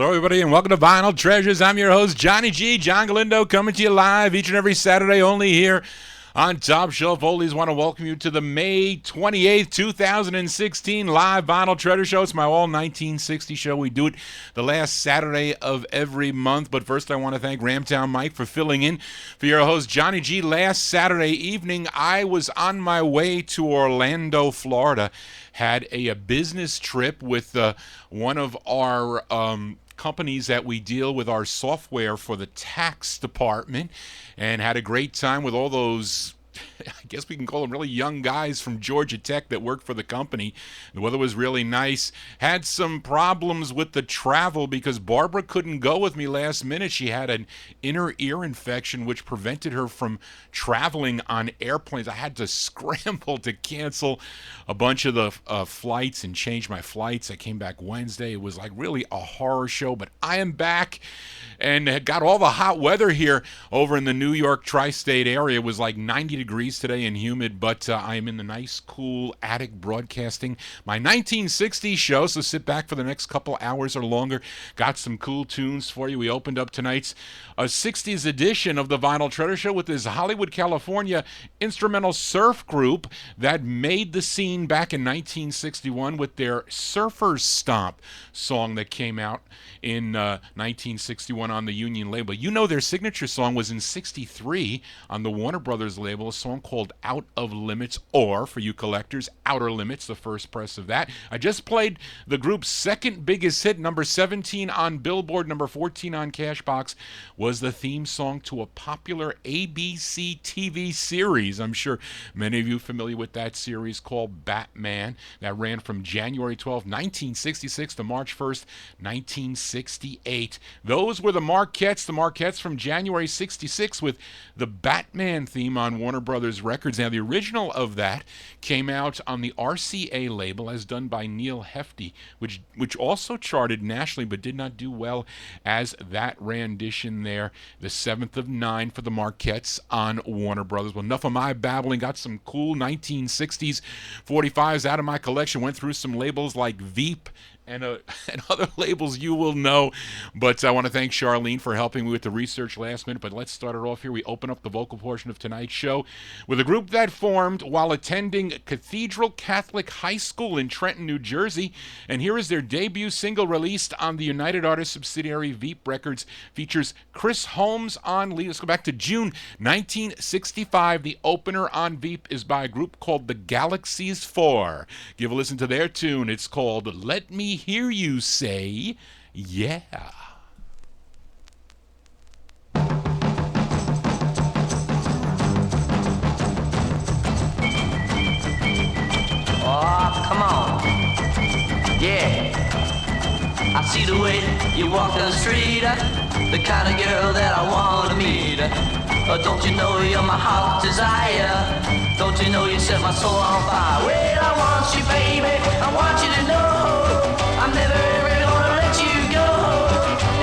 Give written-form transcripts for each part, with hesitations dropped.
Hello, everybody, and welcome to Vinyl Treasures. I'm your host, Johnny G. John Galindo, coming to you live each and every Saturday, only here on Top Shelf Oldies. Want to welcome you to the May 28th, 2016 live Vinyl Treasure Show. It's my all 1960 show. We do it the last Saturday of every month. But first, I want to thank Ramtown Mike for filling in for your host, Johnny G. Last Saturday evening, I was on my way to Orlando, Florida. Had a business trip with one of our companies that we deal with our software for the tax department, and had a great time with all those, I guess we can call them really young guys from Georgia Tech that work for the company. The weather was really nice. Had some problems with the travel because Barbara couldn't go with me last minute. She had an inner ear infection which prevented her from traveling on airplanes. I had to scramble to cancel a bunch of the flights and change my flights. I came back Wednesday. It was like really a horror show, but I am back and got all the hot weather here over in the New York tri-state area. It was like 90 degrees today and humid, but I am in the nice, cool attic broadcasting my 1960s show, so sit back for the next couple hours or longer. Got some cool tunes for you. We opened up tonight's 60s edition of the Vinyl Treasure Show with this Hollywood, California instrumental surf group that made the scene back in 1961 with their Surfer's Stomp song that came out in 1961 on the Union label. You know their signature song was in 63 on the Warner Brothers label, a song called Out of Limits, or for you collectors, Outer Limits, the first press of that. I just played the group's second biggest hit, number 17 on Billboard, number 14 on Cashbox, was the theme song to a popular ABC TV series. I'm sure many of you are familiar with that series called Batman that ran from January 12, 1966 to March 1st, 1968. Those were the Marquettes from January 66 with the Batman theme on Warner Brothers Records. Now, the original of that came out on the RCA label as done by Neil Hefti, which also charted nationally but did not do well as that rendition there. The 7th of 9 for the Marquettes on Warner Brothers. Well, enough of my babbling. Got some cool 1960s 45s out of my collection. Went through some labels like Veep and other labels you will know. But I want to thank Charlene for helping me with the research last minute. But let's start it off here. We open up the vocal portion of tonight's show with a group that formed while attending Cathedral Catholic High School in Trenton, New Jersey. And here is their debut single released on the United Artists subsidiary Veep Records. Features Chris Holmes on lead. Let's go back to June 1965. The opener on Veep is by a group called the Galaxies 4. Give a listen to their tune. It's called Let Me Hear You Say Yeah. Oh, come on. Yeah. I see the way you walk down the street, the kind of girl that I want to meet. Don't you know you're my heart's desire? Don't you know you set my soul on fire? Well, I want you, baby. I want you to know I'm never ever gonna let you go.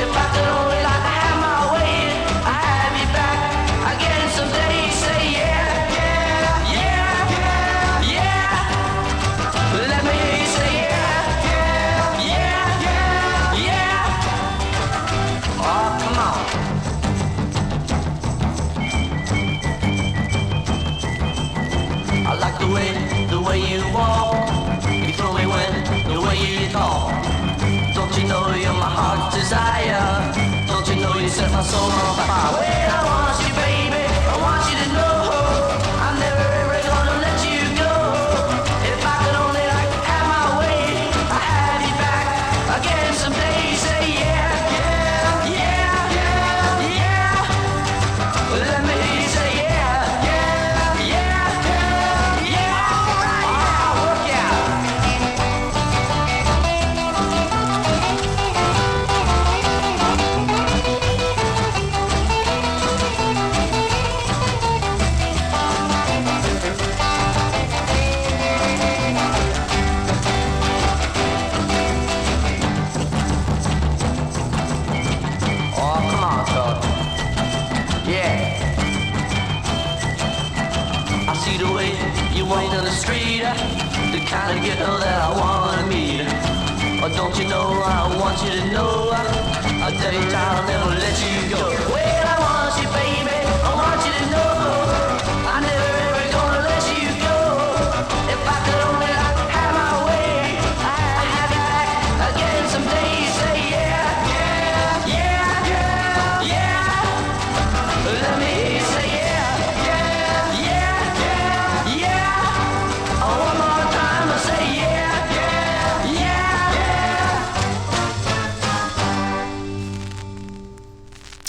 If I could only like to have my way, I have you back again someday. Say yeah, yeah, yeah, yeah. Let me hear you say yeah, yeah, yeah, yeah. Oh, come on. I like the way you walk. You throw me when the way you talk. Don't you know you're my heart's desire? Don't you know you set my soul on fire? Well, I want you, baby. I want you to know I'm never ever gonna let you go. If I could only like have my way, I have you back again someday. Say yeah, yeah, yeah, yeah, yeah. Let me hear you say yeah, yeah, yeah, yeah, yeah. Oh, work out. You walk down the street, the kind of girl that I wanna meet. Don't you know I want you to know I tell you I'll never let you go. Well, I want you, baby, I want you to know I never ever gonna let you go. If I could only have my way, I'd have you back again someday. You say yeah, yeah, yeah, yeah, yeah. Let me hear you say yeah, yeah, yeah, yeah, yeah. Oh, one more time I say yeah, yeah, yeah, yeah.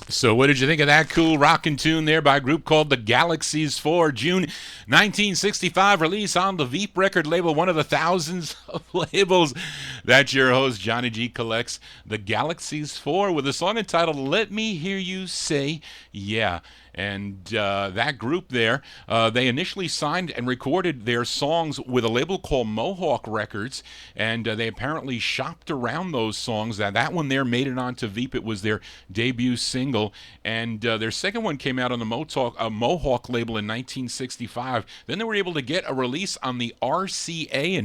So what did you think of that cool rockin' tune there by a group called the Galaxies 4? June 1965 release on the Veep record label, one of the thousands of labels that your host Johnny G collects. The Galaxies 4 with a song entitled Let Me Hear You Say Yeah. And that group there, they initially signed and recorded their songs with a label called Mohawk Records, and they apparently shopped around those songs. That one there made it onto Veep. It was their debut single, and their second one came out on the Mohawk label in 1965. Then they were able to get a release on the RCA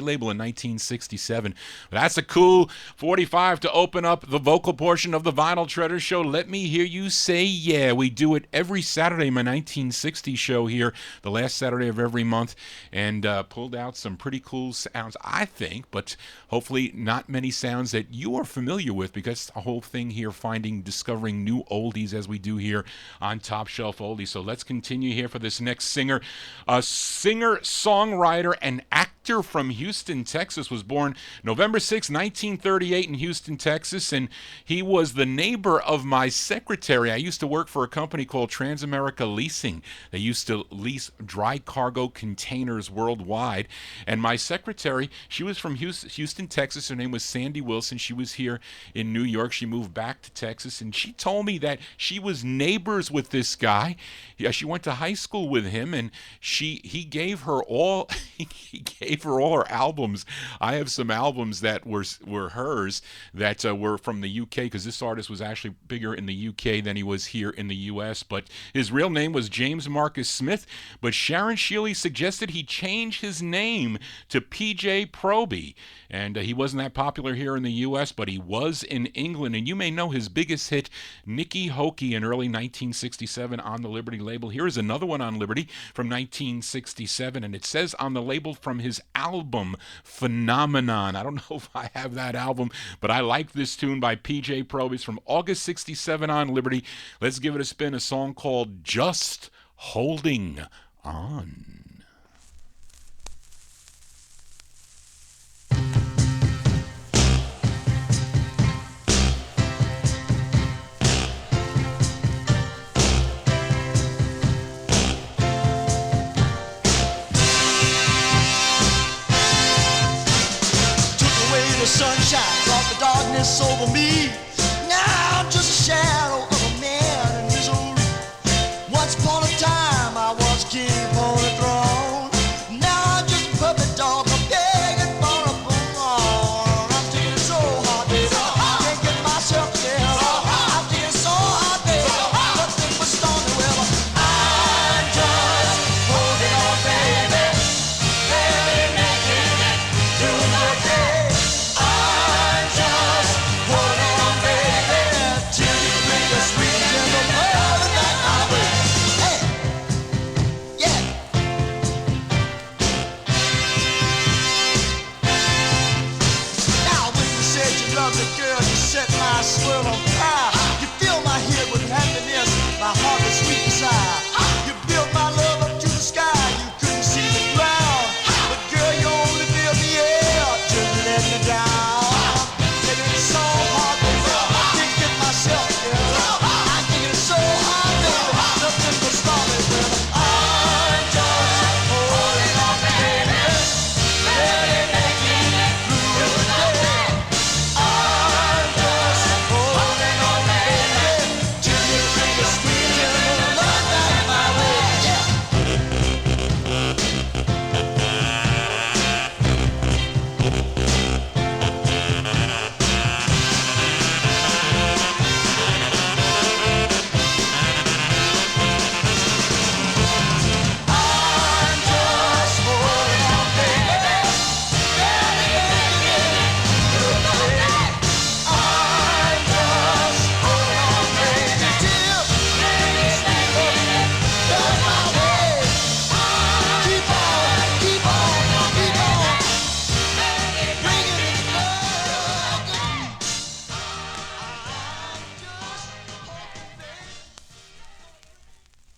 label in 1967. That's a cool 45 to open up the vocal portion of the Vinyltreasure show. Let me hear you say yeah. We do it every Saturday, my 1960 show here, the last Saturday of every month, and pulled out some pretty cool sounds, I think, but hopefully not many sounds that you are familiar with, because the whole thing here, discovering new oldies as we do here on Top Shelf Oldies. So let's continue here for this next singer. A singer, songwriter, and actor from Houston, Texas, was born November 6, 1938 in Houston, Texas, and he was the neighbor of my secretary. I used to work for a company called Transamerica Leasing. They used to lease dry cargo containers worldwide. And my secretary, she was from Houston, Texas. Her name was Sandy Wilson. She was here in New York. She moved back to Texas, and she told me that she was neighbors with this guy. Yeah, she went to high school with him, and he gave her all her albums. I have some albums that were hers that were from the UK, because this artist was actually bigger in the UK than he was here in the US, but his real name was James Marcus Smith, but Sharon Shealy suggested he change his name to PJ Proby, and he wasn't that popular here in the US, but he was in England, and you may know his biggest hit, Nicky Hokey, in early 1967 on the Liberty label. Here is another one on Liberty from 1967, and it says on the label from his album Phenomenon. I don't know if I have that album, but I like this tune by PJ Proby. It's from August 67 on Liberty. Let's give it a spin, a song called Just Holding On. Sunshine brought the darkness over me. Now I'm just a shadow of a man in misery. Once upon a time I was king upon the throne.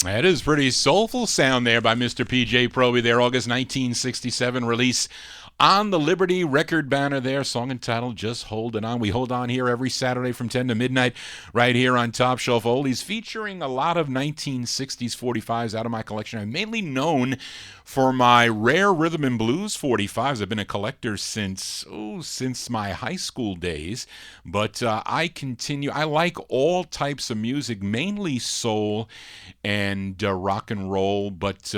That is pretty soulful sound there by Mr. PJ Proby there. August 1967 release on the Liberty record banner there. Song entitled Just Holding On. We hold on here every Saturday from 10 to midnight right here on Top Shelf Oldies, featuring a lot of 1960s 45s out of my collection. I'm mainly known for my rare rhythm and blues 45s. I've been a collector since my high school days, but I continue. I like all types of music, mainly soul and rock and roll, but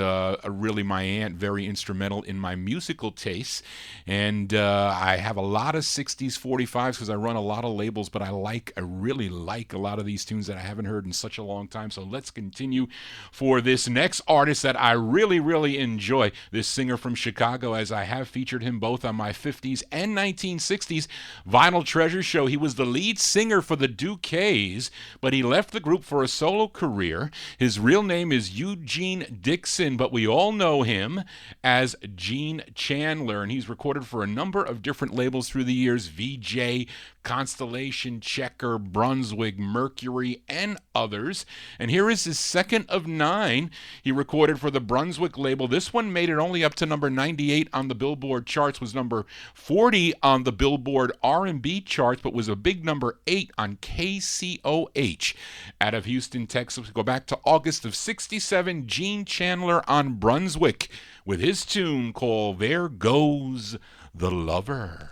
really my aunt very instrumental in my musical tastes. And I have a lot of 60s 45s because I run a lot of labels, but I really like a lot of these tunes that I haven't heard in such a long time. So let's continue for this next artist that I really, really enjoy. This singer from Chicago, as I have featured him both on my 50s and 1960s Vinyltreasure show. He was the lead singer for the Duquesnes, but he left the group for a solo career. His real name is Eugene Dixon, but we all know him as Gene Chandler, and he's recorded for a number of different labels through the years: VJ, Constellation, Checker, Brunswick, Mercury, and others. And here is his second of 9 he recorded for the Brunswick label. This one made it only up to number 98 on the Billboard charts, was number 40 on the Billboard R&B charts, but was a big number 8 on KCOH out of Houston, Texas. We go back to August of 67, Gene Chandler on Brunswick with his tune called There Goes the Lover.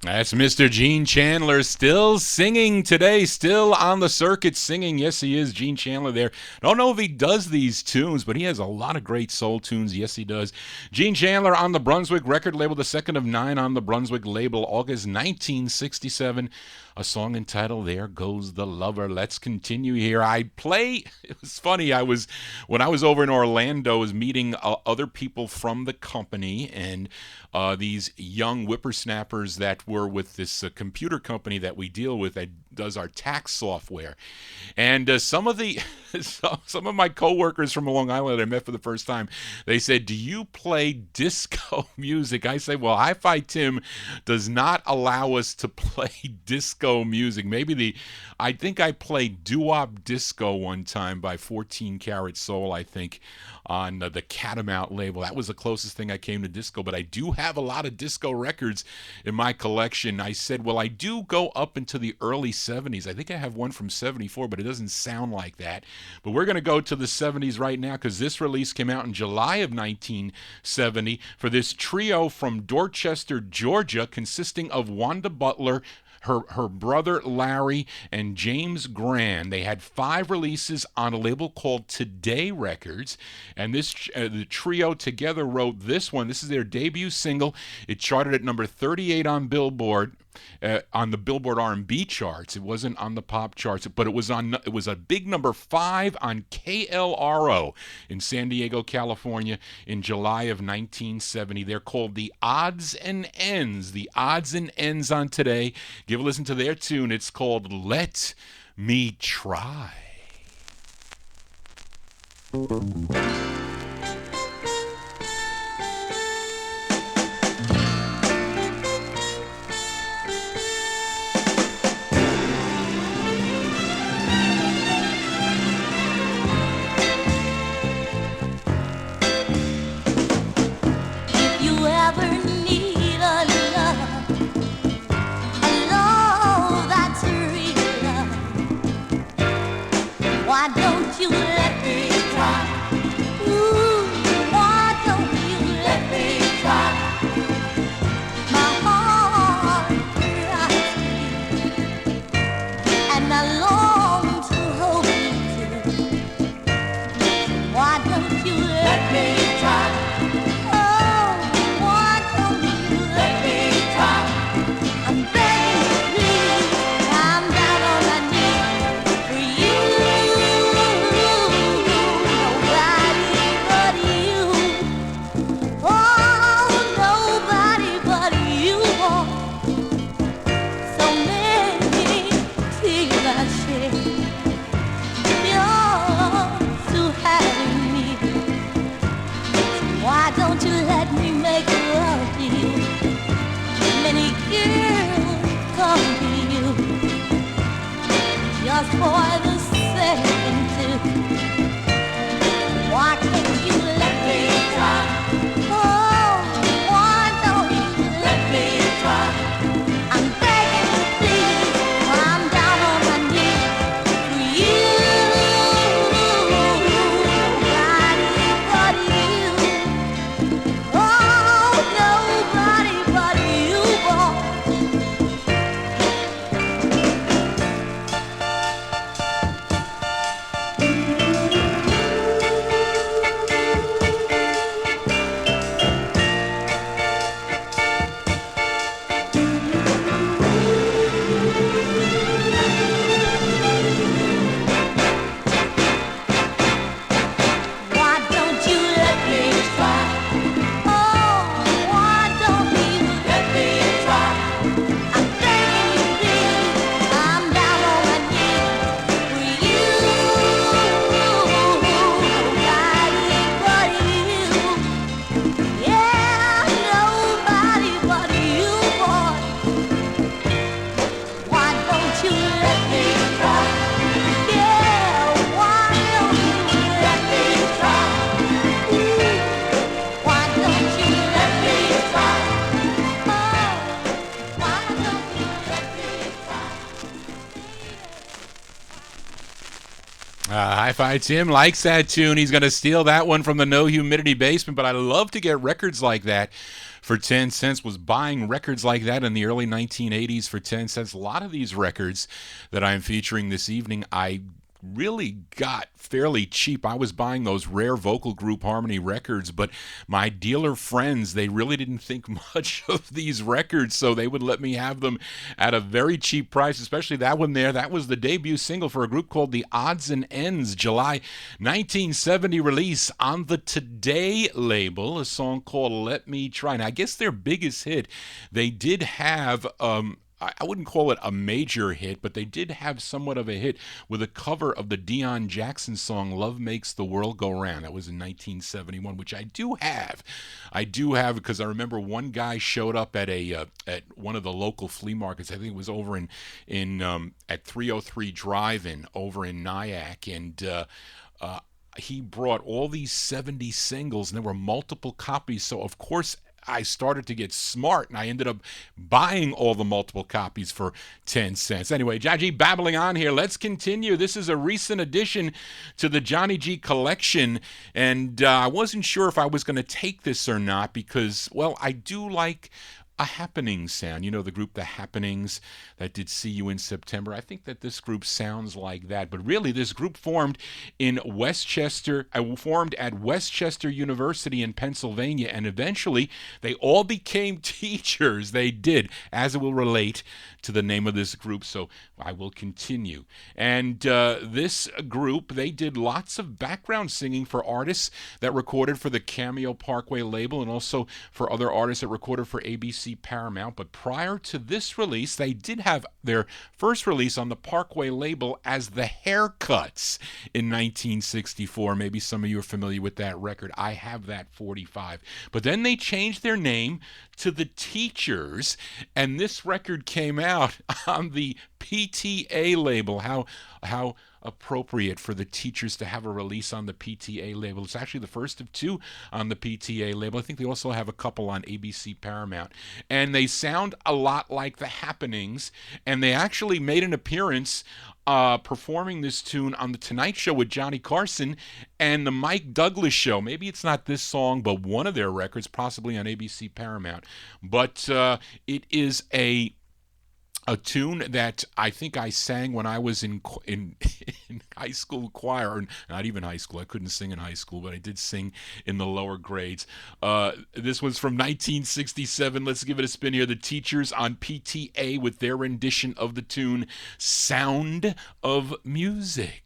That's Mr. Gene Chandler, still singing today, still on the circuit singing. Yes, he is, Gene Chandler there. Don't know if he does these tunes, but he has a lot of great soul tunes. Yes, he does. Gene Chandler on the Brunswick record label, the second of 9 on the Brunswick label, August 1967. A song entitled There Goes the Lover. Let's continue here. It was funny, when I was over in Orlando, I was meeting other people from the company, and these young whippersnappers that were with this computer company that we deal with that does our tax software. And some of my coworkers from Long Island I met for the first time, they said, "Do you play disco music?" I say, "Well, Hi-Fi Tim does not allow us to play disco music. I think I played doo-wop disco one time by 14 Karat Soul, I think, on the Catamount label. That was the closest thing I came to disco, but I do have a lot of disco records in my collection. selection, I said, well, I do go up into the early 70s. I think I have one from 74, but it doesn't sound like that. But we're going to go to the 70s right now because this release came out in July of 1970 for this trio from Dorchester, Georgia, consisting of Wanda Butler, her brother Larry, and James Grand. They had 5 releases on a label called Today Records, and this the trio together wrote this one. This is their debut single. It charted at number 38 on Billboard. On the Billboard R&B charts. It wasn't on the pop charts, but it was a big number 5 on KLRO in San Diego, California in July of 1970. They're called The Odds and Ends. The Odds and Ends on Today. Give a listen to their tune. It's called Let Me Try. Why don't you let me try? Ooh, why don't you let me try? My heart cries and I long to hold you too. Why don't you let me try? Oh, why don't you let me try? I'm begging you, please, I'm down on my knees for you. Why don't you let me make love to you? Many girls come to you just for the second too. Why can't you let me try? Oh, why don't you let me try? I'm begging you, please, I'm down on my knees for you. Hi-Fi Tim likes that tune. He's going to steal that one from the No Humidity Basement, but I love to get records like that for 10 cents. Was buying records like that in the early 1980s for 10 cents. A lot of these records that I'm featuring this evening, I really got fairly cheap. I was buying those rare vocal group harmony records, but my dealer friends, they really didn't think much of these records, so they would let me have them at a very cheap price, especially that one there. That was the debut single for a group called The Odds and Ends, July 1970 release on the Today label, a song called Let Me Try. Now, I guess their biggest hit, they did have I wouldn't call it a major hit, but they did have somewhat of a hit with a cover of the Deion Jackson song Love Makes the World Go Round. That was in 1971, which I do have. Because I remember one guy showed up at at one of the local flea markets. I think it was over at 303 Drive-In over in Nyack, and he brought all these 70 singles, and there were multiple copies. So, of course, I started to get smart, and I ended up buying all the multiple copies for 10 cents. Anyway, Johnny G babbling on here. Let's continue. This is a recent addition to the Johnny G collection, and I wasn't sure if I was going to take this or not because, well, I do like a happening sound. You know the group The Happenings that did See You in September? I think that this group sounds like that. But really, this group formed in Westchester, formed at Westchester University in Pennsylvania, and eventually they all became teachers. They did, as it will relate to the name of this group, so I will continue. And this group, they did lots of background singing for artists that recorded for the Cameo Parkway label and also for other artists that recorded for ABC Paramount. But prior to this release, they did have their first release on the Parkway label as The Haircuts in 1964. Maybe some of you are familiar with that record. I have that 45. But then they changed their name to The Teachers, and this record came out on the PTA label. How appropriate for The Teachers to have a release on the PTA label. It's actually the first of two on the PTA label. I think they also have a couple on ABC Paramount. And they sound a lot like The Happenings, and they actually made an appearance performing this tune on The Tonight Show with Johnny Carson and the Mike Douglas Show. Maybe it's not this song, but one of their records, possibly on ABC Paramount. But it is a tune that I think I sang when I was in high school choir, or not even high school. I couldn't sing in high school, but I did sing in the lower grades. This was from 1967. Let's give it a spin here. The Teachers on PTA with their rendition of the tune Sound of Music.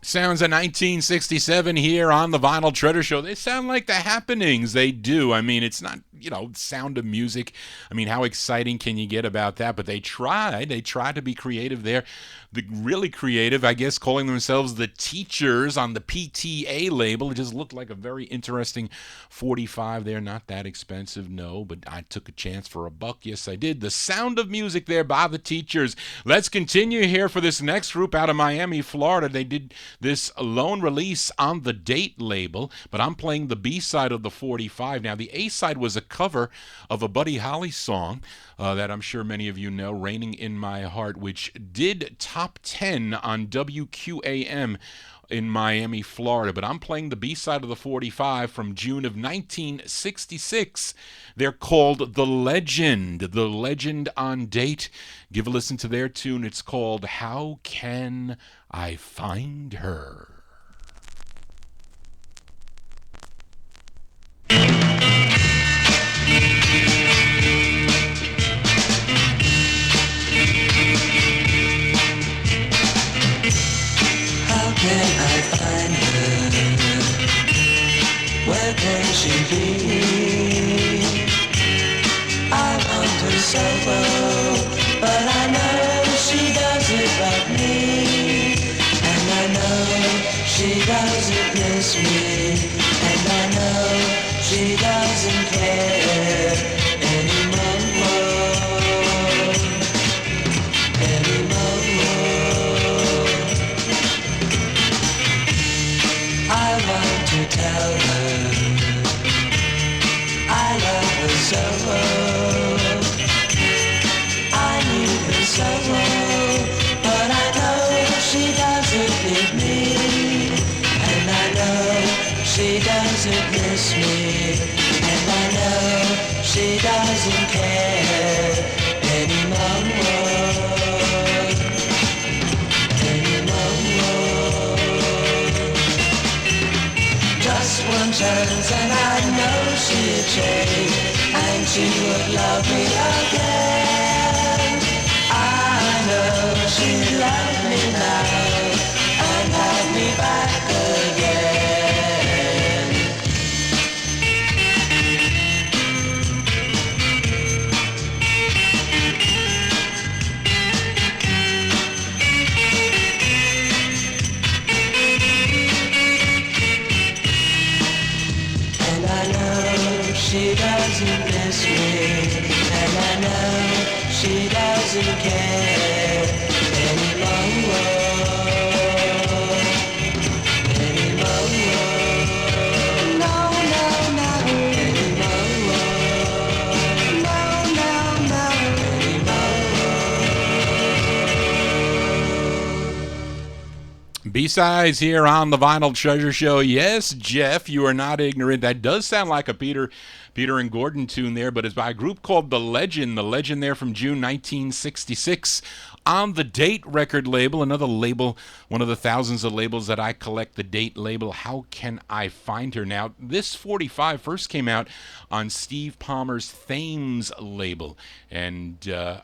Sounds of 1967 here on the Vinyltreasure Show. They sound like The Happenings. They do. I mean, it's not, Sound of Music. I mean, how exciting can you get about that? But they tried. They tried to be creative there. Really creative, I guess, calling themselves The Teachers on the PTA label. It just looked like a very interesting 45 there. Not that expensive, no, but I took a chance for $1. Yes, I did. The Sound of Music there by The Teachers. Let's continue here for this next group out of Miami, Florida. They did this lone release on the Date label, but I'm playing the B-side of the 45. Now, the A-side was a cover of a Buddy Holly song that I'm sure many of you know, Raining in My Heart, which did top 10 on WQAM in Miami, Florida. But I'm playing the B-side of the 45 from June of 1966. They're called The Legend on Date. Give a listen to their tune. It's called How Can I Find Her? How can I find her? Where can she be? I want her so well, but I know she doesn't love me, and I know she doesn't miss me, and I know she doesn't care anymore. I want to tell her I love her so. I need her so, but I know she doesn't need me, and I know she doesn't miss me, and I know she doesn't care anymore. Just one chance and I know she'd change, and she would love me again. I know she'd love me now and have me back again. And I know she doesn't miss me, and I know she doesn't care anymore. No, no, no. Anymore. No, no, no. Anymore. B-sides here on the Vinyl Treasure Show. Yes, Jeff, you are not ignorant. That does sound like a Peter and Gordon tune there, but it's by a group called The Legend. The Legend there from June 1966 on the Date record label, another label, one of the thousands of labels that I collect, the Date label. How Can I Find Her? Now, this 45 first came out on Steve Palmer's Thames label, and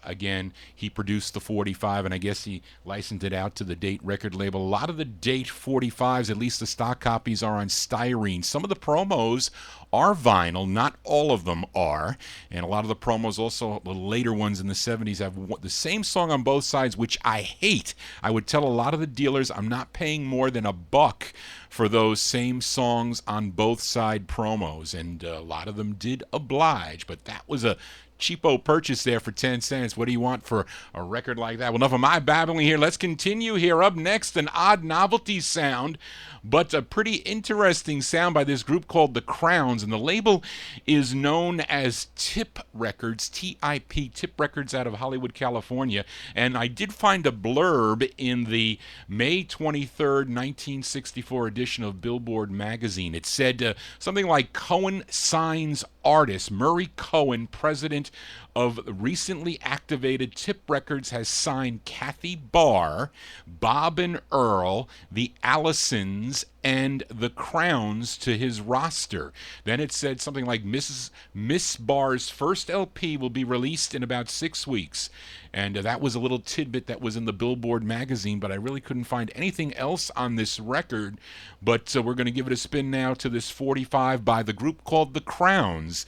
again, he produced the 45, and I guess he licensed it out to the Date record label. A lot of the Date 45s, at least the stock copies, are on styrene. Some of the promos are vinyl, not all of them are, and a lot of the promos, also the later ones in the 70s, have the same song on both sides, which I hate. I would tell a lot of the dealers I'm not paying more than $1 for those same songs on both side promos, and a lot of them did oblige, but that was a cheapo purchase there for 10 cents. What do you want for a record like that? Well, enough of my babbling here. Let's continue here. Up next, an odd novelty sound, but a pretty interesting sound by this group called The Crowns, and the label is known as Tip Records, T-I-P, Tip Records out of Hollywood, California. And I did find a blurb in the May 23rd, 1964 edition of Billboard magazine. It said something like, Cohen signs artist. Murray Cohen, president of recently activated Tip Records, has signed Kathy Barr, Bob and Earl, the Allisons, and the Crowns to his roster. Then it said something like Miss Barr's first LP will be released in about 6 weeks. And that was a little tidbit that was in the Billboard magazine, but I really couldn't find anything else on this record. But we're going to give it a spin now to this 45 by the group called The Crowns.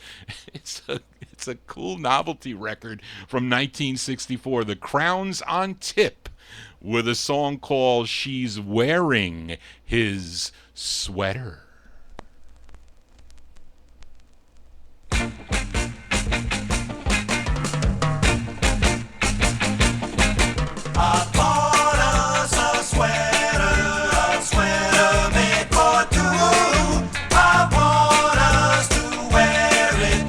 It's a cool novelty record from 1964. The Crowns on Tip with a song called She's Wearing His Sweater. I bought us a sweater made for two. I want us to wear it.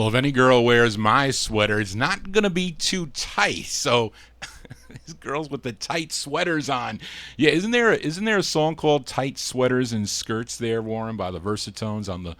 Well, if any girl wears my sweater, it's not going to be too tight. So these girls with the tight sweaters on. Yeah, isn't there a song called Tight Sweaters and Skirts there, Warren, by the Versatones on the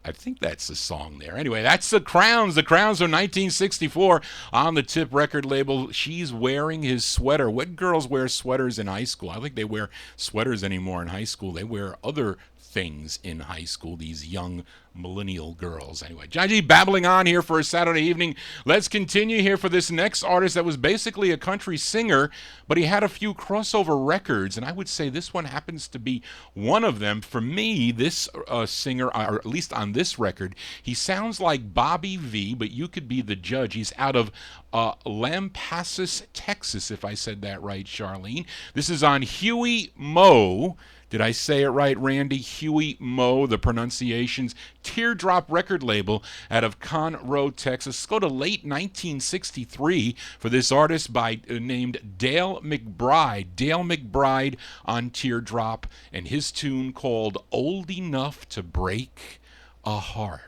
I think that's the song there. Anyway, that's the Crowns. The Crowns are 1964 on the Tip record label. She's wearing his sweater. What girls wear sweaters in high school? I don't think they wear sweaters anymore in high school. They wear other things in high school, these young millennial girls. Anyway, Johnny G babbling on here for a Saturday evening. Let's continue here for this next artist that was basically a country singer, but he had a few crossover records, and I would say this one happens to be one of them. For me, this singer, or at least on this record, he sounds like Bobby V, but you could be the judge. He's out of Lampasas, Texas, if I said that right, Charlene. This is on Huey Moe. Did I say it right, Randy? Huey Moe, the pronunciations. Teardrop record label out of Conroe, Texas. Let's go to late 1963 for this artist named Dale McBride. Dale McBride on Teardrop, and his tune called Old Enough to Break a Heart.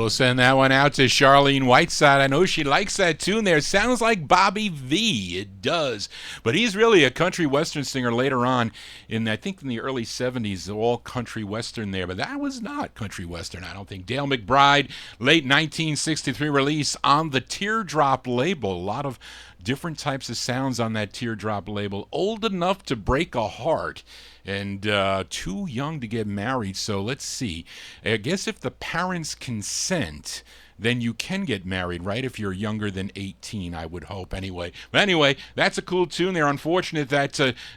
Send that one out to Charlene Whiteside. I know she likes that tune there. Sounds like Bobby V. It does. But he's really a country western singer later on I think in the early 70s, all country western there. But that was not country western, I don't think. Dale McBride, late 1963 release on the Teardrop label. A lot of different types of sounds on that Teardrop label. Old Enough to Break a Heart. And too young to get married. So let's see. I guess if the parents consent, then you can get married, right? If you're younger than 18, I would hope. But anyway, that's a cool tune there. Unfortunate that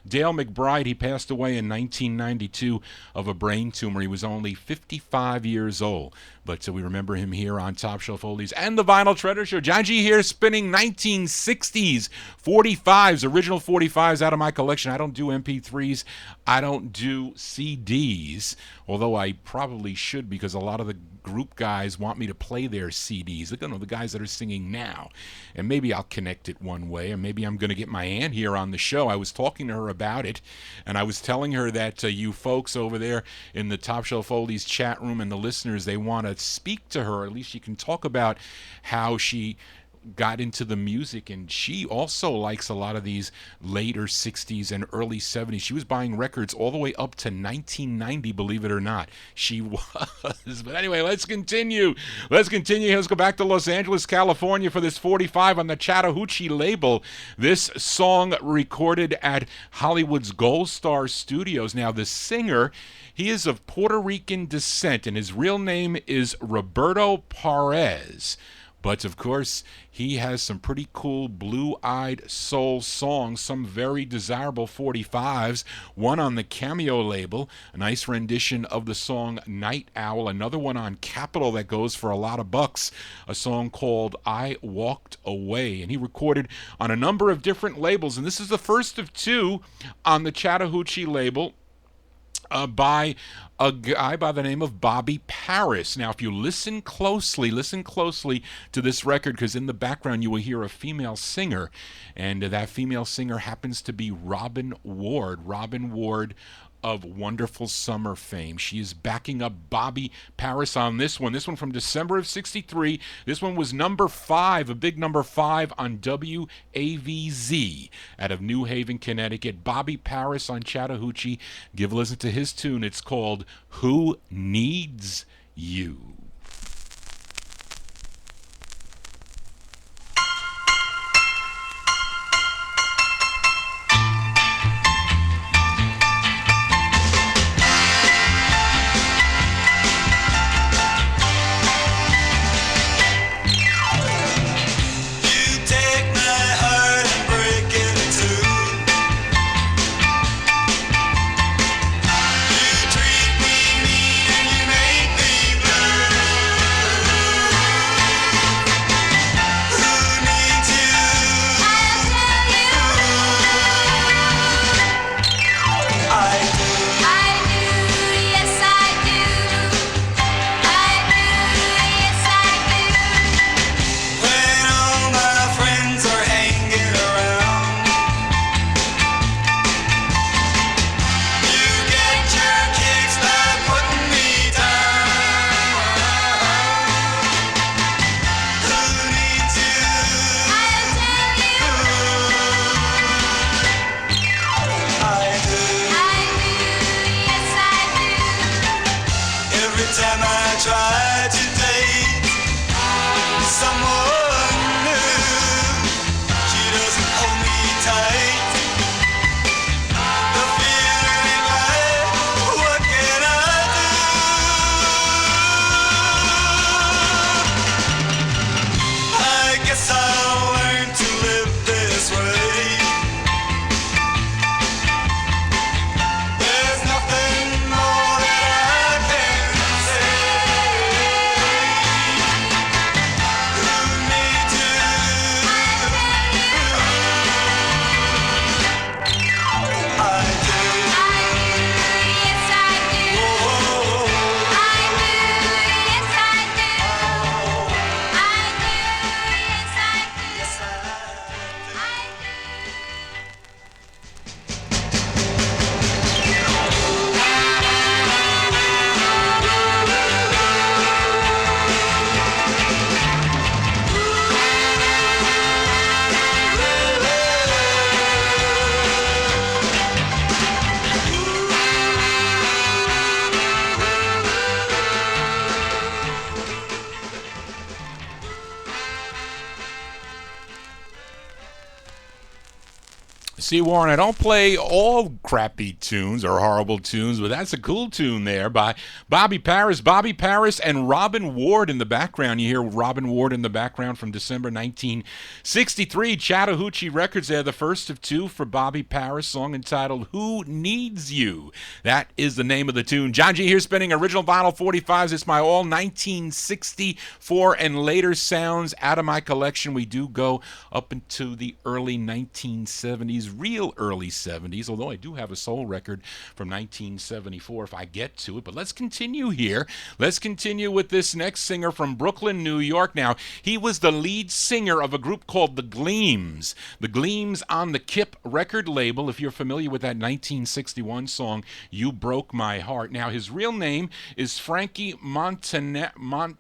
Dale McBride, he passed away in 1992 of a brain tumor. He was only 55 years old. But we remember him here on Top Shelf Oldies and the Vinyltreasure Show. John G here spinning 1960s 45s, original 45s out of my collection. I don't do MP3s. I don't do CDs, although I probably should because a lot of the group guys want me to play their CDs, the guys that are singing now. And maybe I'll connect it one way, or maybe I'm going to get my aunt here on the show. I was talking to her about it, and I was telling her that you folks over there in the Top Shelf Oldies chat room and the listeners, they want to speak to her. At least she can talk about how she got into the music, and she also likes a lot of these later 60s and early 70s. She was buying records all the way up to 1990, believe it or not. She was. But anyway, let's continue. Let's go back to Los Angeles, California for this 45 on the Chattahoochee label. This song recorded at Hollywood's Gold Star Studios. Now, the singer, he is of Puerto Rican descent, and his real name is Roberto Perez. But, of course, he has some pretty cool blue-eyed soul songs, some very desirable 45s, one on the Cameo label, a nice rendition of the song Night Owl, another one on Capitol that goes for a lot of bucks, a song called I Walked Away. And he recorded on a number of different labels, and this is the first of two on the Chattahoochee label, by a guy by the name of Bobby Paris. Now, if you listen closely to this record, because in the background you will hear a female singer, and that female singer happens to be Robin Ward of Wonderful Summer fame. She is backing up Bobby Paris on this one. This one from December of 63. This one was number 5, a big number 5 on WAVZ out of New Haven, Connecticut. Bobby Paris on Chattahoochee. Give a listen to his tune. It's called Who Needs You? See, Warren, I don't play all crappy tunes or horrible tunes, but that's a cool tune there by Bobby Paris. Bobby Paris and Robin Ward in the background. You hear Robin Ward in the background from December 1963. Chattahoochee Records there, the first of two for Bobby Paris, song entitled Who Needs You? That is the name of the tune. John G here spinning original vinyl 45s. It's my all 1964 and later sounds out of my collection. We do go up into the early 1970s. real early 70s, although I do have a soul record from 1974 if I get to it. But let's continue here. Let's continue with this next singer from Brooklyn, New York. Now, he was the lead singer of a group called The Gleams. The Gleams on the Kip record label, if you're familiar with that 1961 song, You Broke My Heart. Now, his real name is Frankie Montanaro.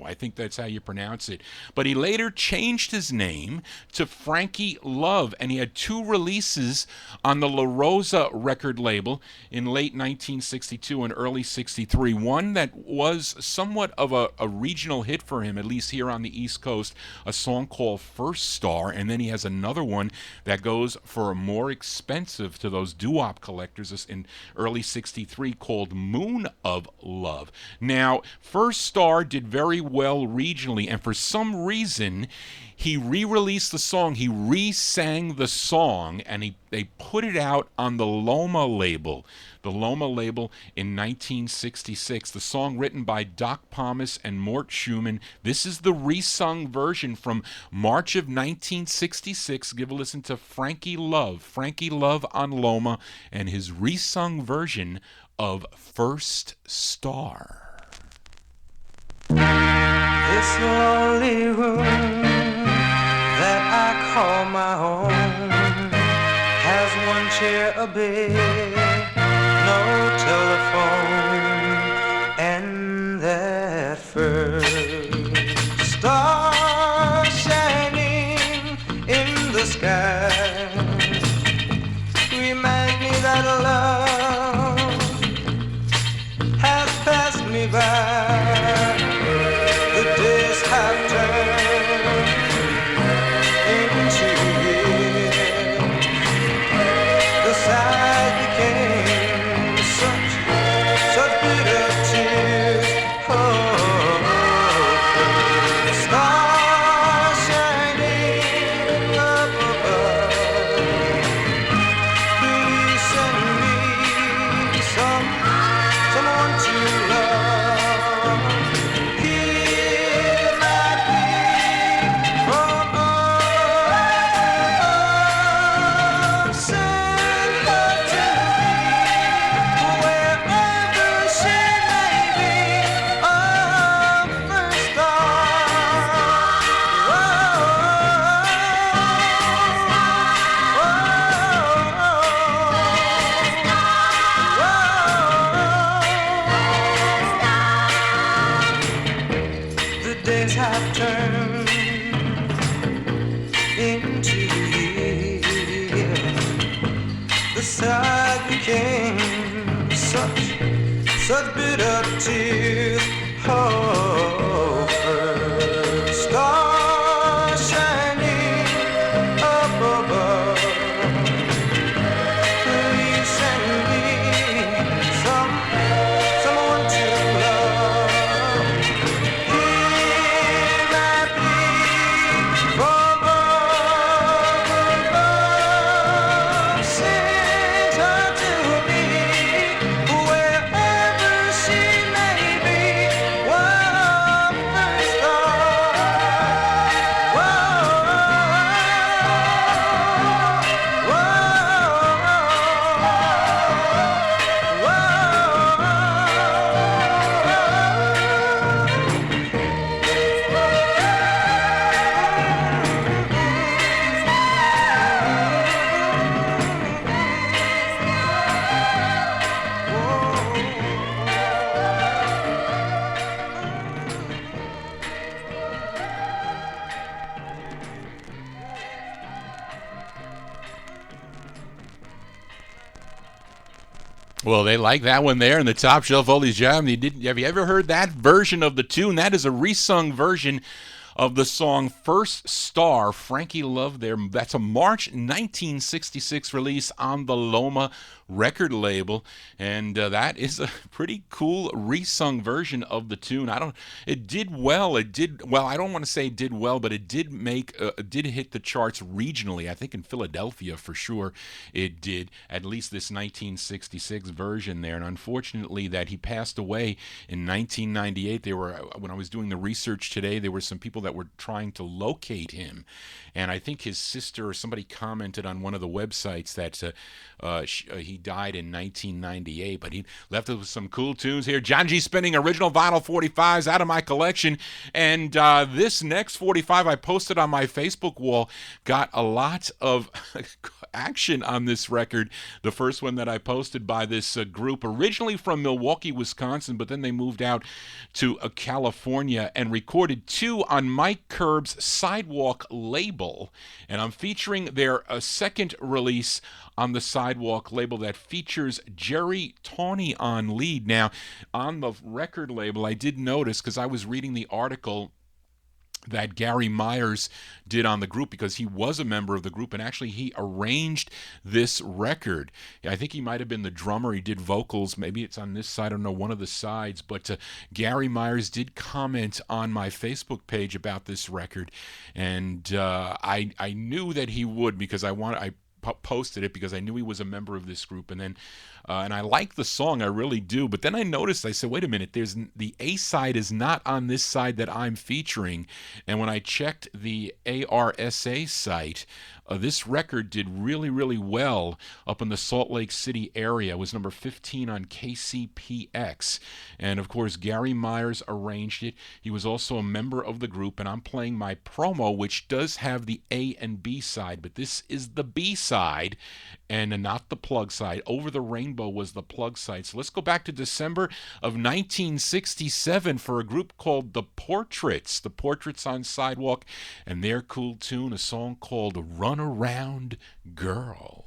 I think that's how you pronounce it. But he later changed his name to Frankie Love, and he had two releases on the La Rosa record label in late 1962 and early 63. One that was somewhat of a regional hit for him, at least here on the East Coast, a song called First Star, and then he has another one that goes for more expensive to those doo-wop collectors in early 63 called Moon of Love. Now, First Star did very well regionally, and for some reason he re-released the song, he re-sang the song, and they put it out on the Loma label. The Loma label in 1966. The song written by Doc Pomus and Mort Schumann. This is the re-sung version from March of 1966. Give a listen to Frankie Love on Loma, and his re-sung version of First Star. This lonely room that I call my home has one chair, a bed, no telephone, and that first star shining in the sky remind me that love has passed me by. The days have turned into years. The sighs became such bitter tears. Oh, the stars shining up above, please send me someone to love. Have turned into years. The side became such bitter tears. Oh, first star shining up above, please send me someone to love. Well, they like that one there in the Top Shelf Oldies Jam. Have you ever heard that version of the tune? That is a resung version of the song First Star, Frankie Love there. That's a March 1966 release on the Loma record label, and that is a pretty cool resung version of the tune. It did well. I don't want to say it did well, but it did hit the charts regionally. I think in Philadelphia for sure it did, at least this 1966 version there. And unfortunately that he passed away in 1998. When I was doing the research today, there were some people that that were trying to locate him. And I think his sister or somebody commented on one of the websites that he died in 1998, but he left us with some cool tunes here. John G spinning original vinyl 45s out of my collection. And this next 45 I posted on my Facebook wall got a lot of action on this record. The first one that I posted by this group, originally from Milwaukee, Wisconsin, but then they moved out to California and recorded 2 on Mike Curb's Sidewalk label. And I'm featuring their second release on the Sidewalk label that features Jerry Tawney on lead. Now, on the record label, I did notice, because I was reading the article that Gary Myers did on the group, because he was a member of the group, and actually he arranged this record. I think he might have been the drummer. He did vocals. Maybe it's on this side. I don't know, one of the sides. But Gary Myers did comment on my Facebook page about this record, and I knew that he would, because I posted it because I knew he was a member of this group. And then and I like the song, I really do. But then I noticed, I said, wait a minute, the A side is not on this side that I'm featuring. And when I checked the ARSA site, this record did really, really well up in the Salt Lake City area. It was number 15 on KCPX. And of course, Gary Myers arranged it. He was also a member of the group, and I'm playing my promo, which does have the A and B side, but this is the B side and not the plug side. Over the Rainbow was the plug side. So let's go back to December of 1967 for a group called The Portraits. The Portraits on Sidewalk, and their cool tune, a song called Run Around Girl.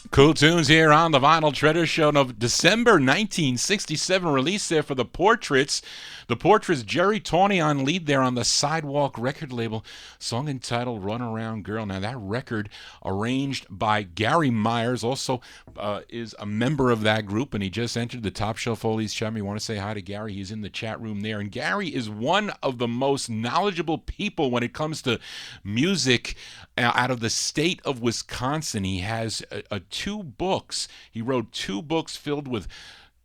Cool tunes here on the Vinyl Treasure Show. Of December 1967 release there for The Portraits. The Portraits, Jerry Tawney on lead there on the Sidewalk record label. Song entitled Run Around Girl. Now that record, arranged by Gary Myers, also is a member of that group, and he just entered the Top Shelf Oldies chat. You want to say hi to Gary? He's in the chat room there. And Gary is one of the most knowledgeable people when it comes to music out of the state of Wisconsin. He has 2 books. He wrote 2 books filled with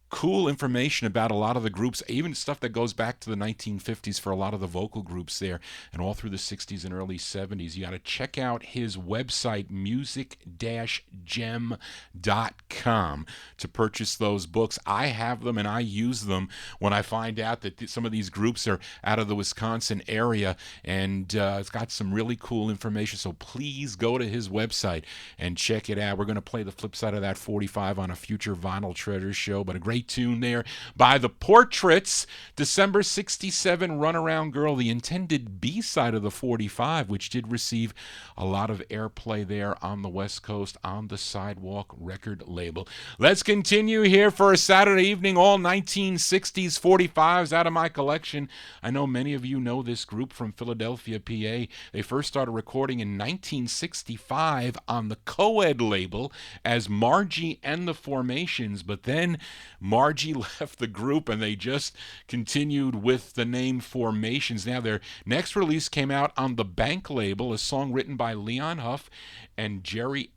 cool information about a lot of the groups, even stuff that goes back to the 1950s for a lot of the vocal groups there, and all through the 60s and early 70s. You got to check out his website, music-gem.com, to purchase those books. I have them and I use them when I find out that some of these groups are out of the Wisconsin area, and it's got some really cool information. So please go to his website and check it out. We're going to play the flip side of that 45 on a future Vinyl Treasure show, but a great great tune there by The Portraits. December 67, Runaround Girl, the intended B-side of the 45, which did receive a lot of airplay there on the West Coast on the Sidewalk record label. Let's continue here for a Saturday evening, all 1960s 45s out of my collection. I know many of you know this group from Philadelphia, PA. They first started recording in 1965 on the Coed label as Margie and the Formations, but then Margie left the group and they just continued with the name Formations. Now their next release came out on the Bank label, a song written by Leon Huff and Jerry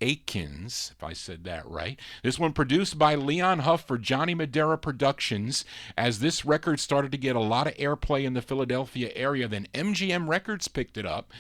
Akins, if I said that right. This one produced by Leon Huff for Johnny Madera Productions. As this record started to get a lot of airplay in the Philadelphia area, then MGM Records picked it up,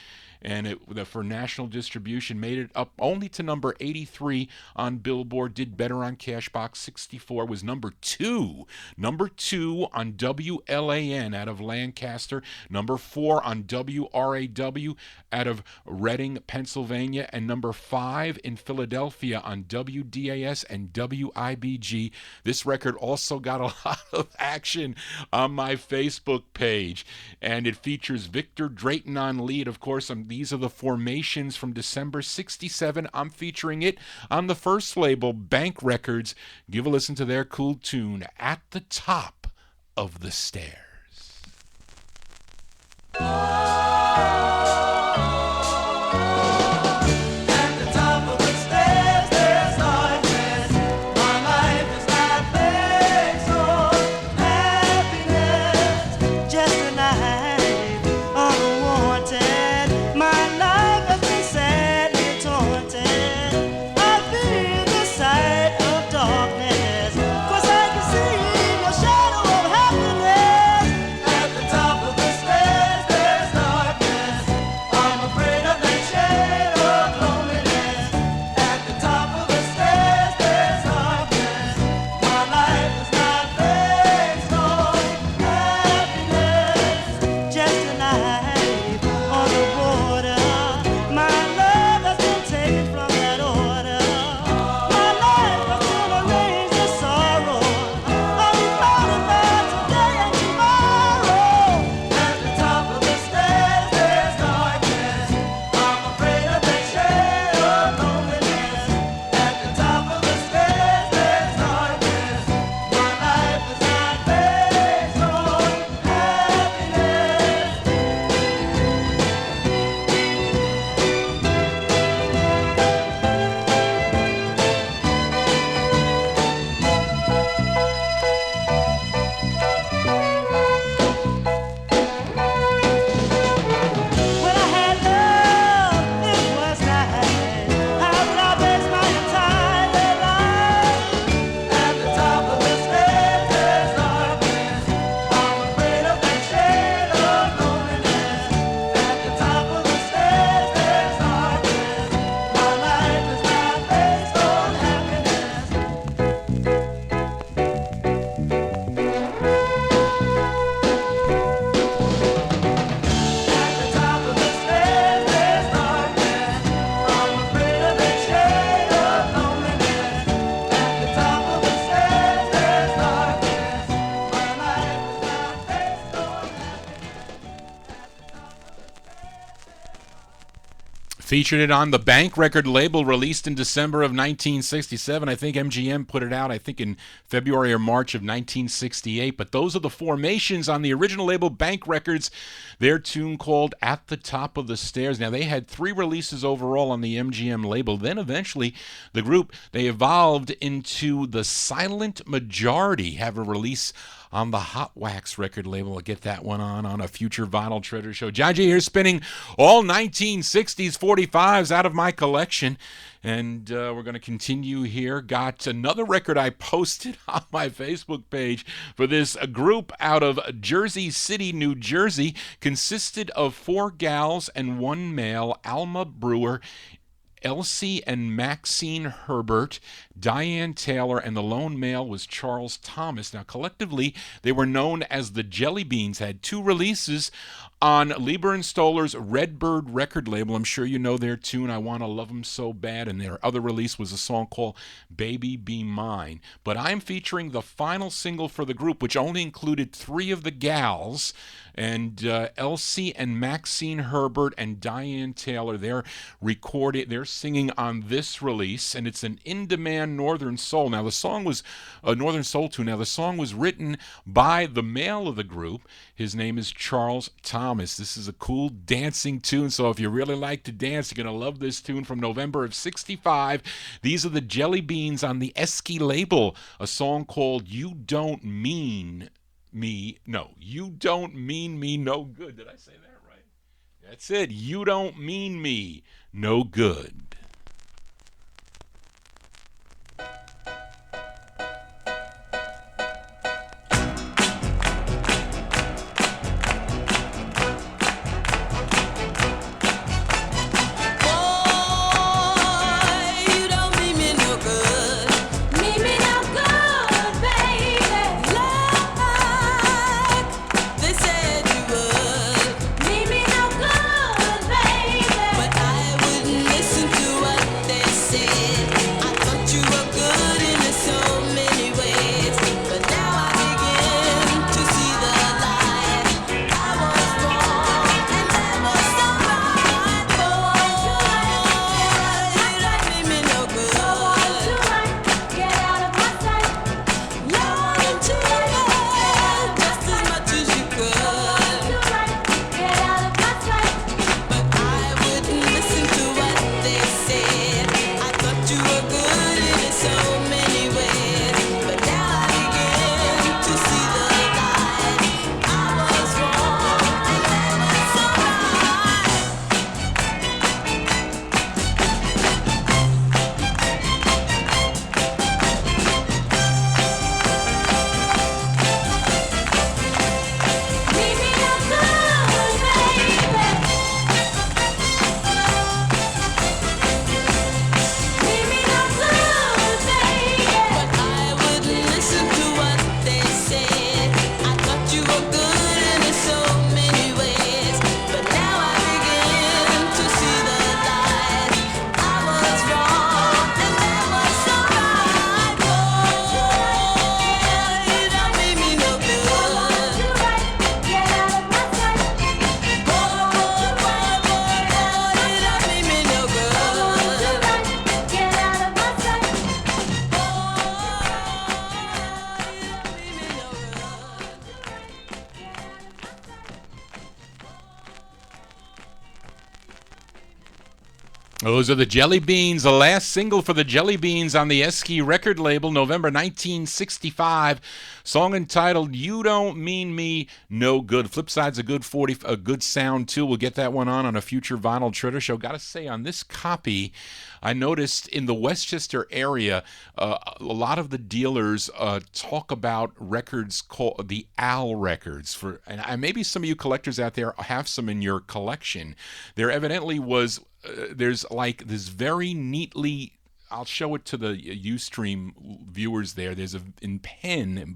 and for national distribution made it up only to number 83 on Billboard, did better on Cashbox. 64 was number 2 on WLAN out of Lancaster, number 4 on WRAW out of Reading, Pennsylvania, and number 5 in Philadelphia on WDAS and WIBG. This record also got a lot of action on my Facebook page, and it features Victor Drayton on lead. Of course, these are the Formations from December 67. I'm featuring it on the first label, Bank Records. Give a listen to their cool tune, At the Top of the Stairs. Featured it on the Bank record label, released in December of 1967. I think MGM put it out, in February or March of 1968. But those are the Formations on the original label, Bank Records. Their tune called At the Top of the Stairs. Now, they had 3 releases overall on the MGM label. Then eventually, the group, they evolved into the Silent Majority, have a release on the Hot Wax record label. I'll get that one on a future Vinyl Treasure show. John G here spinning all 1960s 45s out of my collection. And we're going to continue here. Got another record I posted on my Facebook page for this group out of Jersey City, New Jersey. Consisted of 4 gals and 1 male, Alma Brewer Elsie and Maxine Herbert, Diane Taylor, and the lone male was Charles Thomas. Now, collectively, they were known as the Jelly Beans, had 2 releases on Lieber and Stoller's Redbird record label. I'm sure you know their tune, I Want to Love 'Em So Bad, and their other release was a song called Baby Be Mine. But I'm featuring the final single for the group, which only included 3 of the gals, and Elsie and Maxine Herbert and Diane Taylor. They're singing on this release, and it's an in-demand Northern Soul. Now, the song was a Northern Soul tune. Now, the song was written by the male of the group. His name is Charles Thomas. This is a cool dancing tune, so if you really like to dance, you're going to love this tune from November of '65. These are the Jelly Beans on the Esky label, a song called You Don't Mean Me. No, You Don't Mean Me No Good. Did I say that right? That's it. You Don't Mean Me No Good. Those are the Jelly Beans, the last single for the Jelly Beans on the Esky record label, November 1965. Song entitled "You Don't Mean Me No Good." Flipside's a good sound too. We'll get that one on a future Vinyl Treasure show. Gotta say, on this copy, I noticed in the Westchester area, a lot of the dealers talk about records called the Al records. And maybe some of you collectors out there have some in your collection. There evidently was. There's like this very neatly, I'll show it to the Ustream viewers there. There's in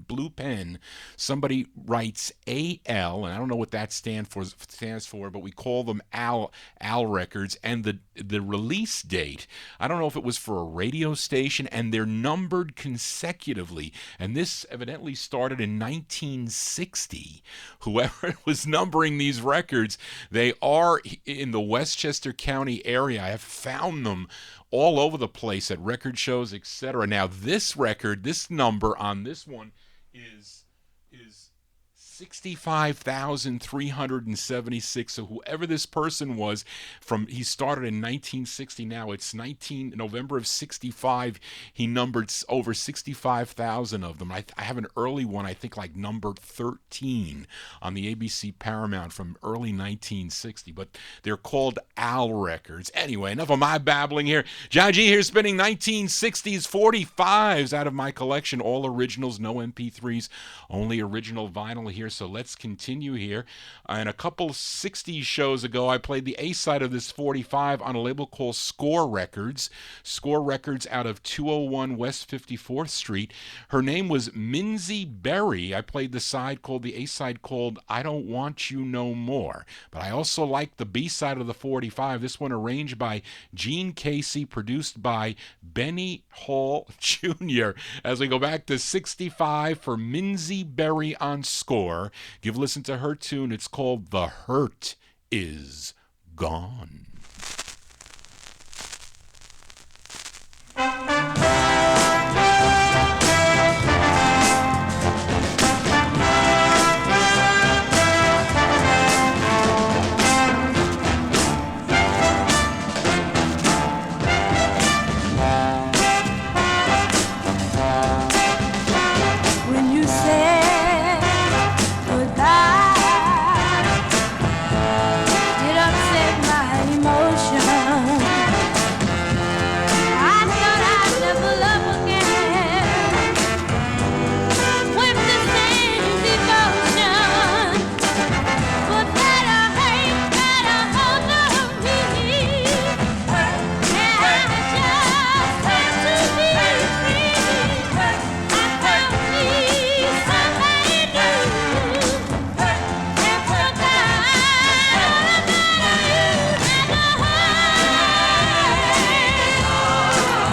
blue pen, somebody writes AL, and I don't know what that stands for, but we call them Al records, and the release date, I don't know if it was for a radio station, and they're numbered consecutively, and this evidently started in 1960. Whoever was numbering these records, they are in the Westchester County area. I have found them all over the place at record shows, etc. Now, this record, this number on this one is 65,376. So whoever this person was, he started in 1960. Now it's November of 65. He numbered over 65,000 of them. I have an early one, I think like number 13 on the ABC Paramount from early 1960. But they're called Al records. Anyway, enough of my babbling here. John G here, spinning 1960s 45s out of my collection. All originals, no MP3s, only original vinyl here. here, so let's continue here. And a couple 60s shows ago, I played the A-side of this 45 on a label called Score Records. Score Records out of 201 West 54th Street. Her name was Minzy Berry. I played the side called, the A-side called I Don't Want You No More. But I also like the B-side of the 45. This one arranged by Gene Casey, produced by Benny Hall Jr. As we go back to 65 for Minzy Berry on Score. Give a listen to her tune. It's called The Hurt Is Gone. When you said goodbye, it upset my emotions. I thought I'd never love again with the same devotion, but that hate got a hold of me, and I just had to be free. I found me somebody new, and forgot about you.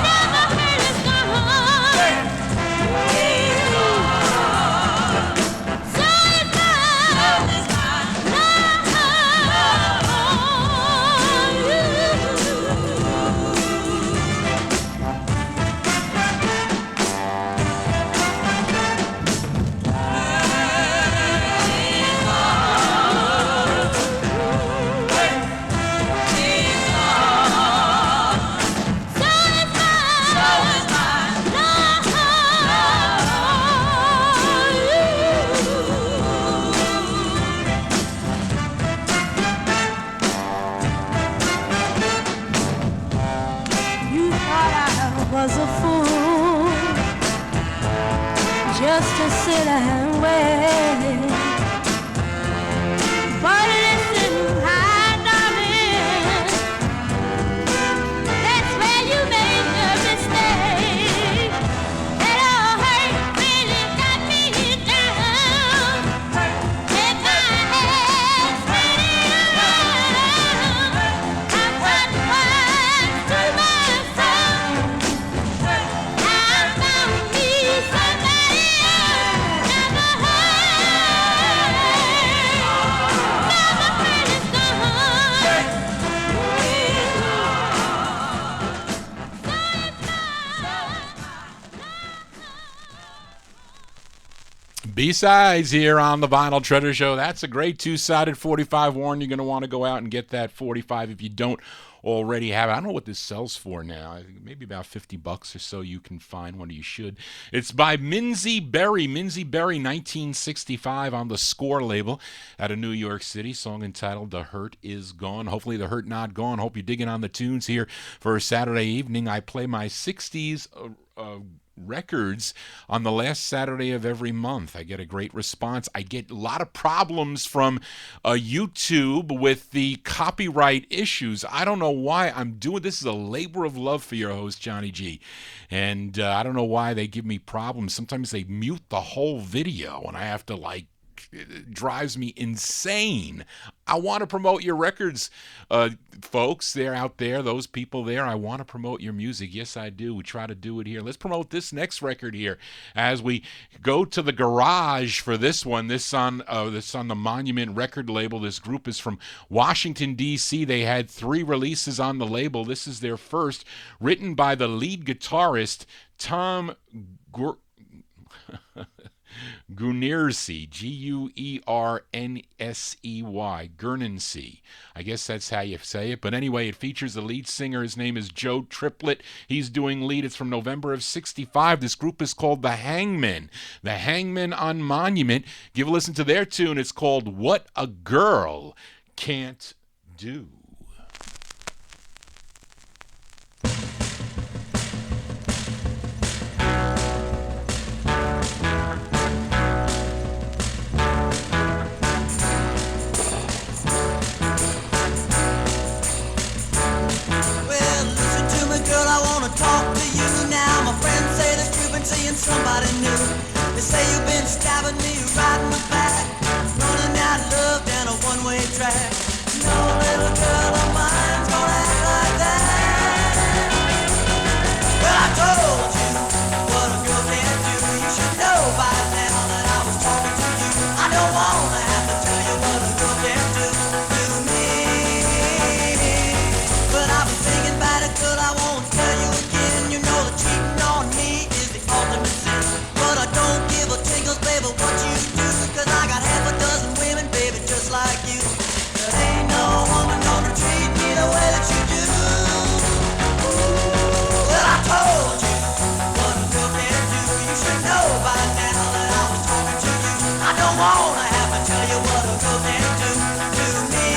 Never hurt is gone. So it's You thought I was a fool just to sit and wait. But listen, my darling, that's where you made the mistake. That old hurt really got me down, and my head's spinning around. I thought once to myself, I found me somebody else. Never hurt, never hurt is gone. B-sides here on the Vinyl Treasure Show. That's a great two-sided 45 Warren. You're going to want to go out and get that 45 if you don't already have it. I don't know what this sells for now. Maybe about $50 or so. You can find one. You should. It's by Minzy Berry. Minzy Berry, 1965 on the Score label out of New York City. Song entitled The Hurt Is Gone. Hopefully the hurt not gone. Hope you're digging on the tunes here for a Saturday evening. I play my 60s records on the last Saturday of every month. I get a great response. I get a lot of problems from YouTube with the copyright issues. I don't know why I'm doing this. Is a labor of love for your host, Johnny G. And I don't know why they give me problems. Sometimes they mute the whole video and I have to it drives me insane. I want to promote your records, folks. They're out there, those people there. I want to promote your music. Yes, I do. We try to do it here. Let's promote this next record here as we go to the garage for this one. This on the Monument record label. This group is from Washington, D.C. They had 3 releases on the label. This is their first, written by the lead guitarist, Tom Guernsey, Guernsey, Guernsey. I guess that's how you say it. But anyway, it features the lead singer. His name is Joe Triplett. He's doing lead. It's from November of 65. This group is called The Hangmen. The Hangmen on Monument. Give a listen to their tune. It's called What a Girl Can't Do. and stabbing me right in the back, running that love down a one-way track. No little girl of mine's gonna act like that. Well, I told you what a girl can do. You should know by now that I was talking to you. I don't wanna have to tell you what a girl can do to me. But I've been thinking about it, girl, I won't tell you again. You know that cheating on me is the ultimate sin. But I don't give a tingles, baby, what you do. Cause I got half a dozen women, baby, just like you. There ain't no woman gonna treat me the way that you do. Well, I told you what a girl can do. You should know by now that I was talking to you. I don't wanna have to tell you what a girl can do to me.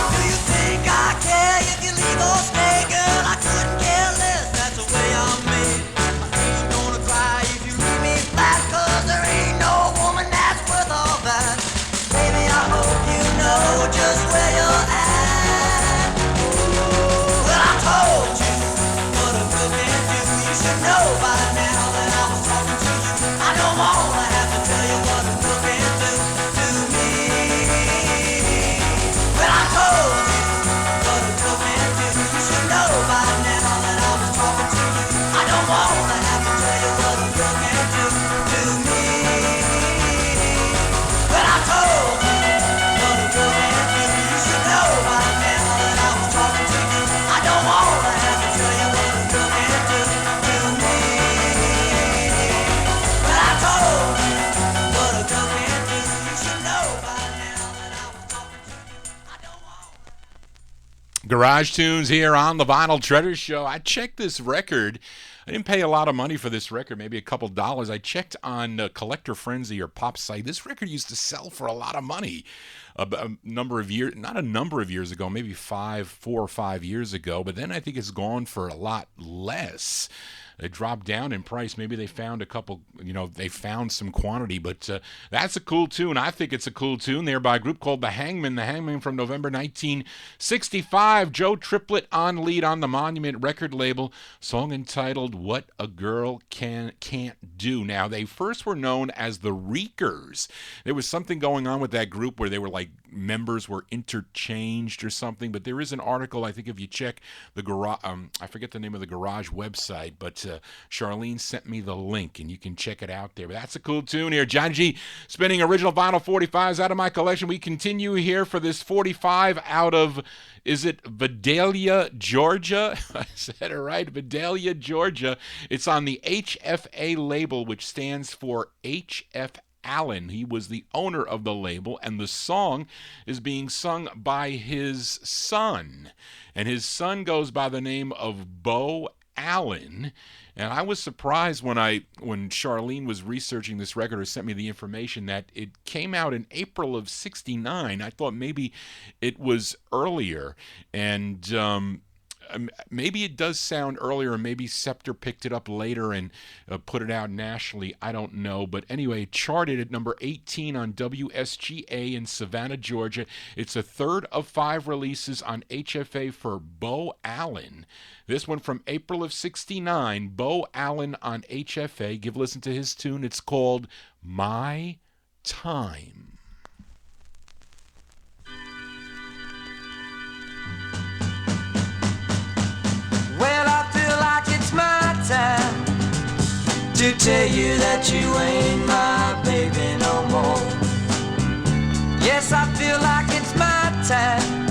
Do you think I care if you leave or stay, girl? I couldn't care less, that's the way I'm made. I ain't gonna cry if you leave me flat, cause there ain't no woman that's worth all that. Baby, I hope you know just where you're at. Well, I told you what a girl can do. You should know by now that I was talking to you. I don't wanna have to tell you what a girl can do to me. Well, I told you what a girl can do. You should know by now that I was talking to you. I don't wanna have to tell you what a girl can do to me. Well, I told you what a girl can do. You should know by now that I was talking to you. I don't wanna have to tell you what a girl can do to me. Well, I told you what a girl can do. You should know by now that I was talking to you. I don't want. Garage tunes here on the Vinyl Treasure Show. I checked this record. I didn't pay a lot of money for this record, maybe a couple dollars. I checked on Collector Frenzy or Pop site. This record used to sell for a lot of money a number of years, not a number of years ago, maybe 4 or 5 years ago, but then I think it's gone for a lot less. It dropped down in price. Maybe they found a couple, they found some quantity, but that's a cool tune. I think it's a cool tune there by a group called The Hangmen. The Hangmen from November 1965. Joe Triplett on lead on the Monument record label. Song entitled What a Girl Can't Do. Now, they first were known as the Reekers. There was something going on with that group where they were like members were interchanged or something, but there is an article, I think if you check the garage, I forget the name of the garage website, but Charlene sent me the link and you can check it out there. But that's a cool tune here. Johnny G spinning original vinyl 45s out of my collection. We continue here for this 45 out of, is it Vidalia, Georgia? I said it right, Vidalia, Georgia. It's on the HFA label, which stands for HF Allen. He was the owner of the label, and the song is being sung by his son. And his son goes by the name of Bo Allen. And I was surprised when Charlene was researching this record or sent me the information that it came out in April of '69. I thought maybe it was earlier, and maybe it does sound earlier, and maybe Scepter picked it up later and put it out nationally. I don't know. But anyway, it charted at number 18 on WSGA in Savannah, Georgia. It's a third of 5 releases on HFA for Bo Allen. This one from April of '69, Bo Allen on HFA. Give a listen to his tune. It's called My Time. Well, I feel like it's my time to tell you that you ain't my baby no more. Yes, I feel like it's my time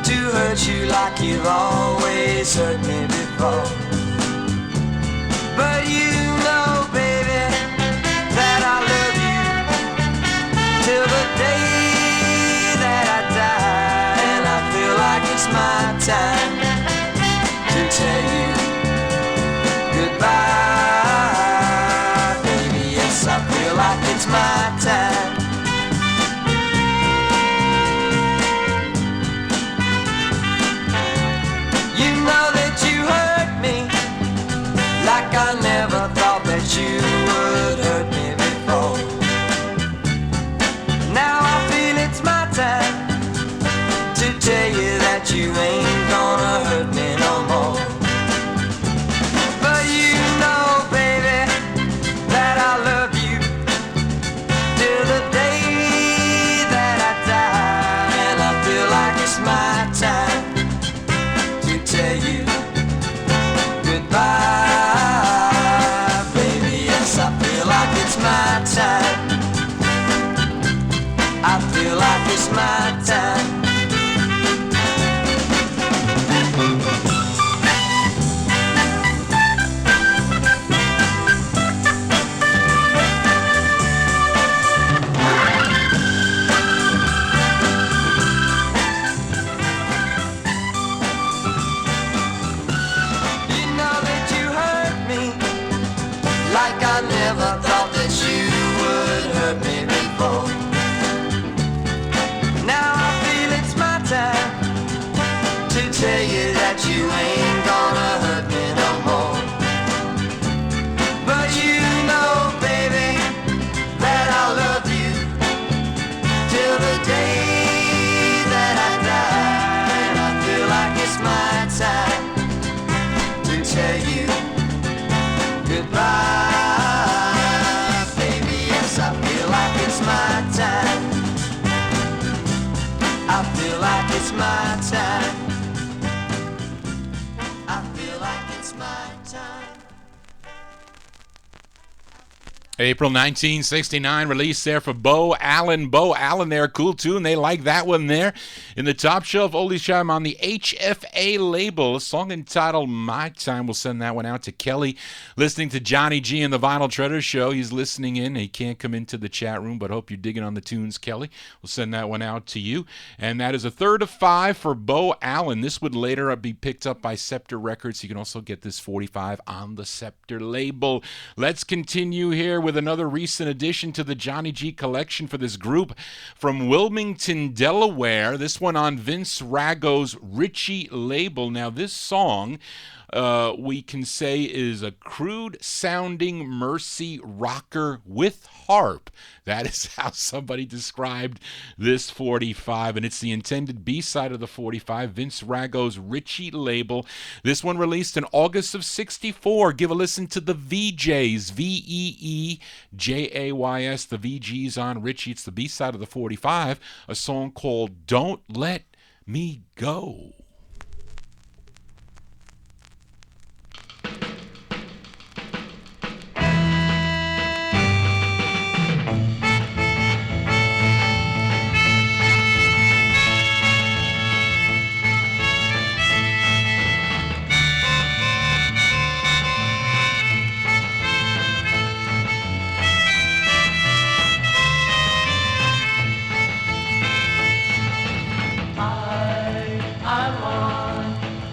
to hurt you like you've always hurt me before. But you know, baby, that I love you till the day that I die. And I feel like it's my time to tell you goodbye, baby. Yes, I feel like it's my time. You know that you hurt me like I never thought that you would hurt me before. it's my time. Like I never thought that you would hurt me before. Now I feel it's my time to tell you that you ain't gonna hurt me no more. But you know, baby, that I'll love you till the day that I die. And I feel like it's my time to tell you goodbye. I feel like it's my time. I feel like it's my time. April 1969, release there for Bo Allen. Bo Allen there, cool tune. They like that one there. In the Top Shelf Oldies Chime on the HFA label, a song entitled My Time. We'll send that one out to Kelly, listening to Johnny G and the Vinyltreasure Show. He's listening in. He can't come into the chat room, but hope you're digging on the tunes, Kelly. We'll send that one out to you. And that is a third of 5 for Bo Allen. This would later be picked up by Scepter Records. You can also get this 45 on the Scepter label. Let's continue here with another recent addition to the Johnny G collection for this group from Wilmington, Delaware. This one on Vince Rago's Richie label. Now, this song we can say is a crude-sounding Mercy rocker with harp. That is how somebody described this 45, and it's the intended B-side of the 45, Vince Rago's Richie label. This one released in August of 64. Give a listen to the VJs, VEEJAYS, the VGs on Richie. It's the B-side of the 45, a song called Don't Let Me Go.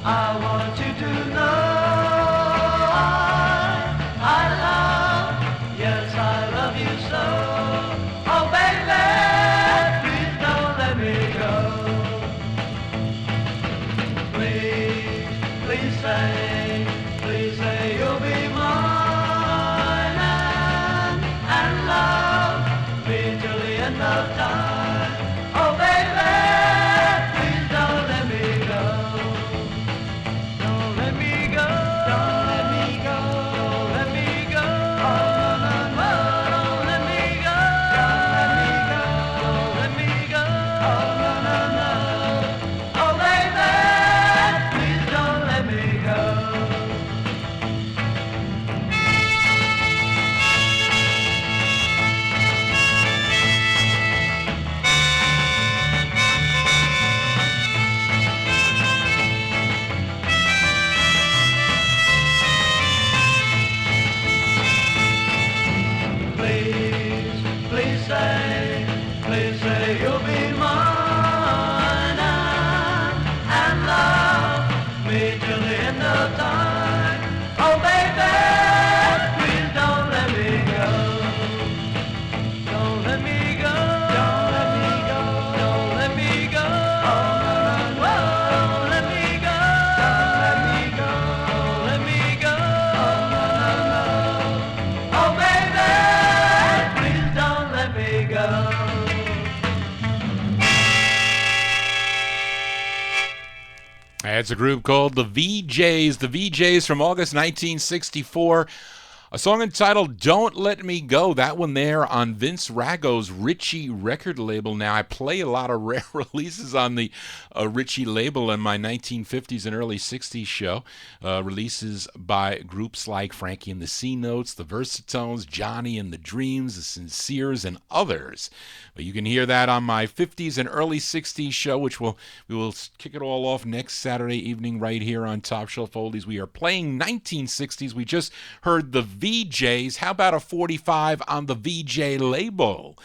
I want you to know I love, yes I love you so. Oh baby, please don't let me go. Please say you'll be mine and love me till the end of time. Oh baby, please don't let me go. Don't let me go. Don't let me go. Don't let me go. Oh, no, no, no. Don't let me go. Don't let me go. Don't let me go. Oh, no, no, no. Oh, baby, please don't let me go. Please say you'll be mine and love me till the end of time. Oh baby, please don't let me go. Don't let me go. Don't let me go. Don't let me go. Oh no, no, no. Don't let me go. Don't let me go. Don't let me go. Oh no, no, no. Oh baby, please don't let me go. It's a group called the VJs. The VJs from August 1964. A song entitled Don't Let Me Go. That one there on Vince Rago's Ritchie record label. Now, I play a lot of rare releases on the Ritchie label in my 1950s and early 60s show. Releases by groups like Frankie and the C-Notes, the Versatones, Johnny and the Dreams, the Sinceres, and others. But you can hear that on my 50s and early 60s show, which we will kick it all off next Saturday evening right here on Top Shelf Oldies. We are playing 1960s. We just heard the VJs. How about a 45 on the VJ label?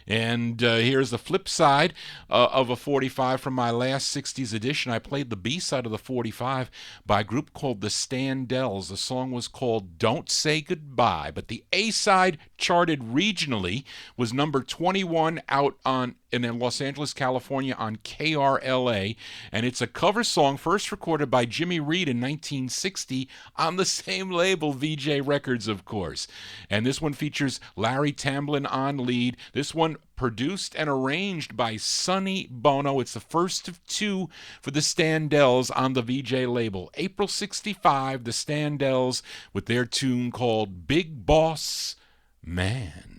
And here's the flip side of a 45 from my last 60s edition. I played the B-side of the 45 by a group called the Standells. The song was called Don't Say Goodbye, but the A-side charted regionally was number 21 out in Los Angeles, California on KRLA, and it's a cover song first recorded by Jimmy Reed in 1960 on the same label, VJ Records, of course. And this one features Larry Tamblyn on lead. This one produced and arranged by Sonny Bono. It's the first of two for the Standells on the VJ label. April 65, the Standells with their tune called Big Boss Man.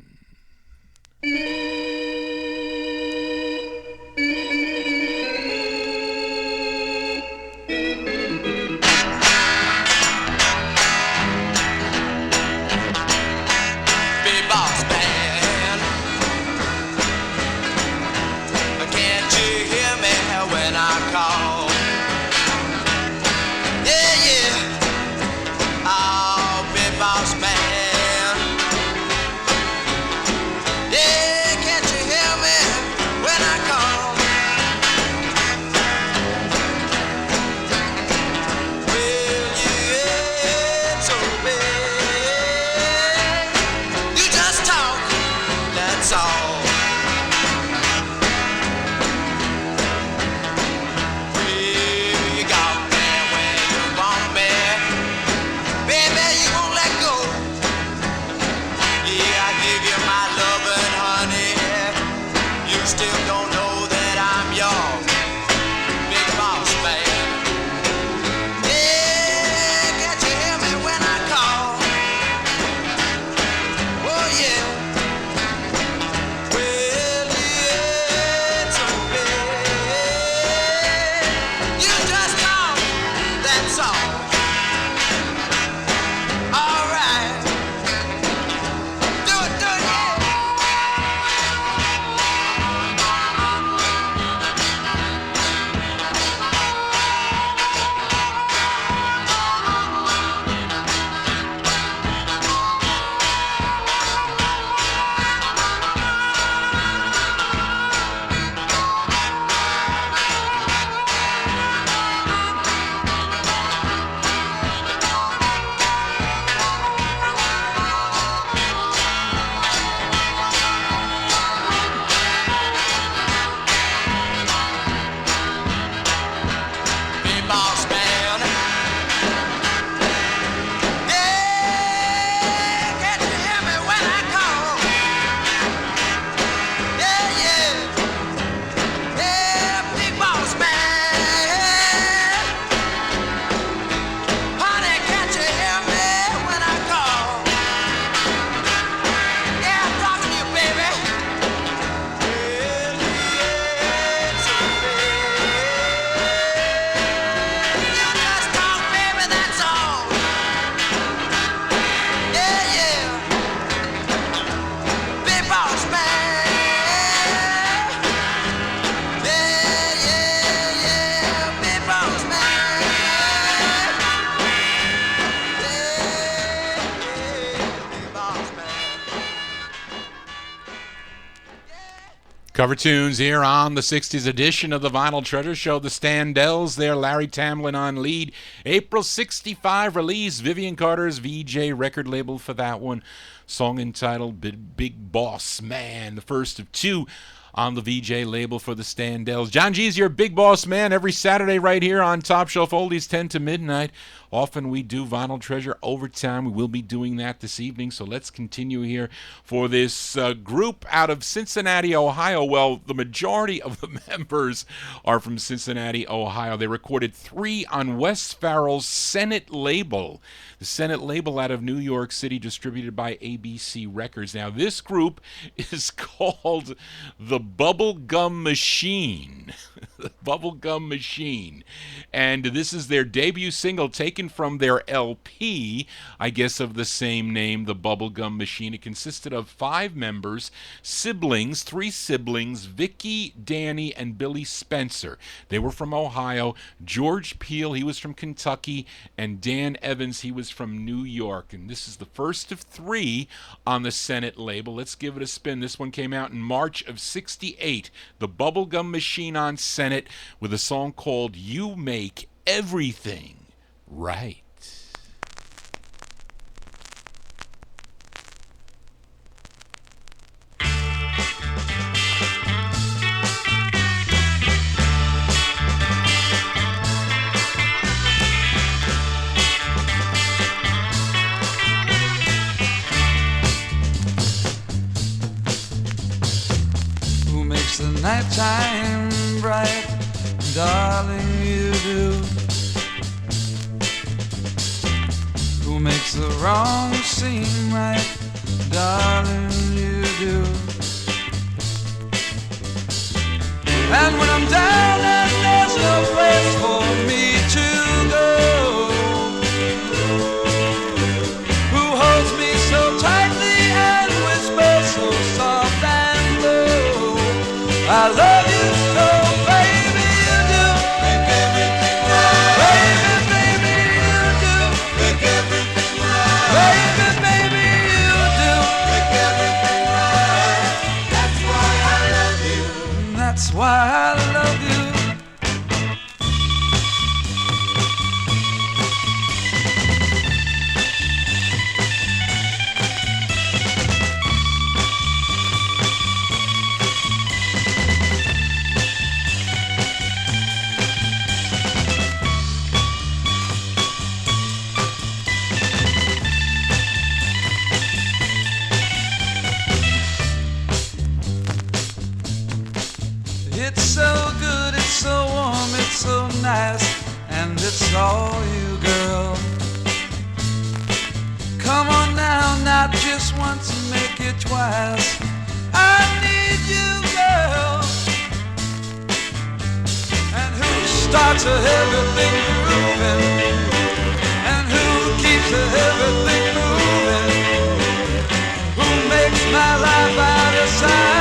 Cover tunes here on the 60s edition of the Vinyl Treasure Show. The Standells there, Larry Tamblyn on lead. April 65 release, Vivian Carter's VJ record label for that one. Song entitled Big Boss Man, the first of two on the VJ label for the Standells. John G's your big boss man every Saturday right here on Top Shelf Oldies 10 to midnight. Often we do Vinyl Treasure overtime. We will be doing that this evening, so let's continue here for this group out of Cincinnati, Ohio. Well, the majority of the members are from Cincinnati, Ohio. They recorded 3 on Wes Farrell's Senate label. The Senate label out of New York City, distributed by ABC Records. Now, this group is called the Bubblegum Machine. The Bubblegum Machine. And this is their debut single taken from their LP, I guess of the same name, The Bubblegum Machine. It consisted of 5 members, siblings, 3 siblings, Vicky, Danny, and Billy Spencer. They were from Ohio. George Peel, he was from Kentucky, and Dan Evans, he was from New York. And this is the first of 3 on the Senate label. Let's give it a spin. This one came out in March of '68. The Bubblegum Machine on Senate with a song called You Make Everything Right. Who makes the nighttime bright? Darling, you do. Who makes the wrong seem right? Darling, you do. And when I'm down and there's no place for me to go, who holds me so tightly and whispers so soft and low? I love you so, baby, you do. Make everything right. Baby, baby, you do. Make everything right. Baby, baby, you do. Make everything right. That's why I love you. That's why I love you. It's so good, it's so warm, it's so nice, and it's all you, girl. Come on now, not just once, make it twice. I need you, girl. And who starts everything moving? And who keeps everything moving? Who makes my life out of sight?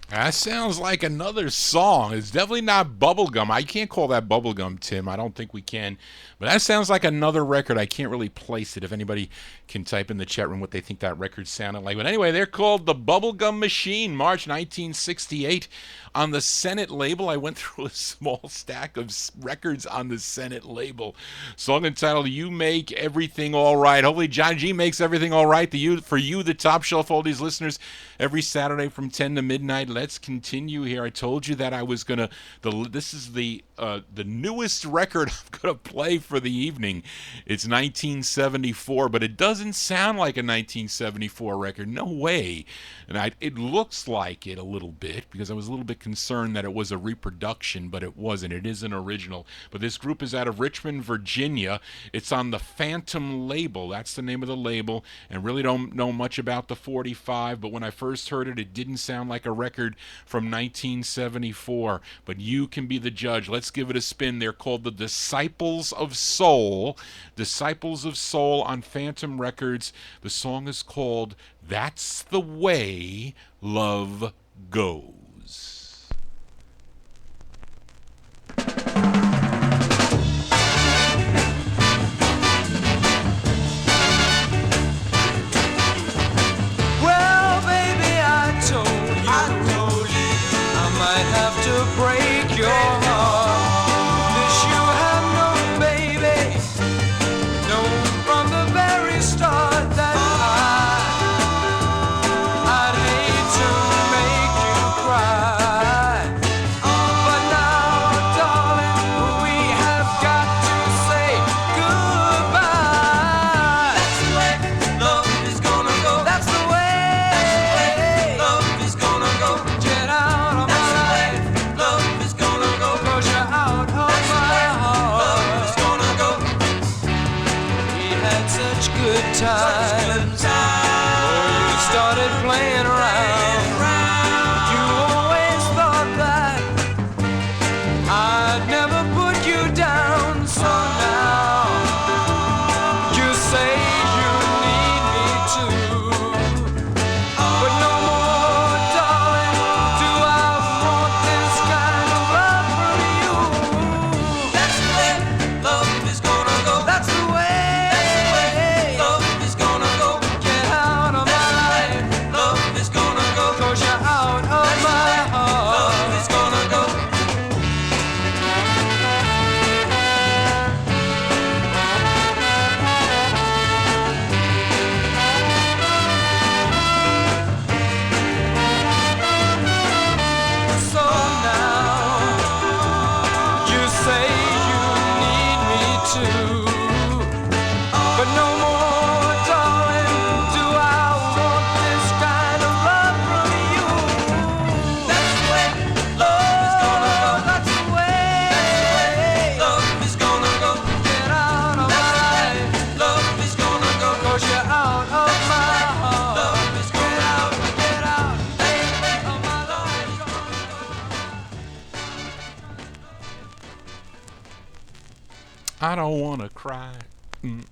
That sounds like another song. It's definitely not bubblegum. I can't call that bubblegum, Tim. I don't think we can. But that sounds like another record. I can't really place it. If anybody can type in the chat room what they think that record sounded like. But anyway, they're called the Bubblegum Machine, March 1968 on the Senate label. I went through a small stack of records on the Senate label. Song entitled You Make Everything All Right. Hopefully John G makes everything all right for you, the Top Shelf Oldies listeners, every Saturday from 10 to midnight. Let's continue here. I told you that I was going to, this is the newest record I'm going to play for the evening. It's 1974, but it doesn't sound like a 1974 record. No way. And it looks like it a little bit, because I was a little bit concerned that it was a reproduction, but it wasn't. It is an original. But this group is out of Richmond, Virginia. It's on the Phantom label. That's the name of the label. And really don't know much about the 45, but when I first heard it, it didn't sound like a record record from 1974. But you can be the judge. Let's give it a spin. They're called the Disciples of Soul. Disciples of Soul on Phantom Records. The song is called That's the Way Love Goes. Well, baby, I told you, I might have to break your heart. This you have known, baby, known from the very start that I'd hate to make you cry. But now, darling, we have got to say goodbye. That's the way love is gonna go. That's the way love is gonna go. Get out of my life. Love is gonna go. 'Cause you're out of my heart. Love is gonna go. We had such good times. Oh, you started playing around. You always thought that I'd never put you down. So now you say you need me too. But no more, darling, do I want this kind of love from you. That's the way love is gonna go. That's the way love is gonna go. Get out of my life. Love is gonna go. 'Cause you're out of my heart. Love is gonna go. So now you say you need me too. But no more, darling, do I want this kind of love from you. That's the way love is gonna go. That's the way love is gonna go. Get out of my life. Love is gonna go. 'Cause you're out of my heart. Love is gonna go. Get out of my life. I don't want to cry. And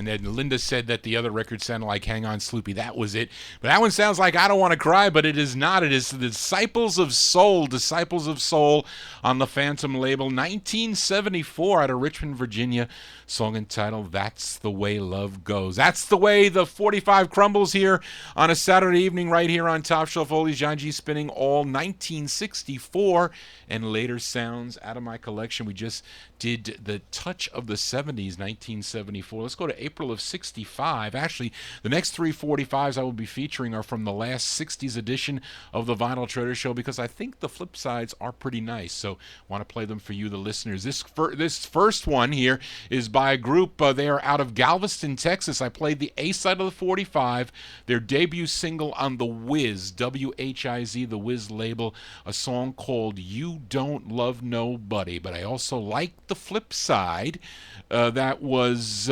then Linda said that the other record sounded like Hang On Sloopy. That was it. But that one sounds like I Don't Want to Cry, but it is not. It is the Disciples of Soul. Disciples of Soul on the Phantom label. 1974 out of Richmond, Virginia. Song entitled That's the Way Love Goes. That's the way the 45 crumbles here on a Saturday evening right here on Top Shelf Oldies. John G spinning all 1964 and later sounds out of my collection. We just did the touch of the 70s, 1974. Let's go to April of 65. Actually, the next three 45s I will be featuring are from the last 60s edition of the Vinyl Treasure Show because I think the flip sides are pretty nice. So want to play them for you, the listeners. This first one here is by a group. They are out of Galveston, Texas. I played the A side of the 45, their debut single on the Wiz, W-H-I-Z, the Wiz label, a song called You Don't Love Nobody. But I also like the flip side that was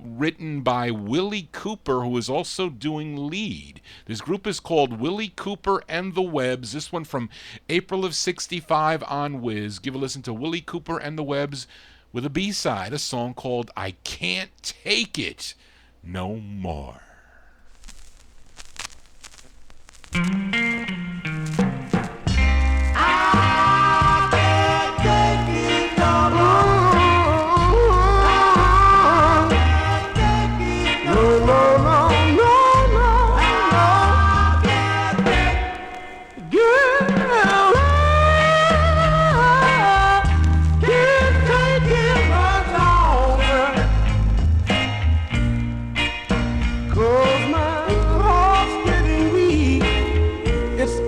written by Willie Cooper, who is also doing lead. This group is called Willie Cooper and the Webbs. This one from April of 65 on Wiz. Give a listen to Willie Cooper and the Webbs with a B-side, a song called I Can't Take It No More. Cause my heart's getting weak. It's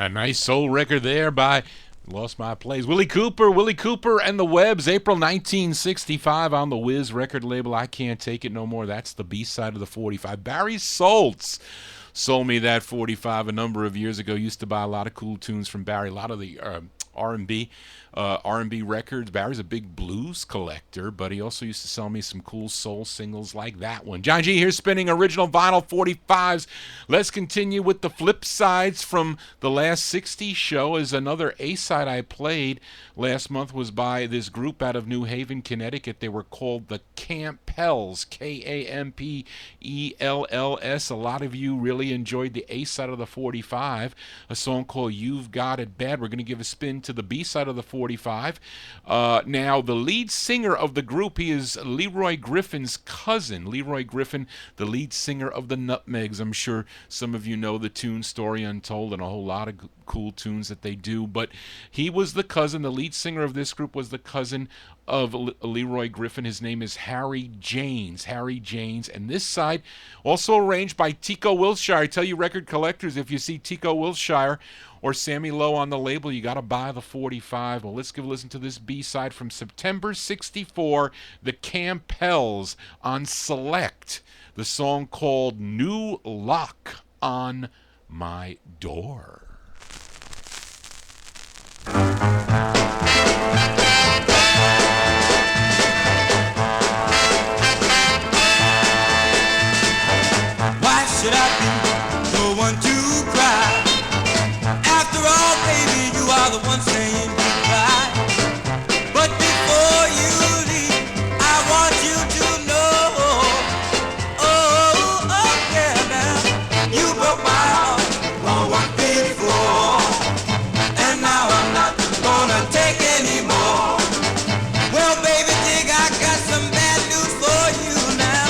A nice soul record there by Lost My Place. Willie Cooper and the Webbs, April 1965 on the Wiz record label. I Can't Take It No More. That's the B-side of the 45. Barry Soltz sold me that 45 a number of years ago. Used to buy a lot of cool tunes from Barry, a lot of the R&B records. Barry's a big blues collector, but he also used to sell me some cool soul singles like that one. John G here spinning original vinyl 45s. Let's continue with the flip sides from the last 60 show. As another A-side I played last month was by this group out of New Haven, Connecticut. They were called the Campells, Kampells. A lot of you really enjoyed the A-side of the 45, a song called You've Got It Bad. We're going to give a spin to the B-side of the 45. Now, the lead singer of the group, he is Leroy Griffin's cousin. Leroy Griffin, the lead singer of the Nutmegs. I'm sure some of you know the tune Story Untold and a whole lot of cool tunes that they do. But he was the cousin. The lead singer of this group was the cousin of Leroy Griffin. His name is Harry Janes. And this side also arranged by Tico Wilshire. I tell you, record collectors, if you see Tico Wilshire or Sammy Lowe on the label, you got to buy the 45. Well, let's give a listen to this B-side from September 64, the Campells on Select, the song called New Lock on My Door. Why should I be the one to cry? After all, baby, you are the one saying goodbye. But before you leave, I want you to know, yeah, now, you broke my heart once before, and now I'm not gonna take any more. Well, baby, dig, I got some bad news for you now.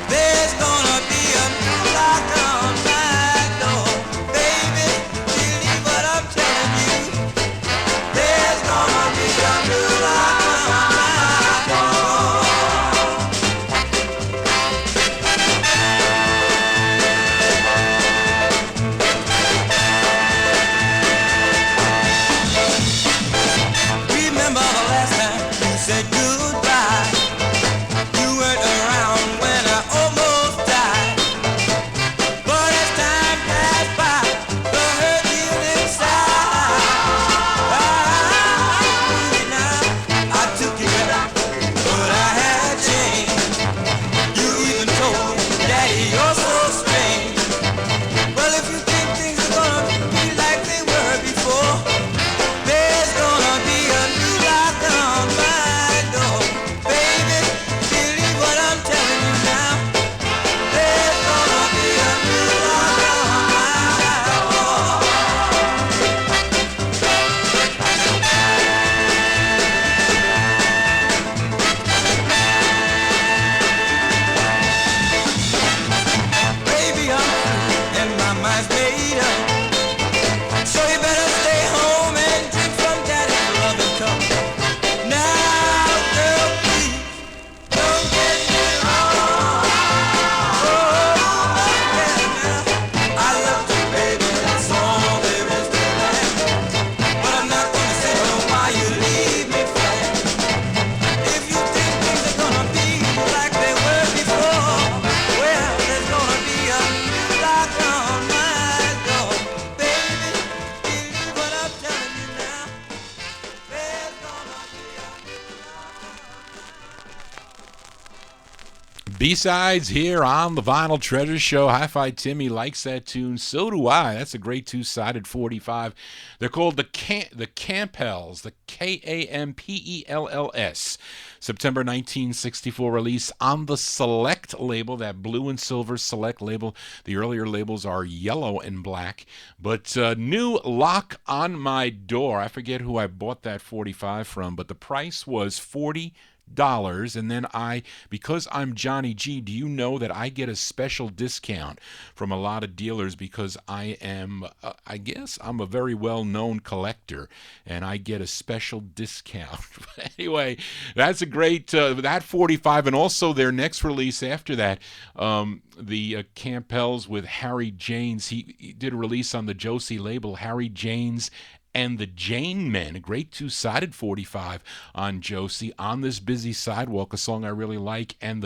There's gonna be a new lock on my door. Baby, believe what I'm telling you. There's gonna be a new lock on my door. Remember the last time you said goodbye? You weren't around when I almost died. But as time passed by, the hurt healed inside. Now I took you back, but I had changed. You even told me, Daddy, you're so strange. Well, if you think things are gonna be like they were before, there's gonna be a new lock on my door. Baby, believe what I'm telling you now. There's gonna be a new lock on my door. Baby, I'm through and my mind's made up. So you better stay home and drink from Daddy's loving cup. Now, girl, please don't get me wrong. Yeah, now I love you, baby. That's all there is to that. But I'm not gonna sit here while you leave me flat. If you think things are gonna be like they were before, well, there's gonna be a new lock on my door. Baby, believe what I'm telling you now. There's gonna be a new B-sides here on the Vinyl Treasure Show. Hi-Fi Timmy likes that tune. So do I. That's a great two-sided 45. They're called the Campells, the Kampells. September 1964 release on the Select label, that blue and silver Select label. The earlier labels are yellow and black. But New Lock on My Door. I forget who I bought that 45 from, but the price was $40. And then because I'm Johnny G, do you know that I get a special discount from a lot of dealers because I am, I guess I'm a very well-known collector, and I get a special discount. Anyway, that's a great, that 45, and also their next release after that, the Campbells with Harry Janes. He did a release on the Josie label, Harry Janes and the Jane Men, a great two-sided 45 on Josie. On This Busy Sidewalk, a song I really like, and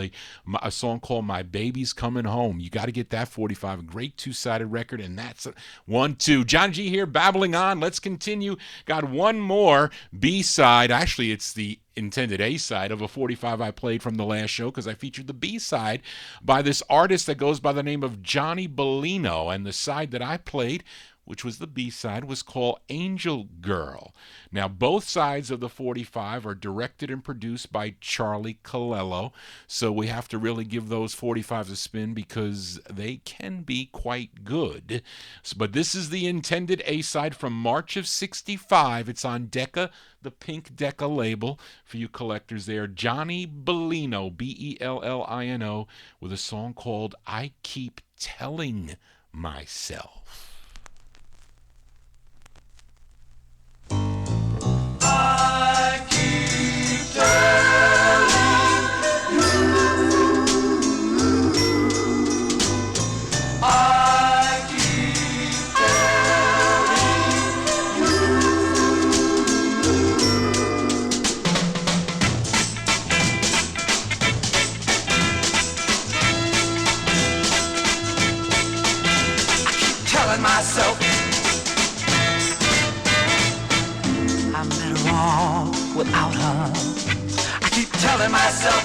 a song called My Baby's Coming Home. You got to get that 45, a great two-sided record, and that's 1, 2. John G here, babbling on. Let's continue. Got one more B-side. Actually, it's the intended A-side of a 45 I played from the last show because I featured the B-side by this artist that goes by the name of Johnny Bellino, and the side that I played, which was the B-side, was called Angel Girl. Now, both sides of the 45 are directed and produced by Charlie Colello, so we have to really give those 45s a spin because they can be quite good. But this is the intended A-side from March of 65. It's on Decca, the pink Decca label for you collectors there. Johnny Bellino, Bellino, with a song called I Keep Telling Myself. I keep telling I keep telling myself I'm better off without her. I keep telling myself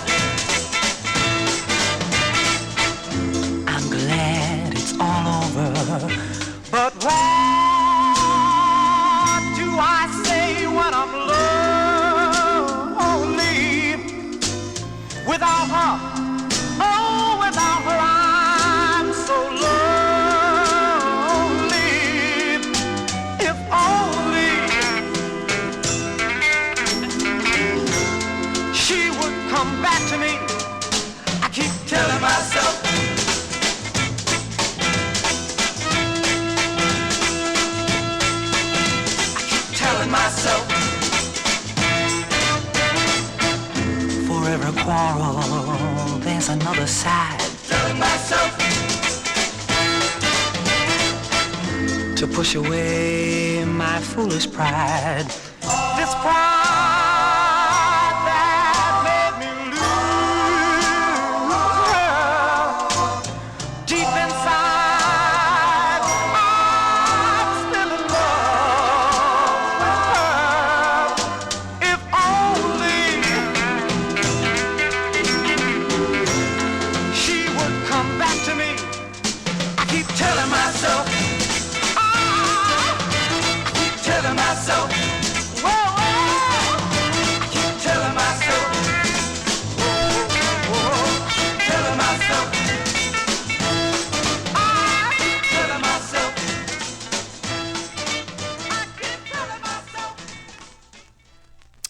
I'm glad it's all over. But what do I say when I'm lonely without her? Oh, without her I'm so lonely. If only she would come back to me. I keep telling myself I keep telling myself for every quarrel there's another side. Telling myself to push away my foolish pride. This pride that made me lose her. Deep inside, I'm still in love with her. If only she would come back to me. I keep telling myself, I keep telling myself, whoa, I keep telling myself, telling myself, I keep telling myself, I keep telling myself.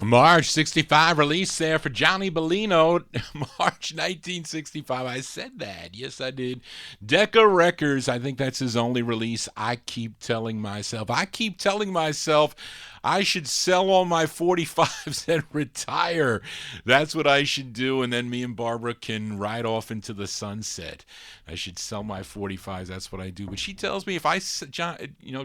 March 65 release there for Johnny Bellino. March 1965. I said that. Yes, I did. Decca Records. I think that's his only release. I keep telling myself. I keep telling myself I should sell all my 45s and retire. That's what I should do, and then me and Barbara can ride off into the sunset. I should sell my 45s. That's what I do. But she tells me if I, John,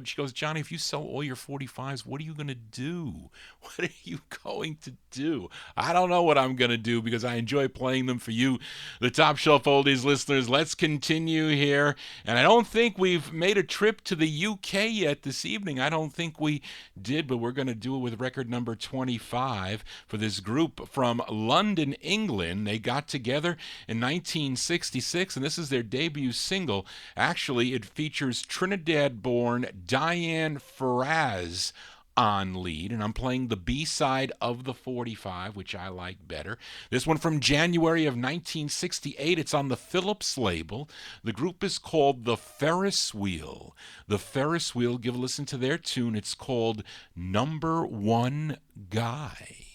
she goes, Johnny, if you sell all your 45s, what are you going to do? What are you going to do? I don't know what I'm going to do because I enjoy playing them for you, the Top Shelf Oldies listeners. Let's continue here. And I don't think we've made a trip to the UK yet this evening. I don't think we did, but we're going to do it with record number 25 for this group from London, England. They got together in 1966, and this is their debut single. Actually, it features Trinidad-born Diane Faraz on lead, and I'm playing the B-side of the 45, which I like better. This one from January of 1968. It's on the Phillips label. The group is called The Ferris Wheel. The Ferris Wheel, give a listen to their tune. It's called Number One Guy.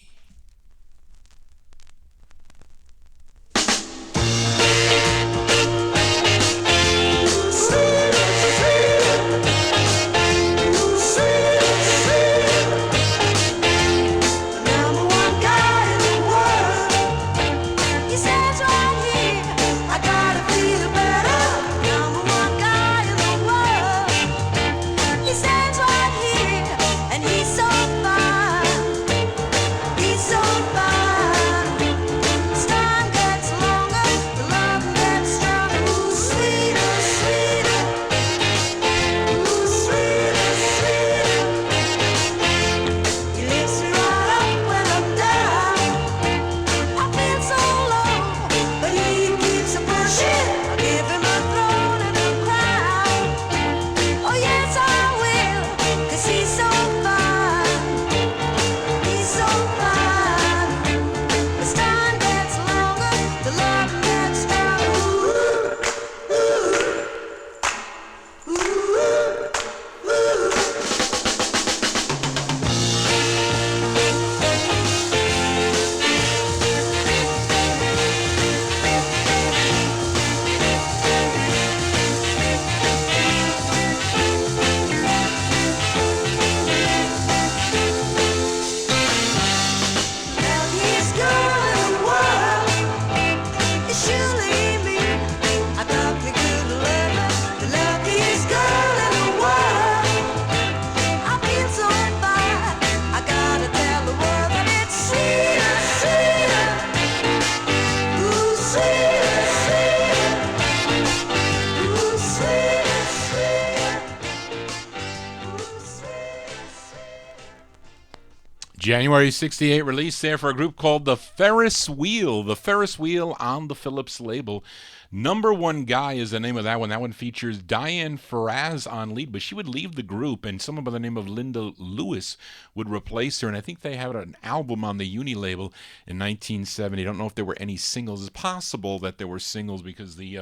January 68 release there for a group called The Ferris Wheel. The Ferris Wheel on the Phillips label. Number One Guy is the name of that one. That one features Diane Faraz on lead, but she would leave the group, and someone by the name of Linda Lewis would replace her. And I think they had an album on the Uni label in 1970. I don't know if there were any singles. It's possible that there were singles because the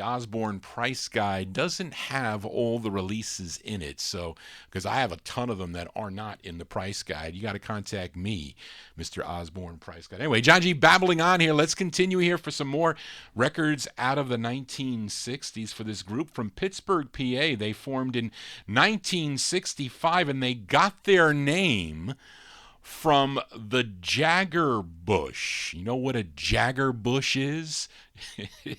Osborne price guide doesn't have all the releases in it. So, because I have a ton of them that are not in the price guide, you got to contact me, Mr. Osborne price guide. Anyway, John G babbling on here. Let's continue here for some more records out of the 1960s for this group from Pittsburgh, PA. They formed in 1965, and they got their name from the Jagger bush. You know what a Jagger bush is? It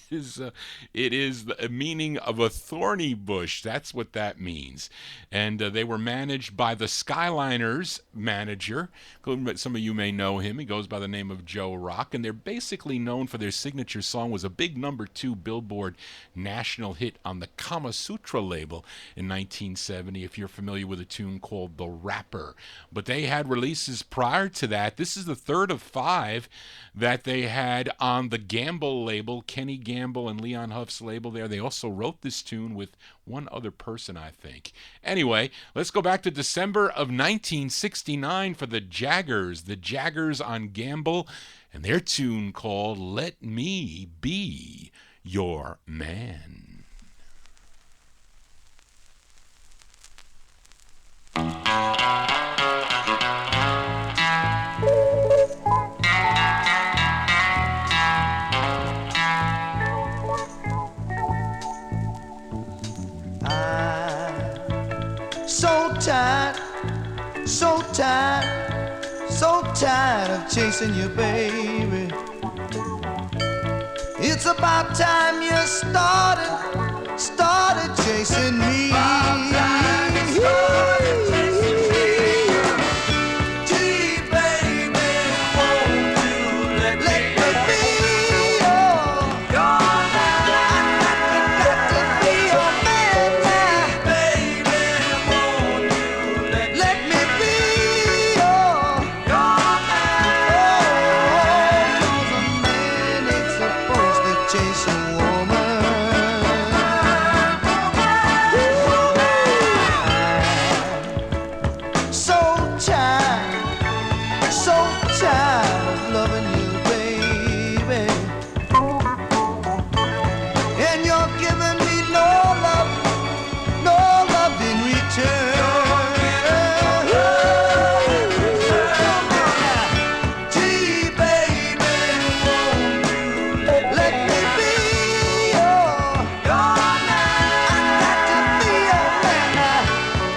is the meaning of a thorny bush. That's what that means. And they were managed by the Skyliners manager. Some of you may know him. He goes by the name of Joe Rock. And they're basically known for their signature song. Was a big #2 Billboard national hit on the Kama Sutra label in 1970, if you're familiar with a tune called The Rapper. But they had releases prior to that. This is the third of 5 that they had on the Gamble label, Kenny Gamble and Leon Huff's label there. They also wrote this tune with one other person, I think. Anyway, let's go back to December of 1969 for the Jaggers on Gamble, and their tune called Let Me Be Your Man. So tired of chasing you, baby. It's about time you started chasing me. Gee, baby, won't you let me be your man? I got to be your man now. Baby, won't you let me be your man? Oh, 'cause a man ain't supposed to chase a woman. So tired of loving you, baby. And you're giving me no love in return. Gee, baby, won't you let me be your man? I got to be your man now.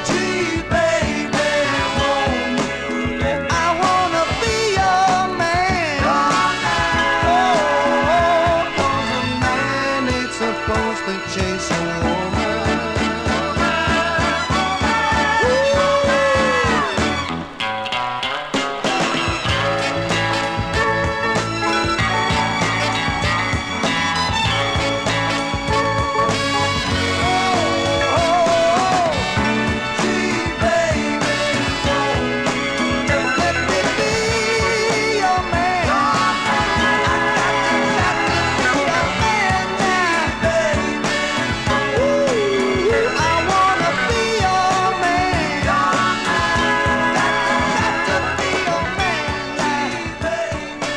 Gee, baby, won't you let me? I wanna be your man. Oh, 'cause a man ain't supposed to chase a woman. Gee, baby, won't you let me be your man? I got to be your man now, baby. Ooh, I wanna be your man. Got to be your man now, baby.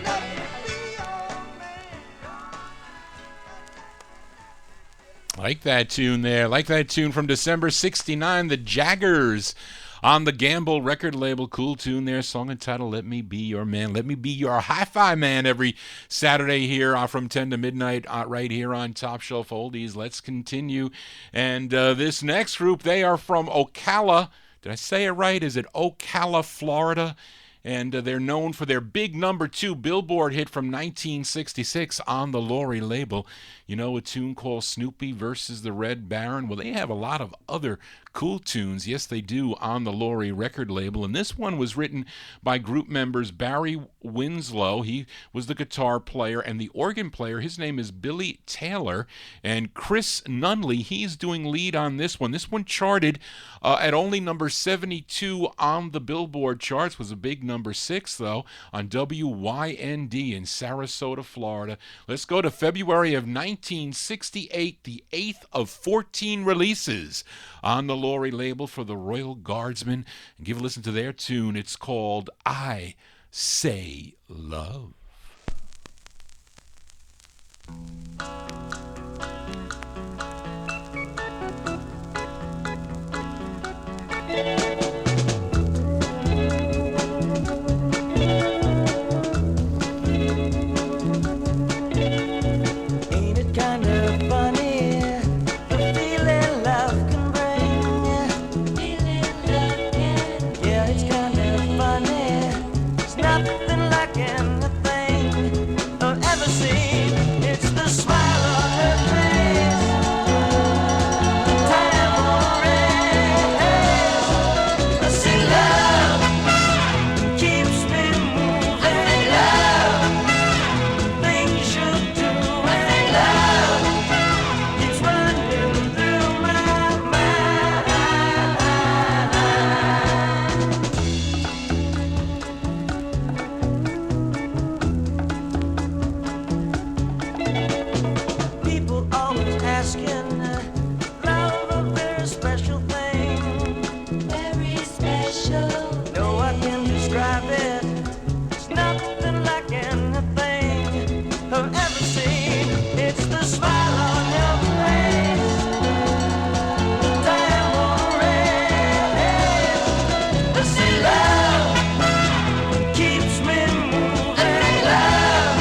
Let me be your man. Like that tune there. Like that tune from December 69, the Jaggers on the Gamble record label. Cool tune there. Song entitled Let Me Be Your Man. Let me be your hi-fi man every Saturday here from 10 to midnight right here on Top Shelf Oldies. Let's continue. And this next group, they are from Ocala. Did I say it right? Is it Ocala, Florida? and they're known for their big #2 Billboard hit from 1966 on the Laurie label. You know, a tune called Snoopy versus the Red Baron? Well, they have a lot of other cool tunes. Yes, they do, on the Laurie record label. And this one was written by group members Barry Winslow. He was the guitar player, and the organ player, his name is Billy Taylor. And Chris Nunley, he's doing lead on this one. This one charted at only number 72 on the Billboard charts. Was a big number 6, though, on WYND in Sarasota, Florida. Let's go to February of 1968, the 8th of 14 releases on the Laurie label for the Royal Guardsmen. And give a listen to their tune. It's called I Say Love. Ain't it kind of funny, the feeling love can bring? Yeah, it's kind of funny. It's nothing like anything I've ever seen. It's the smile on her face, the time on race. I see love keeps me moving. Love, things you do. I think love keeps running through my mind. People always asking, love a very special thing. Very special. No, I can describe it. It's nothing like anything I've ever seen. It's the smile on your face, the time on race. I see love keeps me moving. Love,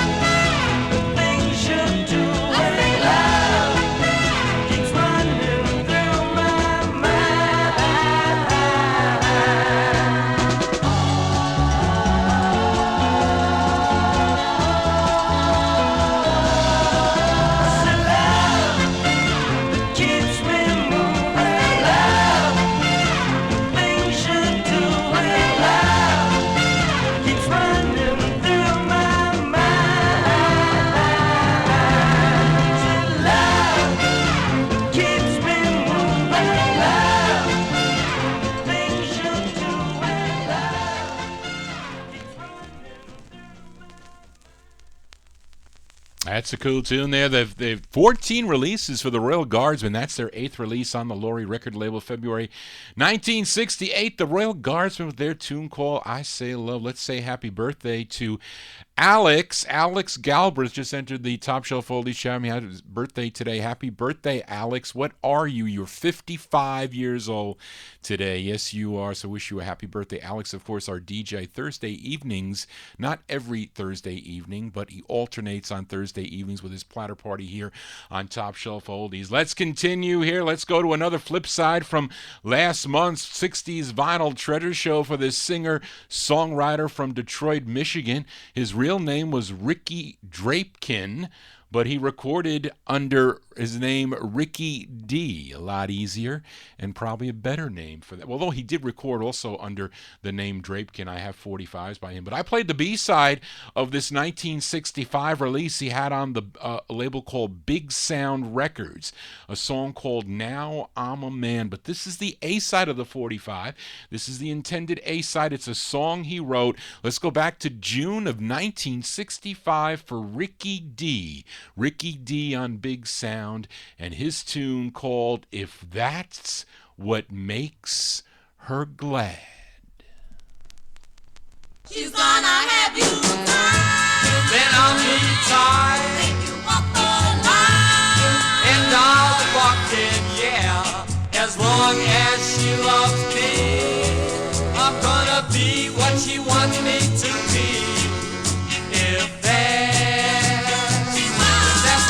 the things you do. I think love keeps running through my mind. Keeps me moving. Love, things you do. And love keeps running through my mind. Love keeps me moving. Love, things you do. And love keeps running. That's a cool tune there. They've 14 releases for the Royal Guardsmen. That's their 8th release on the Laurie record label, February 1968. The Royal Guardsmen with their tune called I Say Love. Let's say happy birthday to Alex. Alex Galbraith just entered the Top Shelf Oldies chat. He had his birthday today. Happy birthday, Alex. What are you? You're 55 years old today. Yes, you are. So wish you a happy birthday. Alex, of course, our DJ Thursday evenings. Not every Thursday evening, but he alternates on Thursday evenings with his platter party here on Top Shelf Oldies. Let's continue here. Let's go to another flip side from last month's 60s Vinyl Treasure Show for this singer-songwriter from Detroit, Michigan. His real name was Ricky Drapekin, but he recorded under his name Ricky D. A lot easier and probably a better name for that. Although he did record also under the name Drapekin. I have 45s by him. But I played the B-side of this 1965 release he had on the label called Big Sound Records, a song called Now I'm a Man. But this is the A-side of the 45. This is the intended A-side. It's a song he wrote. Let's go back to June of 1965 for Ricky D. Ricky D on Big Sound, and his tune called If That's What Makes Her Glad. She's gonna have you tied. Then I'll be tied Make you walk the line. and I'll be walking, yeah. As long as she loves me, I'm gonna be what she wants me to be. If that's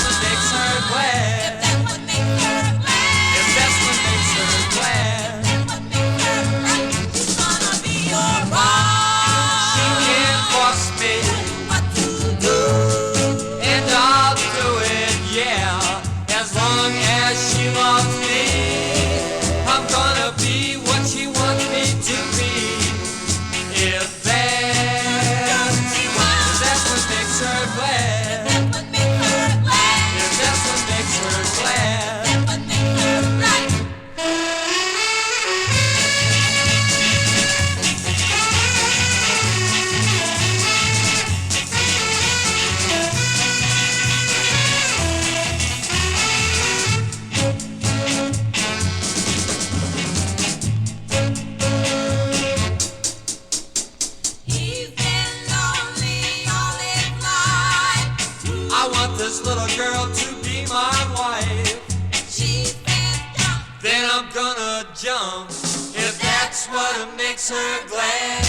what makes her glad. That's what makes her glad. If that's what makes her glad. That's what makes her glad. She's gonna be your bride. glad. If that's what makes her glad. I want this little girl to be my wife. Then I'm gonna jump if that's what makes her glad.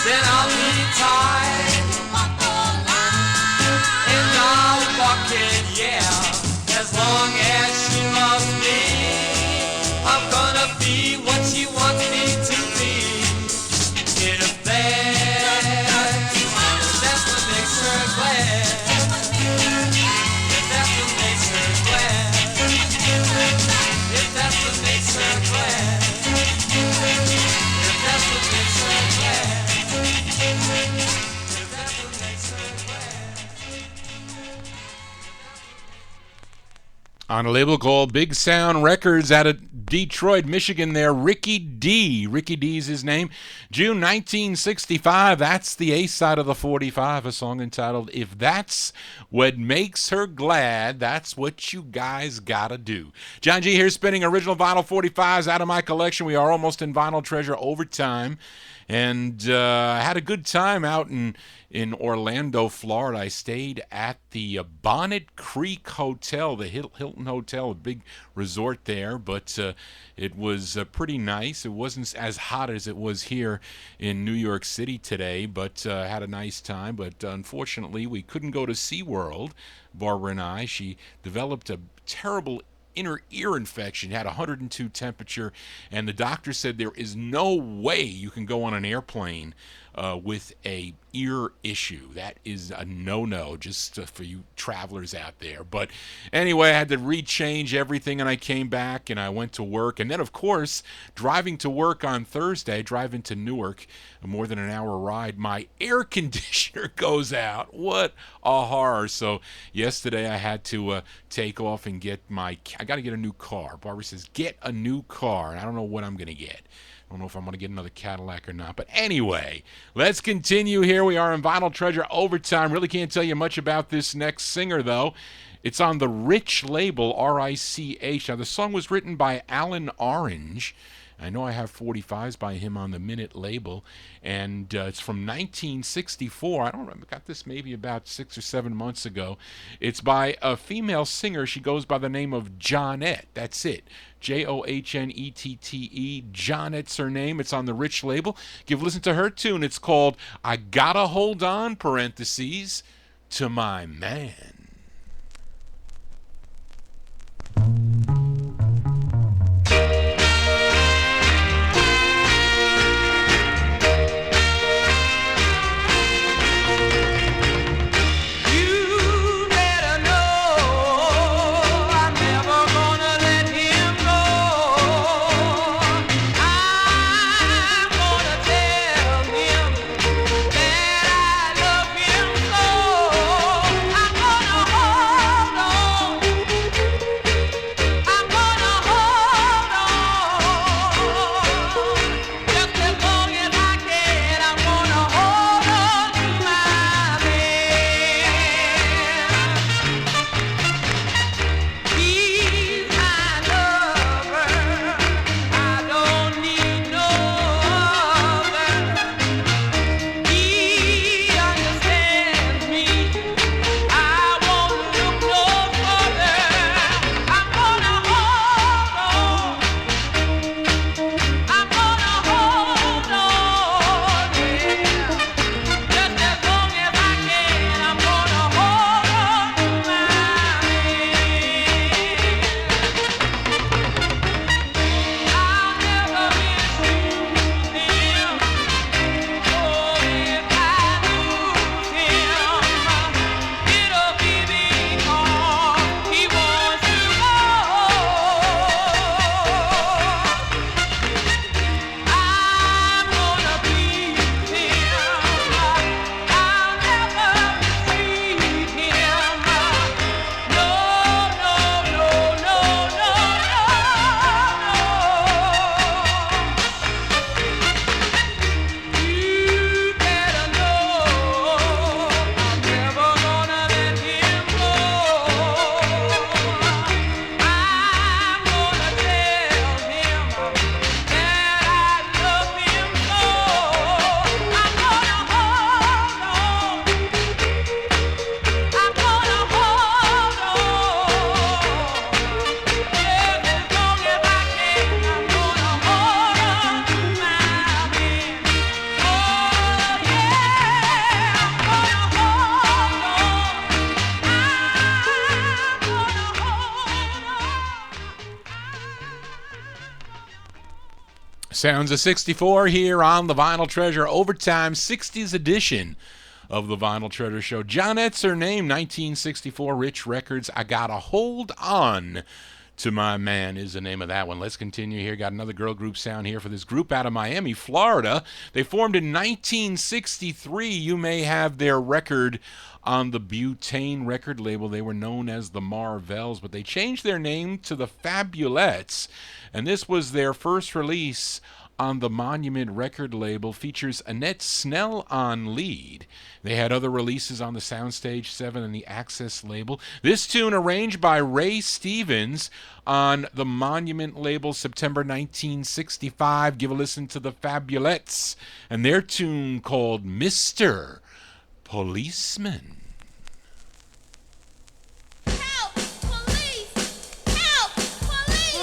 Then I'll be tied and I'll walk it, yeah. As long as she loves me, I'm gonna be what she wants me to be. If that's what makes her glad. If that's what makes her glad. If that's what makes her glad. If that's what makes her glad. If that's what makes her glad. On a label called Big Sound Records out of Detroit, Michigan there, Ricky D. Ricky D's his name. June 1965, that's the A side of the 45, a song entitled If That's What Makes Her Glad, That's What You Guys Gotta Do. John G here spinning original vinyl 45s out of my collection. We are almost in Vinyl Treasure overtime. And I had a good time out in Orlando, Florida. I stayed at the Bonnet Creek Hotel, the Hilton Hotel, a big resort there. But it was pretty nice. It wasn't as hot as it was here in New York City today, but had a nice time. But unfortunately, we couldn't go to SeaWorld, Barbara and I. She developed a terrible inner ear infection, had 102 temperature, and the doctor said there is no way you can go on an airplane with a ear issue. That is a no-no, just for you travelers out there. But anyway, I had to rechange everything, and I came back, and I went to work. And then, of course, driving to work on Thursday, driving to Newark, a more than an hour ride, my air conditioner goes out. What a horror. So yesterday I had to take off and I got to get a new car. Barbara says, get a new car. And I don't know what I'm going to get. I don't know if I'm going to get another Cadillac or not. But anyway, let's continue here. We are in Vinyl Treasure Overtime. Really can't tell you much about this next singer, though. It's on the Rich label, R-I-C-H. Now, the song was written by Alan Orange. I know I have 45s by him on the Minute label, and it's from 1964. I don't remember. Got this maybe about 6 or 7 months ago. It's by a female singer. She goes by the name of Johnette. That's it. Johnette. Johnette's her name. It's on the Rich label. Give a listen to her tune. It's called I Gotta Hold On, parentheses, to My Man. I'm gonna Sounds of 64 here on the Vinyl Treasure Overtime 60s edition of the Vinyl Treasure Show. Johnette's her name, 1964, Rich Records. I Gotta Hold On to My Man is the name of that one. Let's continue here. Got another girl group sound here for this group out of Miami, Florida. They formed in 1963. You may have their record on the Butane record label. They were known as the Marvels, but they changed their name to the Fabulettes, and this was their first release on the Monument record label. Features Annette Snell on lead. They had other releases on the Soundstage 7 and the Access label. This tune arranged by Ray Stevens on the Monument label, September 1965. Give a listen to the Fabulettes and their tune called Mr. Policeman. Help! Police! Help! Police!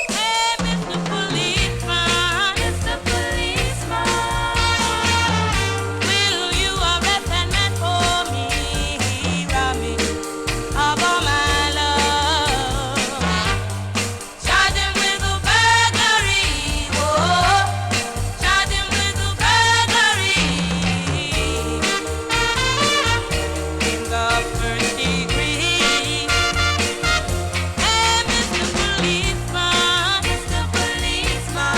Hey, Mr. Policeman, Mr. Policeman, will you arrest that man for me? He robbed me of all my love. Charge him with a burglary, whoa. Charge him with a burglary. In the first degree. Hey, Mr. Policeman, Mr. Policeman,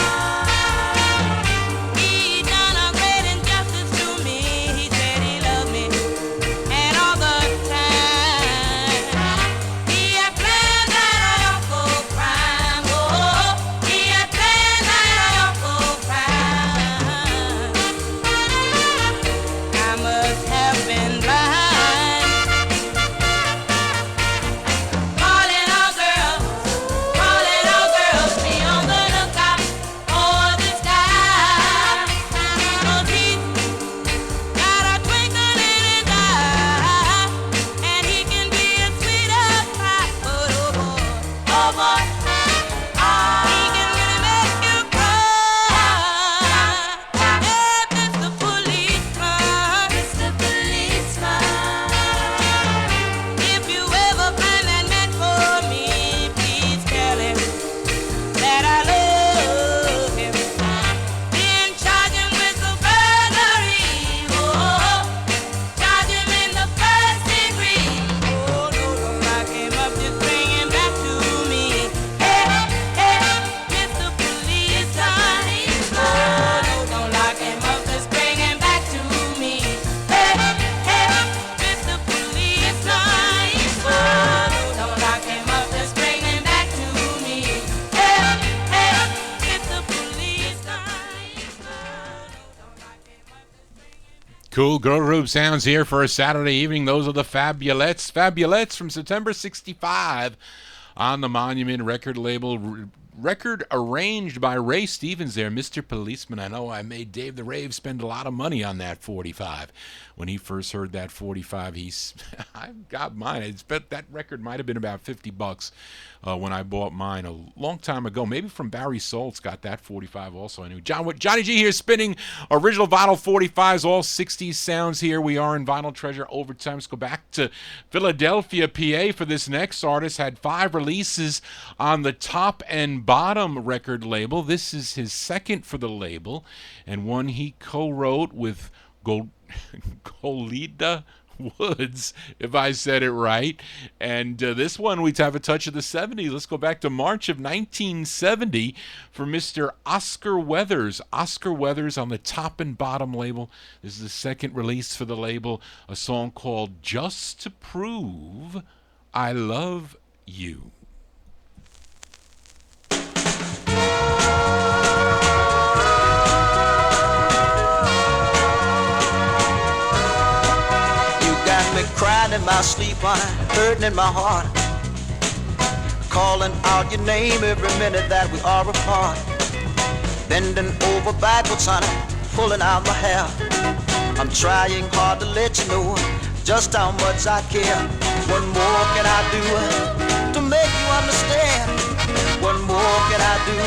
he done a great injustice to me. He said he loved me, and all the time he had planned that awful crime. Oh, he had planned that awful crime. I must have been blind. Calling all girls, be on the lookout for this guy. 'Cause he's got a twinkle in his eye, and he can be as sweet as pie. But oh boy, he can really make you cry. Hey, Mr. Policeman, Mr. Policeman, if you ever find that man for me, please tell him that I love him. Then charge him with a burglary, oh, charge him in the first degree. Oh, no, don't lock him up, just bring him back to me. Hey, Mr. Policeman, oh, no, don't lock him up, just bring him back to me. Hey, Mr. Policeman, oh, no, don't lock him up, just bring him back to me. Hey, Mr. Policeman, oh, no, don't lock him up, just bring him. Cool girl group sounds here for a Saturday evening. Those are the Fabulettes. Fabulettes from September 65 on the Monument record label. Record arranged by Ray Stevens there, Mr. Policeman. I know I made Dave the Rave spend a lot of money on that 45. When he first heard that 45, I got mine. I bet that record might have been about $50 when I bought mine a long time ago. Maybe from Barry Saltz got that 45 also. I knew. Johnny G here spinning original vinyl 45s, all 60s sounds here. We are in Vinyl Treasure Overtime. Let's go back to Philadelphia, PA for this next artist. Had 5 releases on the Top and Bottom record label. This is his second for the label, and one he co-wrote with Golida Woods, if I said it right. And this one, we have a touch of the 70s. Let's go back to March of 1970 for Mr. Oscar Weathers. Oscar Weathers on the Top and Bottom label. This is the second release for the label. A song called Just to Prove I Love You. Crying in my sleep, I'm hurting in my heart, calling out your name every minute that we are apart. Bending over backwards, honey, pulling out my hair. I'm trying hard to let you know just how much I care. What more can I do to make you understand? What more can I do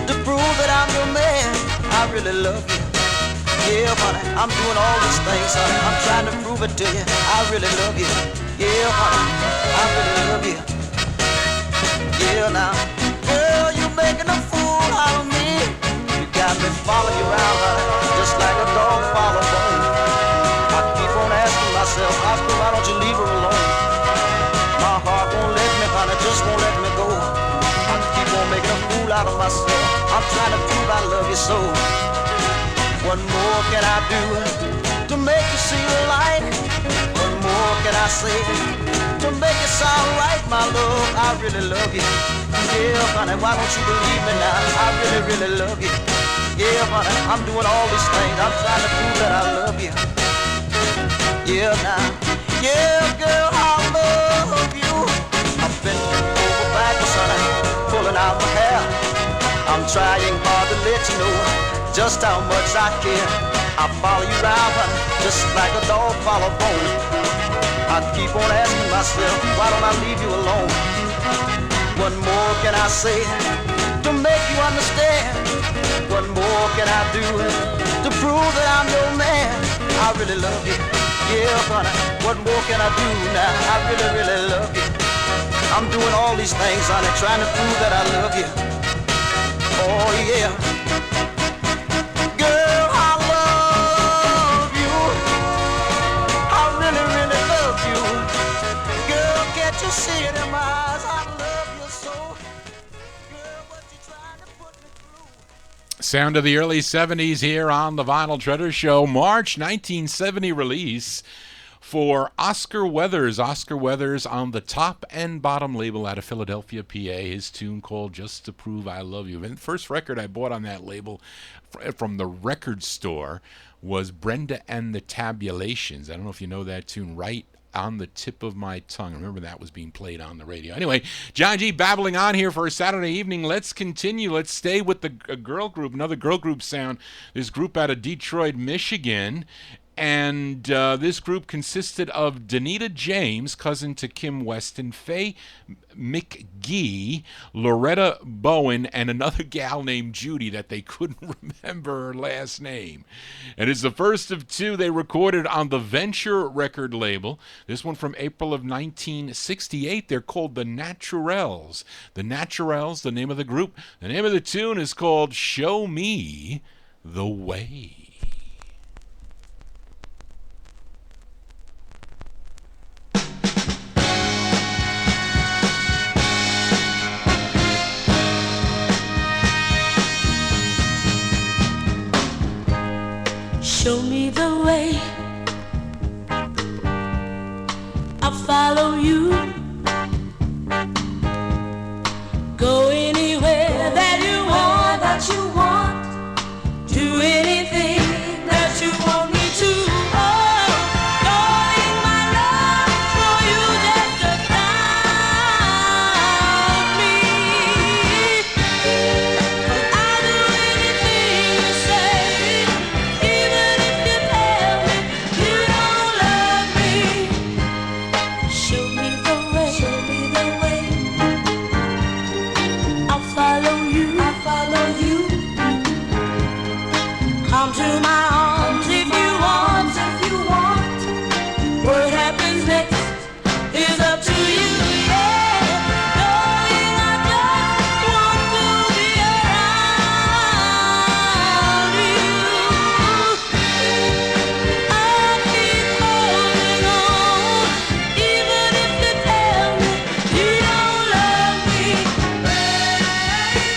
to prove that I'm your man? I really love you. Yeah, honey, I'm doing all these things, honey. I'm trying to prove it to you. I really love you. Yeah, honey, I really love you. Yeah, now, girl, you're making a fool out of me. You got me following you around, honey, just like a dog follow bone. I keep on asking myself, Oscar, why don't you leave her alone? My heart won't let me, honey, just won't let me go. I keep on making a fool out of myself. I'm trying to prove I love you so. What more can I do to make you see the light? What more can I say to make it sound right, my love? I really love you. Yeah, honey, why don't you believe me now? I really, really love you. Yeah, honey, I'm doing all these things. I'm trying to prove that I love you. Yeah, now. Yeah, girl, I love you. I've been over backwards, honey, pulling out my hair. I'm trying hard to let you know just how much I care. I follow you around, honey, just like a dog follow bone. I keep on asking myself, why don't I leave you alone? What more can I say to make you understand? What more can I do to prove that I'm your man? I really love you, yeah, honey. What more can I do now? I really, really love you. I'm doing all these things, honey, trying to prove that I love you. Oh, yeah. Girl, I love you. I really, really love you. Girl, can't you see it in my eyes? I love you so. Girl, what you trying to put me through? Sound of the early 70s here on the Vinyl Treasure Show. March 1970 release for Oscar Weathers. Oscar Weathers on the Top and Bottom label out of Philadelphia, PA. His tune called Just to Prove I Love You. And the first record I bought on that label from the record store was Brenda and the Tabulations. I don't know if you know that tune, Right on the Tip of My Tongue. I remember that was being played on the radio. Anyway, John G babbling on here for a Saturday evening. Let's continue. Let's stay with the girl group, another girl group sound. This group out of Detroit, Michigan. And this group consisted of Danita James, cousin to Kim Weston, Faye McGee, Loretta Bowen, and another gal named Judy that they couldn't remember her last name. And it's the first of two they recorded on the Venture record label. This one from April of 1968. They're called the Naturels. The Naturels, the name of the group. The name of the tune is called Show Me the Way. Show me the way, I'll follow you. Go anywhere that you want, do anything that you want me to. Oh, darling, my love for you just astounds me. 'Cause I'll do anything you say, even if you tell me you don't love me. Show me the way, I'll follow you, Come to my arms if you want, What happens next is up to you, yeah. Darling, I just want to be around you. I'll keep holding on, even if you tell me you don't love me. Baby,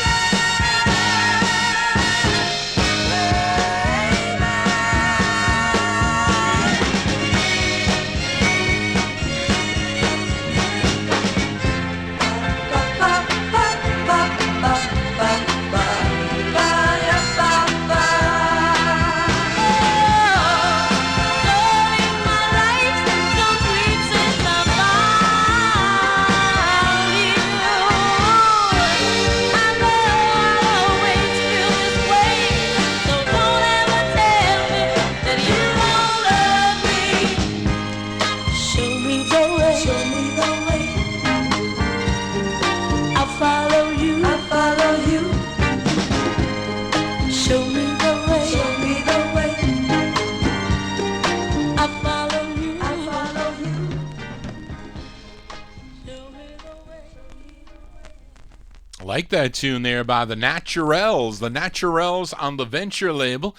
like that tune there by the Naturels. The Naturels on the Venture label.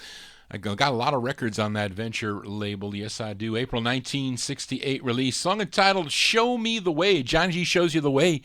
I got a lot of records on that Venture label. Yes, I do. April 1968 release. Song entitled Show Me the Way. Johnny G shows you the way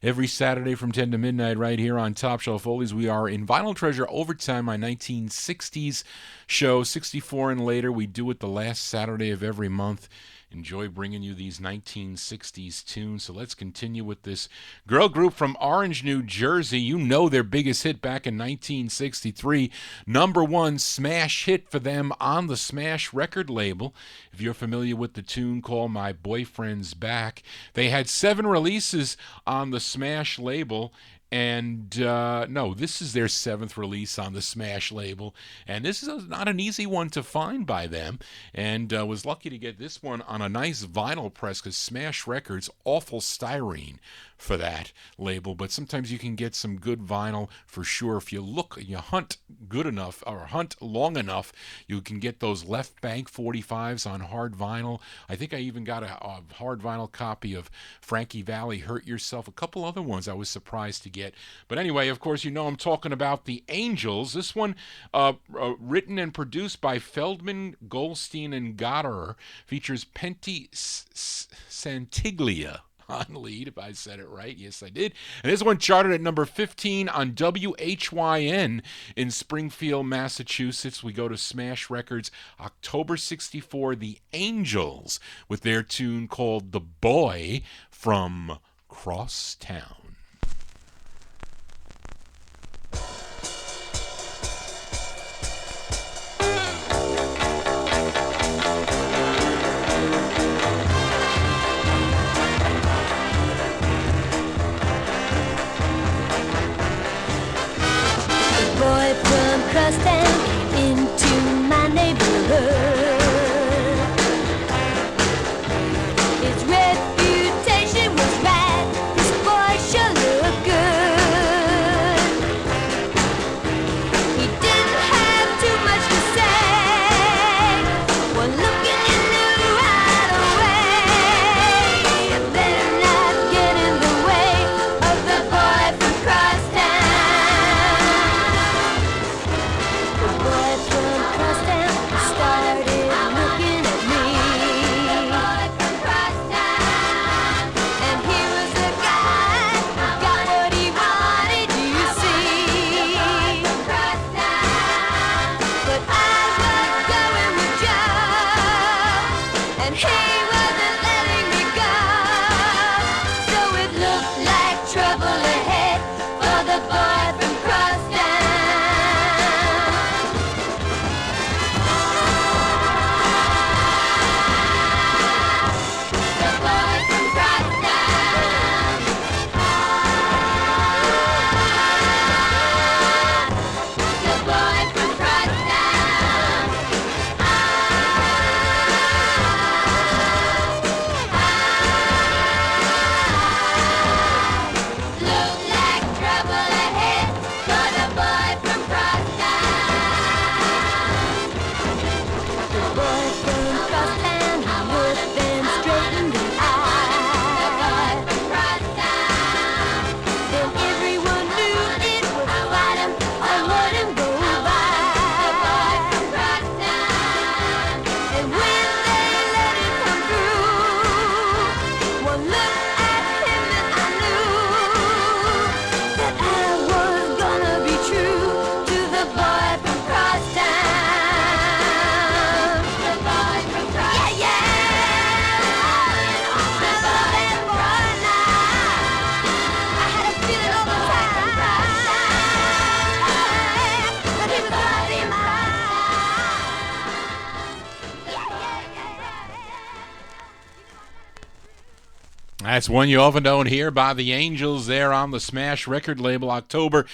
every Saturday from 10 to midnight right here on Top Shelf Oldies. We are in Vinyltreasure Overtime, my 1960s show, 64 and later. We do it the last Saturday of every month. Enjoy bringing you these 1960s tunes. So let's continue with this girl group from Orange, New Jersey. You know their biggest hit back in 1963. Number one smash hit for them on the Smash record label. If you're familiar with the tune called My Boyfriend's Back, they had 7 releases on the Smash label. And no, this is their 7th release on the Smash label, and this is not an easy one to find by them, and was lucky to get this one on a nice vinyl press, because Smash Records, awful styrene for that label, but sometimes you can get some good vinyl for sure. If you look, you hunt good enough, or hunt long enough, you can get those Left Bank 45s on hard vinyl. I think I even got a hard vinyl copy of Frankie Valli, Hurt Yourself, a couple other ones I was surprised to get. But anyway, of course, you know I'm talking about the Angels. This one, written and produced by Feldman, Goldstein, and Goddard, features Penty Santiglia on lead, if I said it right. Yes, I did. And this one charted at number 15 on WHYN in Springfield, Massachusetts. We go to Smash Records, October 64, the Angels, with their tune called The Boy from Crosstown. Crosstown into my neighborhood. His reputation was bad. This boy sure looked good. He didn't have too much to say. One look and you knew right away. You better not get in the way of the boy from Crosstown. That's one you often don't hear by the Angels there on the Smash record label, October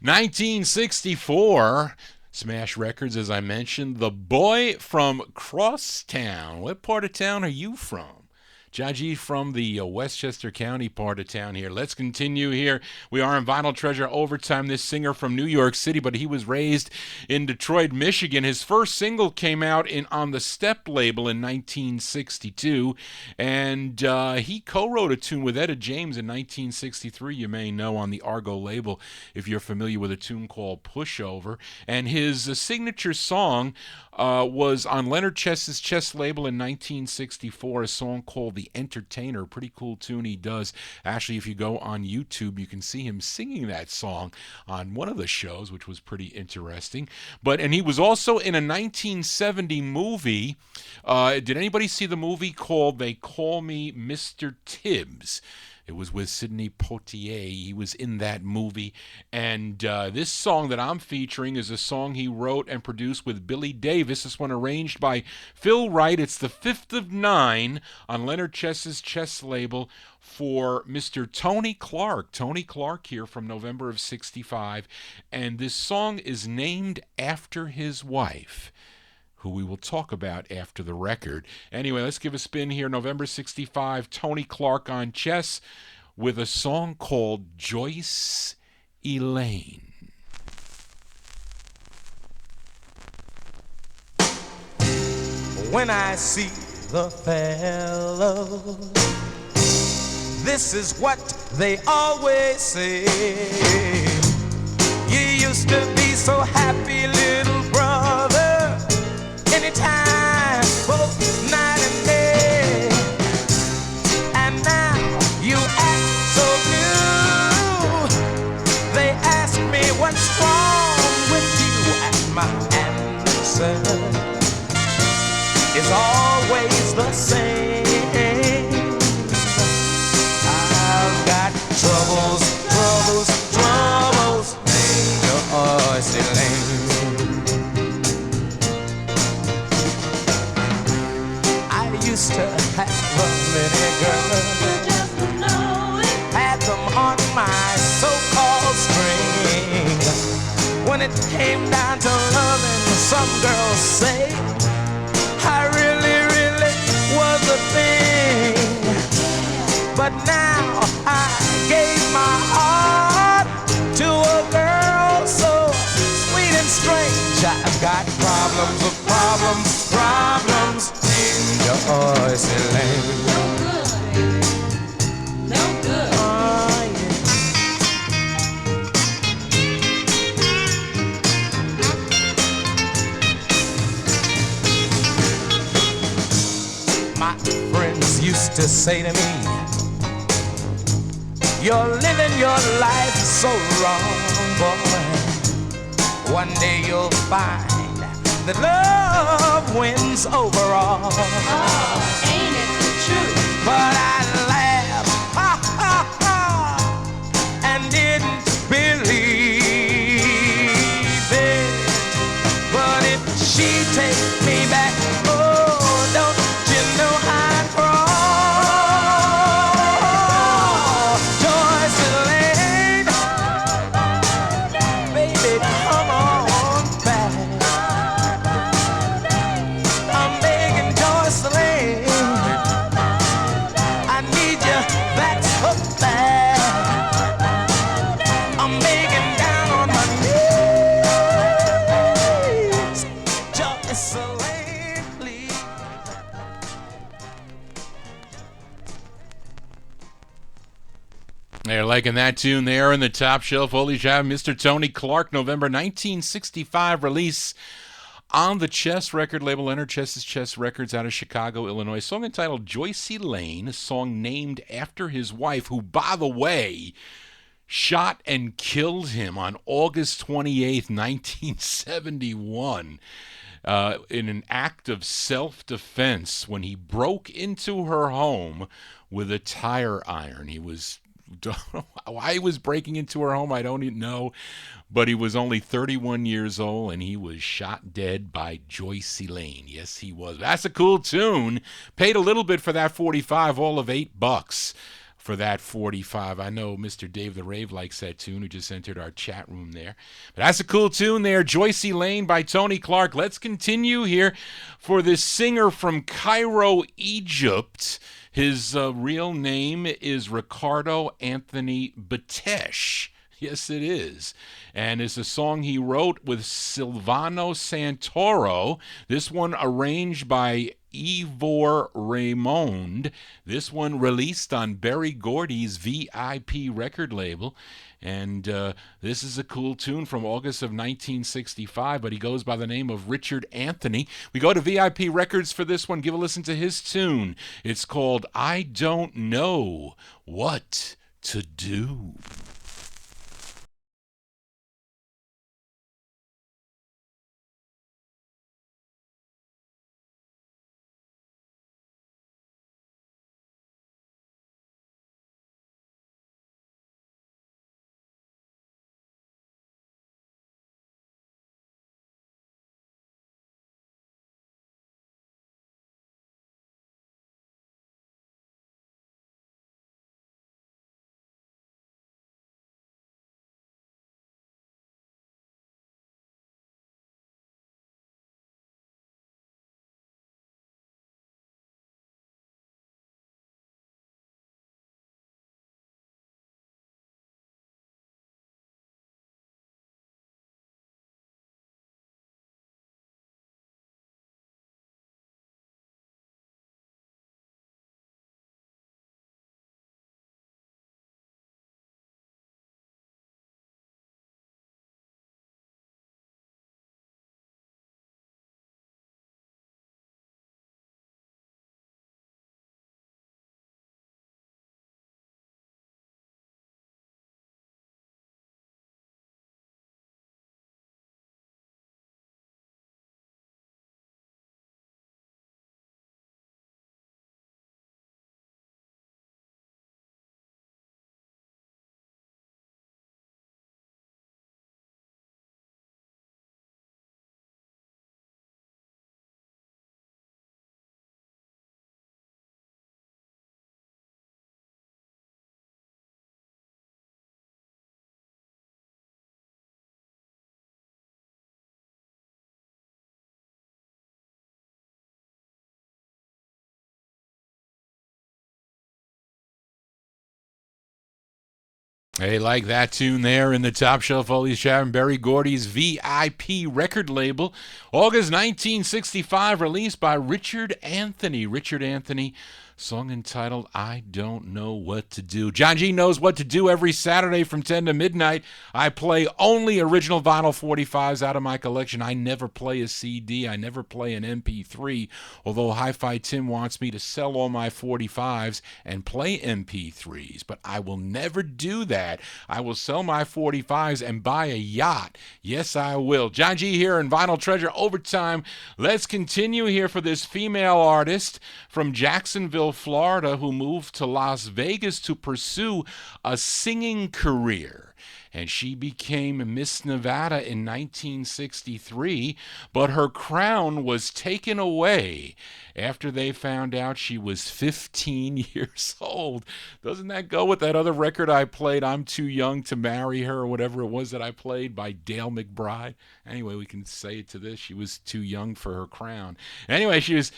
1964. Smash Records, as I mentioned. The Boy from Crosstown. What part of town are you from? Jaji from the Westchester County part of town here. Let's continue here. We are in Vinyl Treasure Overtime. This singer from New York City, but he was raised in Detroit, Michigan. His first single came out on the Step label in 1962, and he co-wrote a tune with Etta James in 1963, you may know, on the Argo label, if you're familiar with a tune called Pushover. And his signature song was on Leonard Chess's Chess label in 1964, a song called The Entertainer. Pretty cool tune he does. Actually, if you go on YouTube, you can see him singing that song on one of the shows, which was pretty interesting. And he was also in a 1970 movie. Did anybody see the movie called They Call Me Mr. Tibbs? It was with Sidney Poitier. He was in that movie. And this song that I'm featuring is a song he wrote and produced with Billy Davis. This one arranged by Phil Wright. It's the 5th of 9 on Leonard Chess's Chess label for Mr. Tony Clark. Tony Clark here from November of 65. And this song is named after his wife, who we will talk about after the record. Anyway, let's give a spin here. November 65, Tony Clark on Chess with a song called Joyce Elaine. When I see the fellows, this is what they always say. You used to be so happy, little brother, anytime, both night and day. And now you act so blue. They ask me what's wrong with you, and my answer is always the same. I've got troubles, Joyce Elaine. Used to have a many girls, had them on my so-called string. When it came down to loving, some girls say I really was a thing. But now I gave my heart to a girl so sweet and strange. I've got problems. Joyce Elaine. No good. Oh, yeah. My friends used to say to me, you're living your life so wrong, boy. One day you'll find that love wins overall. Oh, ain't it the truth? But I laughed, and didn't believe it. But if she takes me back, oh, don't you know I'd crawl? Joyce Elaine, baby, come on back. I'm begging Joyce Elaine, I need you back so bad. I'm begging down on my knees. Joyce Elaine, please. They're liking that tune there in the top shelf. Holy job, Mr. Tony Clark, November 1965 release on the Chess record label, Leonard Chess's Chess Records out of Chicago, Illinois. A song entitled Joyce Elaine, a song named after his wife, who, by the way, shot and killed him on August 28th, 1971. In an act of self-defense when he broke into her home with a tire iron. He was, why he was breaking into her home, I don't even know, but he was only 31 years old, and he was shot dead by Joyce Elaine. Yes, he was. That's a cool tune. Paid a little bit for that 45, all of $8 for that 45. I know Mr. Dave the Rave likes that tune, who just entered our chat room there. But that's a cool tune there, Joyce Elaine by Tony Clark. Let's continue here for this singer from Cairo, Egypt. His real name is Ricardo Anthony Batesh. Yes, it is. And it's a song he wrote with Silvano Santoro. This one arranged by Ivor Raymond. This one released on Berry Gordy's VIP record label. And this is a cool tune from August of 1965, but he goes by the name of Richard Anthony. We go to VIP Records for this one. Give a listen to his tune. It's called I Don't Know What to Do. Hey, like that tune there in the Top Shelf Oldies chat and Berry Gordy's VIP record label. August 1965, released by Richard Anthony. Richard Anthony, song entitled I Don't Know What to Do. John G knows what to do every Saturday from 10 to midnight. I play only original vinyl 45s out of my collection. I never play a CD. I never play an MP3, although Hi-Fi Tim wants me to sell all my 45s and play MP3s, but I will never do that. I will sell my 45s and buy a yacht. Yes, I will. John G here in Vinyltreasure Overtime. Let's continue here for this female artist from Jacksonville, Florida, who moved to Las Vegas to pursue a singing career. And she became Miss Nevada in 1963, but her crown was taken away after they found out she was 15 years old. Doesn't that go with that other record I played, I'm Too Young to Marry Her, or whatever it was that I played by Dale McBride? Anyway, we can say it to this. She was too young for her crown. Anyway, she was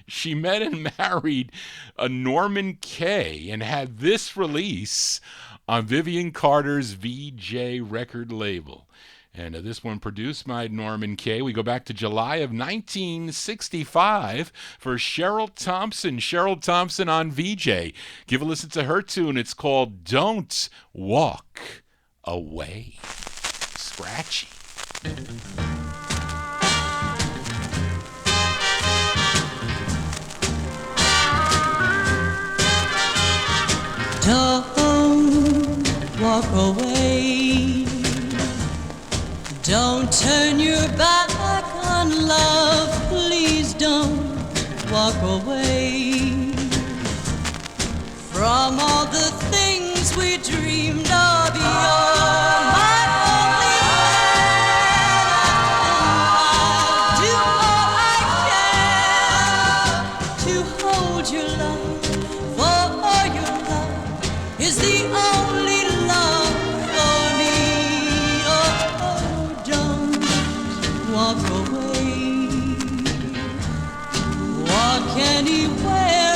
she met and married a Norman Kay and had this release on Vivian Carter's VJ record label. And this one produced by Norman Kay. We go back to July of 1965 for Cheryl Thompson. Cheryl Thompson on VJ. Give a listen to her tune. It's called Don't Walk Away. Scratchy. Don't walk away. Don't turn your back on love. Please don't walk away from all the things we dreamed of. You're my only man. I'll do all I can to hold your love. For your love is the only love for me. Oh, don't walk away. Walk anywhere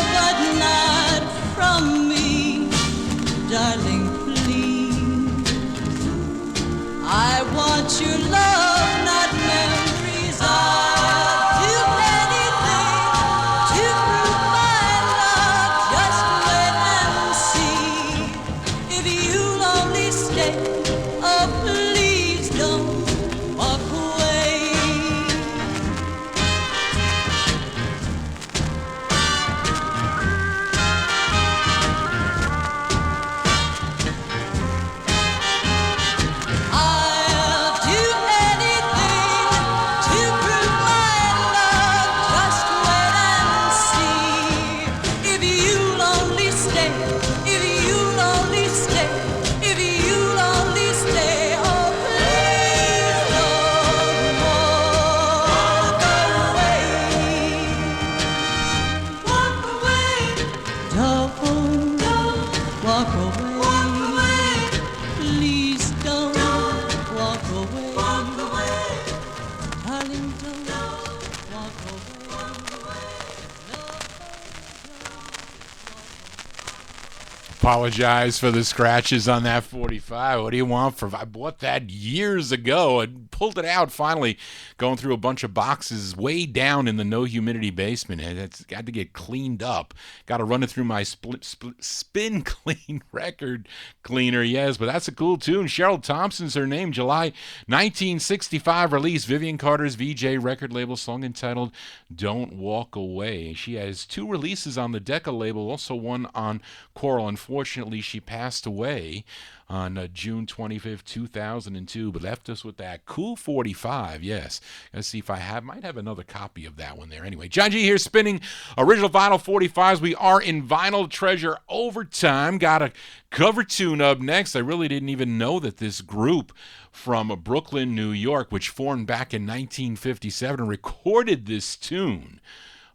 Apologize for the scratches on that 45. What do you want from? I bought that years ago and pulled it out finally, going through a bunch of boxes way down in the no humidity basement, and it's got to get cleaned up. Got to run it through my spin clean record cleaner. Yes, but that's a cool tune. Cheryl Thompson's her name. July 1965 release. Vivian Carter's VJ record label, song entitled "Don't Walk Away." She has 2 releases on the Decca label, also one on Coral. Unfortunately, she passed away on June 25th, 2002, but left us with that cool 45. Yes, let's see if might have another copy of that one there. Anyway, John G here spinning original vinyl 45s. We are in Vinyl Treasure overtime. Got a cover tune up next. I really didn't even know that this group from Brooklyn, New York, which formed back in 1957, recorded this tune.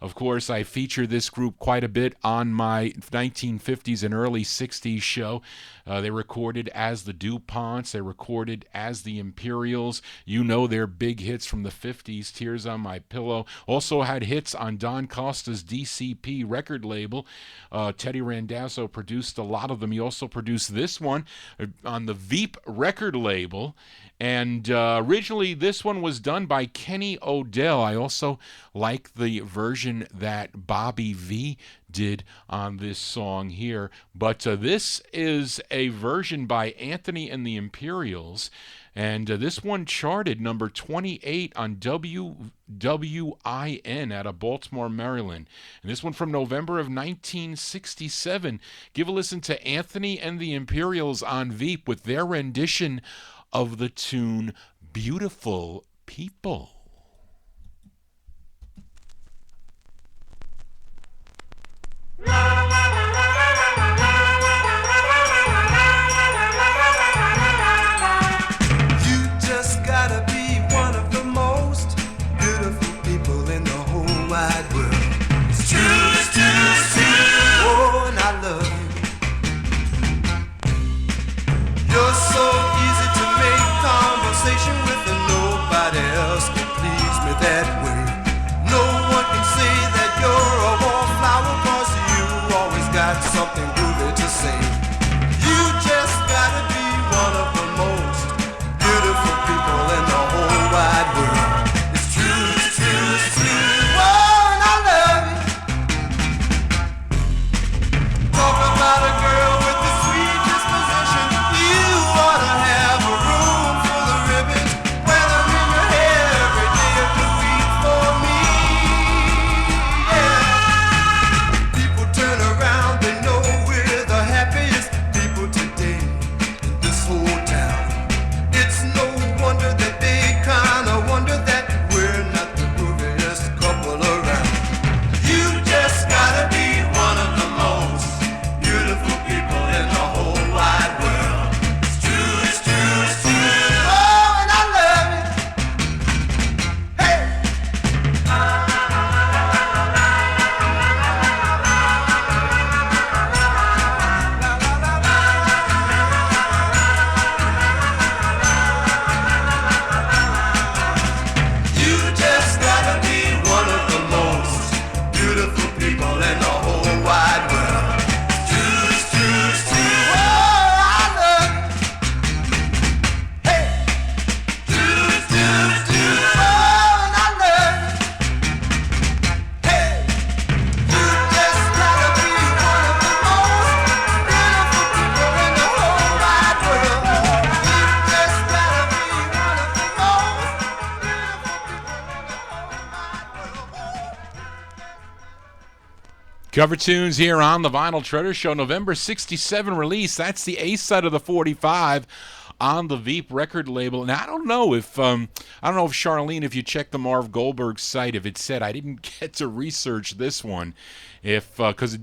Of course, I feature this group quite a bit on my 1950s and early 60s show. They recorded as the DuPonts. They recorded as the Imperials. You know their big hits from the 50s, Tears on My Pillow. Also had hits on Don Costa's DCP record label. Teddy Randazzo produced a lot of them. He also produced this one on the Veep record label. And originally, this one was done by Kenny Odell. I also like the version that Bobby V did on this song here. But this is a version by Anthony and the Imperials. And this one charted number 28 on WWIN out of Baltimore, Maryland. And this one from November of 1967. Give a listen to Anthony and the Imperials on Veep with their rendition of the tune Beautiful People. You just gotta be one of the most beautiful people in the whole wide world. It's true, it's true, it's true. Oh, and I love you. You're so easy to make conversation with, and nobody else can please me that way. No one can say that you're a wallflower, 'cause you always got something groovy to say. You just gotta be one of the most beautiful people in the whole wide world. It's true, it's true, it's true. Oh, and I love you. Talk about a girl with a sweet disposition. You ought to have a room full of ribbons, wear them in your hair every day of the week for me. Yeah. People turn around, they know we're the happiest people today in this whole town. It's no wonder that they kinda wonder that we're not the grooviest couple around. You just gotta be one of the most beautiful people in the whole wide world. It's true, it's true, it's true. Oh, and I love you. Hey! You just gotta be one of the most beautiful people in the whole wide world. It's true, it's true, it's true. Oh, I love you. Hey! True, it's true, it's true. Oh, and I love you. Hey! You just gotta be one of the most beautiful people in the whole wide world. You just gotta be one of the most beautiful people in the whole wide world. Cover tunes here on the Vinyl Treasure Show. November 67 release. That's the A side of the 45 on the Veep record label. And I don't know if Charlene, if you check the Marv Goldberg site, if it said, I didn't get to research this one, if because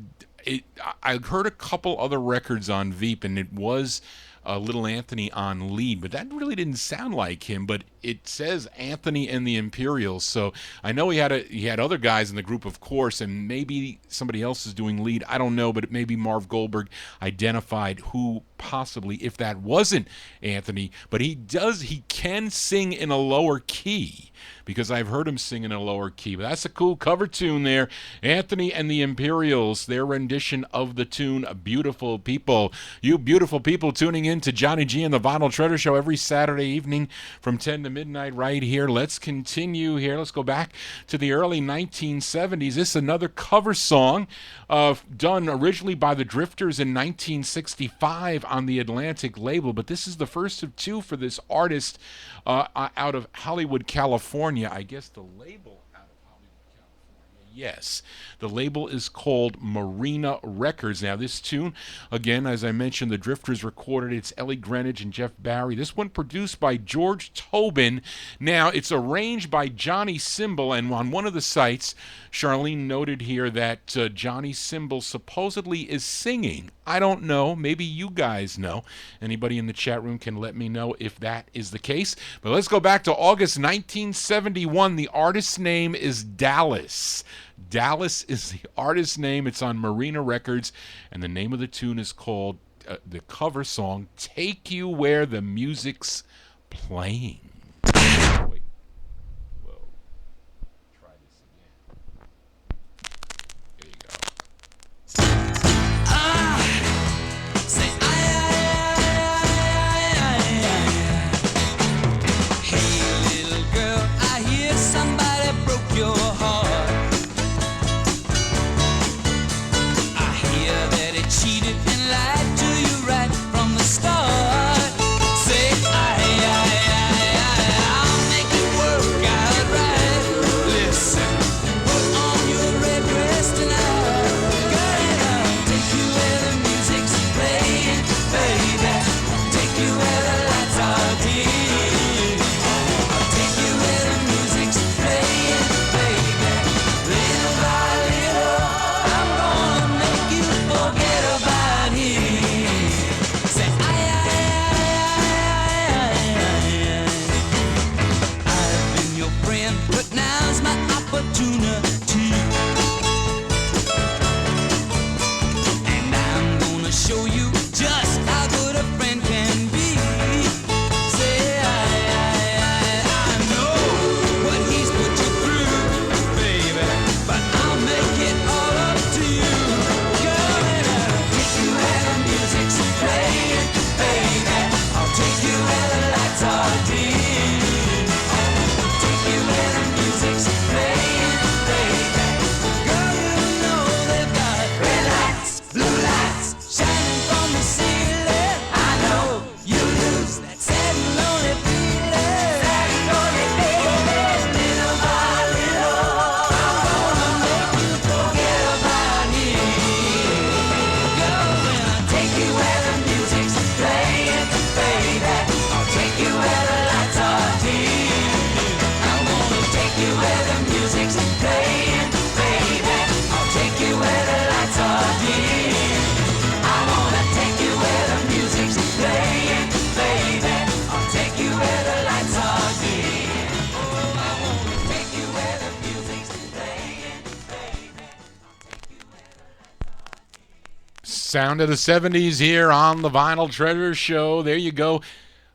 I heard a couple other records on Veep, and it was Little Anthony on lead, but that really didn't sound like him. But it says Anthony and the Imperials. So I know he had other guys in the group, of course, and maybe somebody else is doing lead. I don't know, but maybe Marv Goldberg identified who possibly, if that wasn't Anthony. But he can sing in a lower key, because I've heard him sing in a lower key. But that's a cool cover tune there. Anthony and the Imperials, their rendition of the tune Beautiful People. You beautiful people tuning in to Johnny G and the Vinyl Treasure Show every Saturday evening from 10 to midnight right here. Let's continue here. Let's go back to the early 1970s. This is another cover song done originally by the Drifters in 1965 on the Atlantic label, but this is the first of two for this artist out of Hollywood, California. I guess the label out of Hollywood, California. Yes, the label is called Marina Records. Now, this tune, again, as I mentioned, the Drifters recorded it. It's Ellie Greenwich and Jeff Barry. This one produced by George Tobin. Now, it's arranged by Johnny Cymbal, and on one of the sites, Charlene noted here that Johnny Cymbal supposedly is singing. I don't know. Maybe you guys know. Anybody in the chat room can let me know if that is the case. But let's go back to August 1971. The artist's name is Dallas. Dallas is the artist's name. It's on Marina Records, and the name of the tune is called, the cover song, Take You Where the Music's Playing. Wait. Whoa. Try this again. There you go. Say hey little girl, I hear somebody broke your heart. I hear that it cheated and lied to you right from the start. Say I'll make it work out right. Listen, put on your red dress tonight. Girl, I'll take you where the music's playing, baby. I'll take you where the lights are dim. I'll take you where the music's playing, baby. Little by little, I'm gonna make you forget about him. Say I've been your friend, but now's my opportunity. And I'm gonna show you just how good a friend can be. Say I know what he's put you through, baby, but I'll make it all up to you. Girl, and I'll take you where the music's playing, baby. I'll take you where the lights are dim. I'll take you where the music's playing, baby. Girl, you know they've got red lights, blue lights, shining from the ceiling. I know you lose that sad and lonely feeling. Sad and lonely feeling. Little by little, I'm gonna make you forget about him. Girl, when I take you where the music's playing, baby, I'll take you where the lights are dim. I'm gonna take you where the music's playing, baby. I'll take you where the lights are dim. I wanna take you where the music's playing, baby. I'll take you where the lights are dim. Oh, I wanna take you where the music's playing, baby. I'll take you where the lights are dim. Sound of the 70s here on the Vinyl Treasure Show. There you go.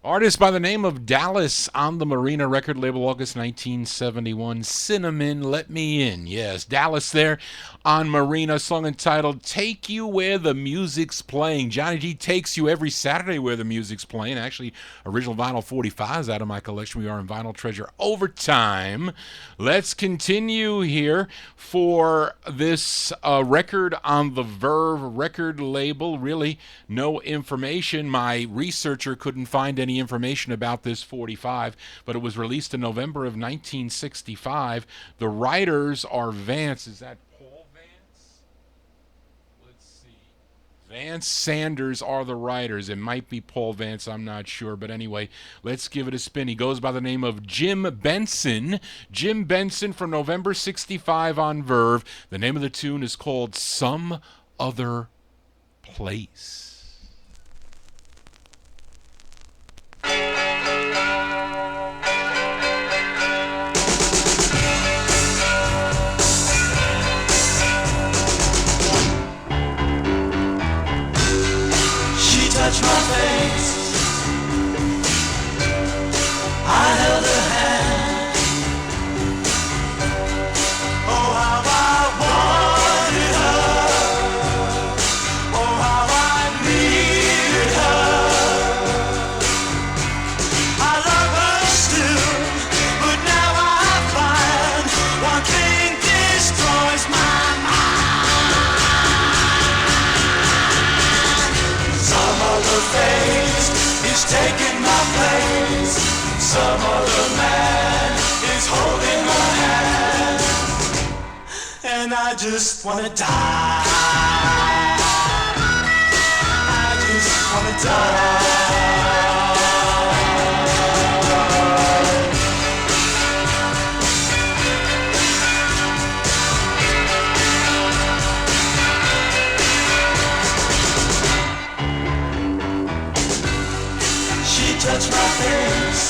Artist by the name of Dallas on the Marina record label, August 1971. Cinnamon, Let Me In. Yes, Dallas there on Marina, song entitled Take You Where the Music's Playing. Johnny G takes you every Saturday where the music's playing. Actually, original vinyl 45s out of my collection. We are in Vinyl Treasure Overtime. Let's continue here for this record on the Verve record label. Really, no information. My researcher couldn't find any information about this 45, but it was released in November of 1965. The writers are Vance. Is that Paul Vance? Let's see. Vance Sanders are the writers. It might be Paul Vance. I'm not sure. But anyway, let's give it a spin. He goes by the name of Jim Benson. Jim Benson from November 65 on Verve. The name of the tune is called Some Other Place. I just wanna die. I just wanna die. She touched my face,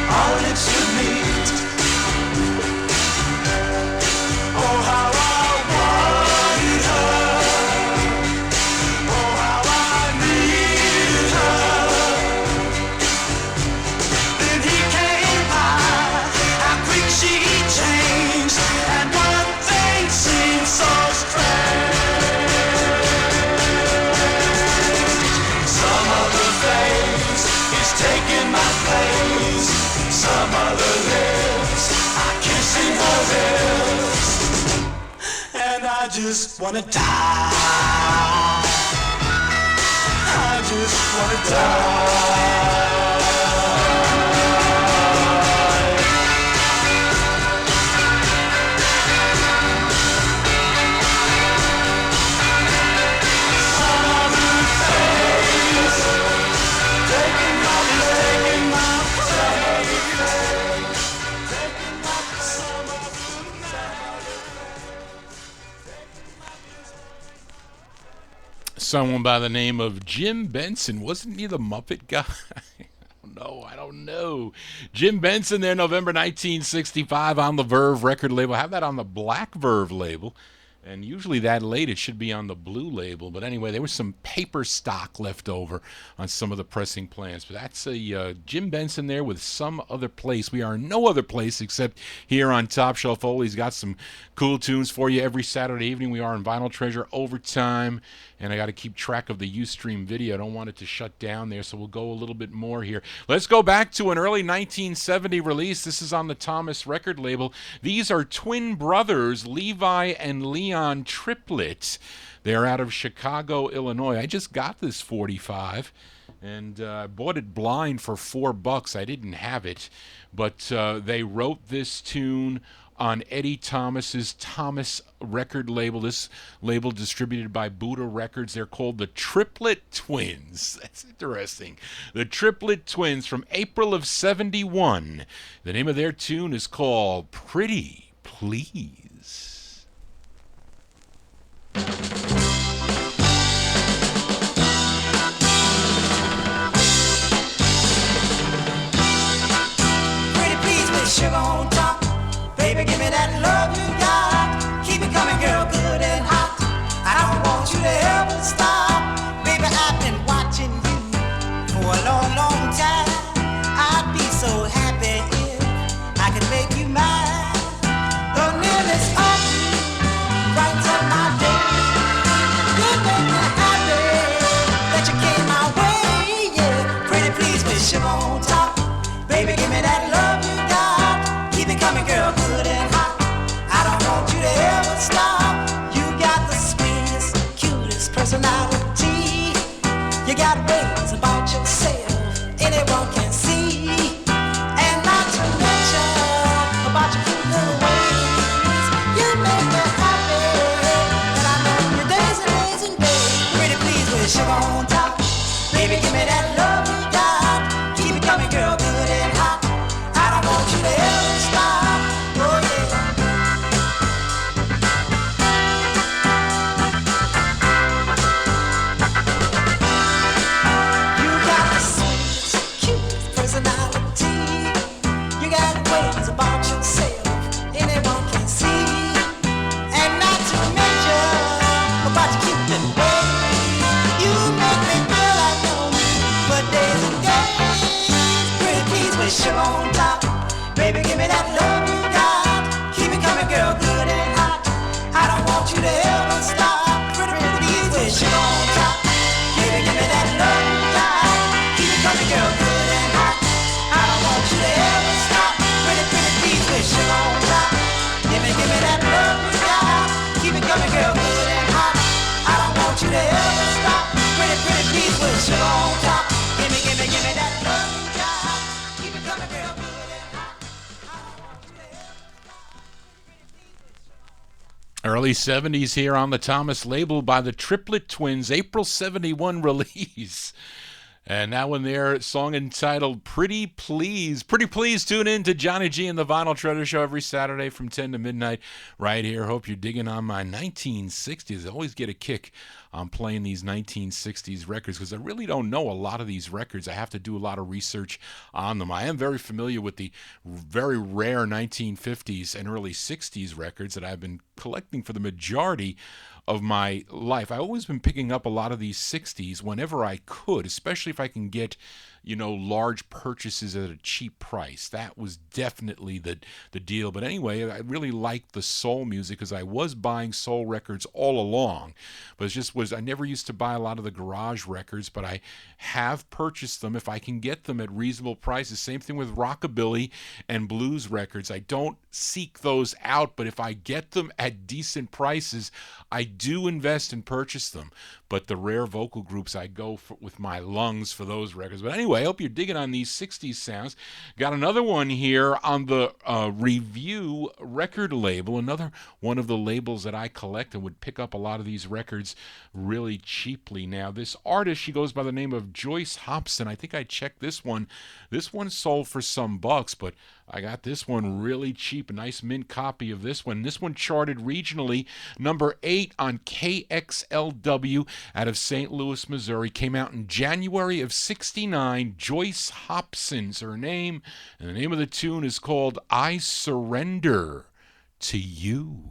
our lips would meet. Oh, how I wanted her. Oh, how I needed her. Then he came by, how quick she changed, and one thing seemed so strange. Some other face is taking my place. Some other lips are kissing her lips, and I just wanna die. I just wanna die. Some other face taking my Someone by the name of Jim Benson. Wasn't he the Muppet guy? No, I don't know. Jim Benson there, November 1965 on the Verve record label. I have that on the black Verve label. And usually that late it should be on the blue label. But anyway, there was some paper stock left over on some of the pressing plants. But that's a Jim Benson there with Some Other Place. We are no other place except here on Top Shelf Ole. He's got some cool tunes for you every Saturday evening. We are in Vinyltreasure Overtime. And I got to keep track of the Ustream video. I don't want it to shut down there, so we'll go a little bit more here. Let's go back to an early 1970 release. This is on the Thomas record label. These are twin brothers, Levi and Leon Triplett. They're out of Chicago, Illinois. I just got this 45 and bought it blind for $4. I didn't have it, but they wrote this tune on Eddie Thomas's Thomas record label. This label distributed by Buddha Records. They're called the Triplet Twins. That's interesting. The Triplet Twins from April of 71. The name of their tune is called Pretty Please. Pretty please with sugar on top. Baby, give me that love you got. Keep it coming, girl, good and hot. I don't want you to ever stop. Baby, I've been watching you for a long, long time. I'd be so happy if I could make you mine. The nearness of you brightens up my day. You make me happy that you came my way, yeah. Pretty please with sugar on top. Baby, give me that love you got. Keep it coming, girl, good and hot. Early 70s here on the Thomas label by the Triplet Twins, April 71 release. And that one there, song entitled Pretty Please. Pretty Please, tune in to Johnny G and the Vinyl Treasure Show every Saturday from 10 to midnight right here. Hope you're digging on my 1960s. I always get a kick on playing these 1960s records because I really don't know a lot of these records. I have to do a lot of research on them. I am very familiar with the very rare 1950s and early 60s records that I've been collecting for the majority of my life. I've always been picking up a lot of these 60s whenever I could, especially if I can get, large purchases at a cheap price. That was definitely the deal. But anyway, I really liked the soul music because I was buying soul records all along. But I never used to buy a lot of the garage records, but I have purchased them if I can get them at reasonable prices. Same thing with rockabilly and blues records. I don't seek those out, but if I get them at decent prices, I do invest and purchase them. But the rare vocal groups, I go with my lungs for those records. But anyway, I hope you're digging on these 60s sounds. Got another one here on the Review record label, another one of the labels that I collect and would pick up a lot of these records really cheaply. Now, this artist, she goes by the name of Joyce Hobson. I think I checked this one. This one sold for some bucks, but I got this one really cheap, a nice mint copy of this one. This one charted regionally, number 8 on KXLW out of St. Louis, Missouri. Came out in January of '69. Joyce Hobson's her name, and the name of the tune is called I Surrender to You.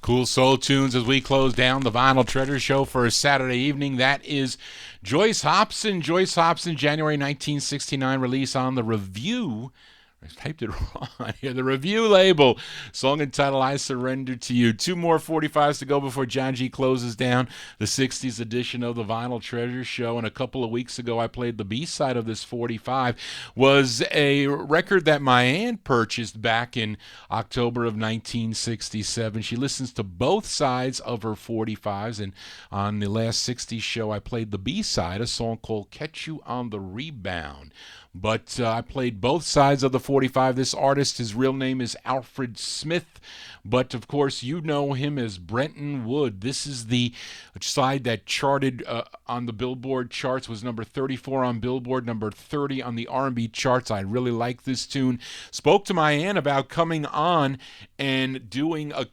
Cool soul tunes as we close down the Vinyl Treasure Show for a Saturday evening. That is Joyce Hobson. Joyce Hobson, January 1969 release on the Review. I typed it wrong here. The Review label. Song entitled I Surrender to You. 2 more 45s to go before John G closes down the 60s edition of the Vinyl Treasure Show. And a couple of weeks ago, I played the B-side of this 45. Was a record that my aunt purchased back in October of 1967. She listens to both sides of her 45s. And on the last 60s show, I played the B-side, a song called Catch You on the Rebound. But I played both sides of the 45. This artist, his real name is Alfred Smith, but of course you know him as Brenton Wood. This is the side that charted on the Billboard charts, was number 34 on Billboard, number 30 on the R&B charts. I really like this tune. Spoke to my aunt about coming on and doing a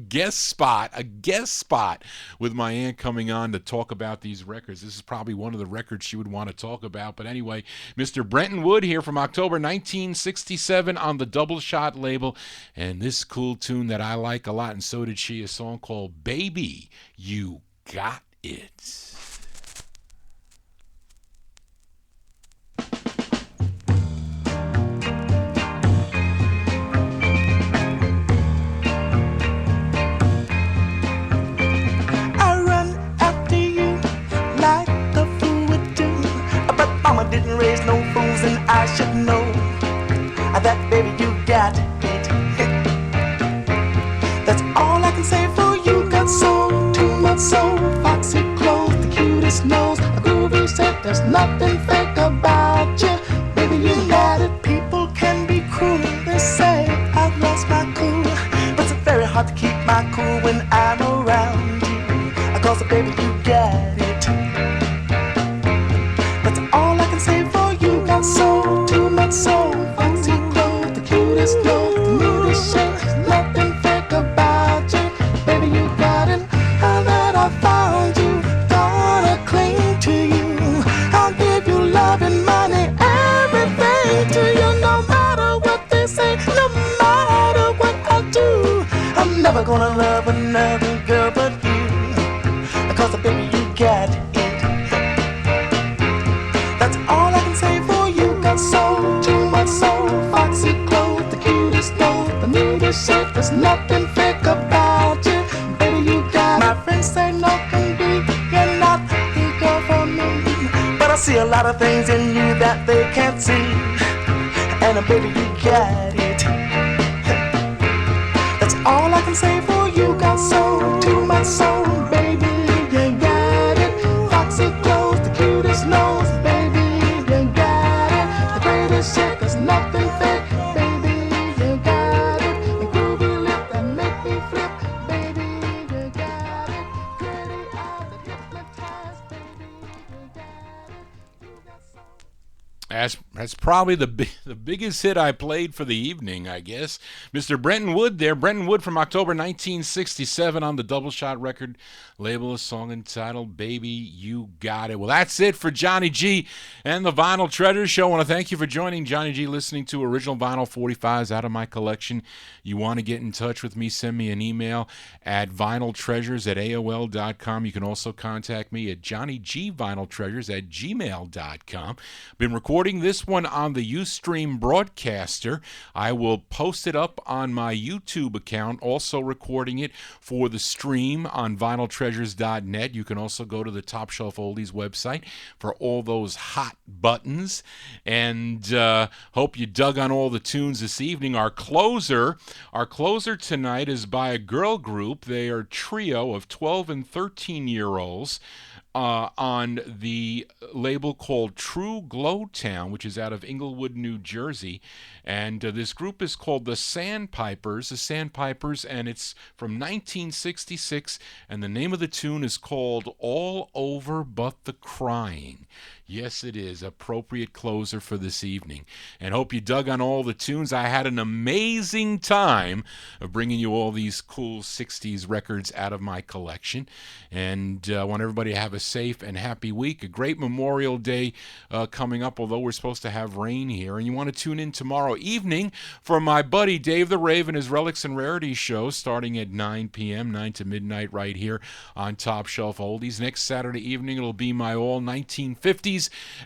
guest spot with my aunt coming on to talk about these records. This is probably one of the records she would want to talk about. But anyway, Mr. Brenton Wood here from October 1967 on the Double Shot label, and this cool tune that I like a lot, and so did she, a song called Baby, You Got It. I run after you like a fool would do, but mama didn't raise no fools, and I should know that baby you got it. That's all I can say for you. Got soul, too much soul, foxy clothes, the cutest nose, a groovy set. There's nothing fake about you, baby you got it. People can be cruel, they say I've lost my cool, but it's very hard to keep my cool when I'm around you. Cause baby you got it. That's all I can say for you. Got soul, too much soul, foxy clothes, the cutest nose, the nudist shape. There's nothing fake about you, baby you got it. Now that I found you, gonna cling to you. I'll give you love and money, everything to you. No matter what they say, no matter what I do, I'm never gonna love another girl but you. Cause baby you got it. That's all I can say for you. Got soul, too much soul, foxy clothes, the cutest nose, the nudist shape. There's nothing fake about you, baby you got it. My friends say no can be, you're not the girl for me, but I see a lot of things in you that they can't see, and baby you got it. That's all I can say for you. Got soul, too much soul, baby you got it. Foxy clothes, the cutest nose, baby you got it. The greatest shit, there's nothing fake, baby you got it. The groovy lip that make me flip, baby you got it. Pretty eyes that hypnotize, baby you got it. You got soul. That's probably the biggest hit I played for the evening, I guess. Mr. Brenton Wood there. Brenton Wood from October 1967 on the Double Shot record label, a song entitled Baby You Got It. Well, that's it for Johnny G and the Vinyl Treasures Show. I want to thank you for joining Johnny G, listening to original vinyl 45s out of my collection. You want to get in touch with me, send me an email at vinyltreasures@aol.com. You can also contact me at johnnygvinyltreasures@gmail.com. Been recording this one on the Ustream Broadcaster. I will post it up on my YouTube account, also recording it for the stream on vinyltreasures.net. You can also go to the Top Shelf Oldies website for all those hot buttons. And hope you dug on all the tunes this evening. Our closer tonight is by a girl group. They are a trio of 12 and 13-year-olds. On the label called True Glow Town, which is out of Inglewood, New Jersey. And this group is called the Sandpipers, and it's from 1966, and the name of the tune is called All Over But the Crying. Yes, it is. Appropriate closer for this evening. And hope you dug on all the tunes. I had an amazing time of bringing you all these cool 60s records out of my collection. And I want everybody to have a safe and happy week. A great Memorial Day coming up, although we're supposed to have rain here. And you want to tune in tomorrow evening for my buddy Dave the Rave and his Relics and Rarities show starting at 9 p.m., 9 to midnight right here on Top Shelf Oldies. Next Saturday evening, it'll be my all 1950s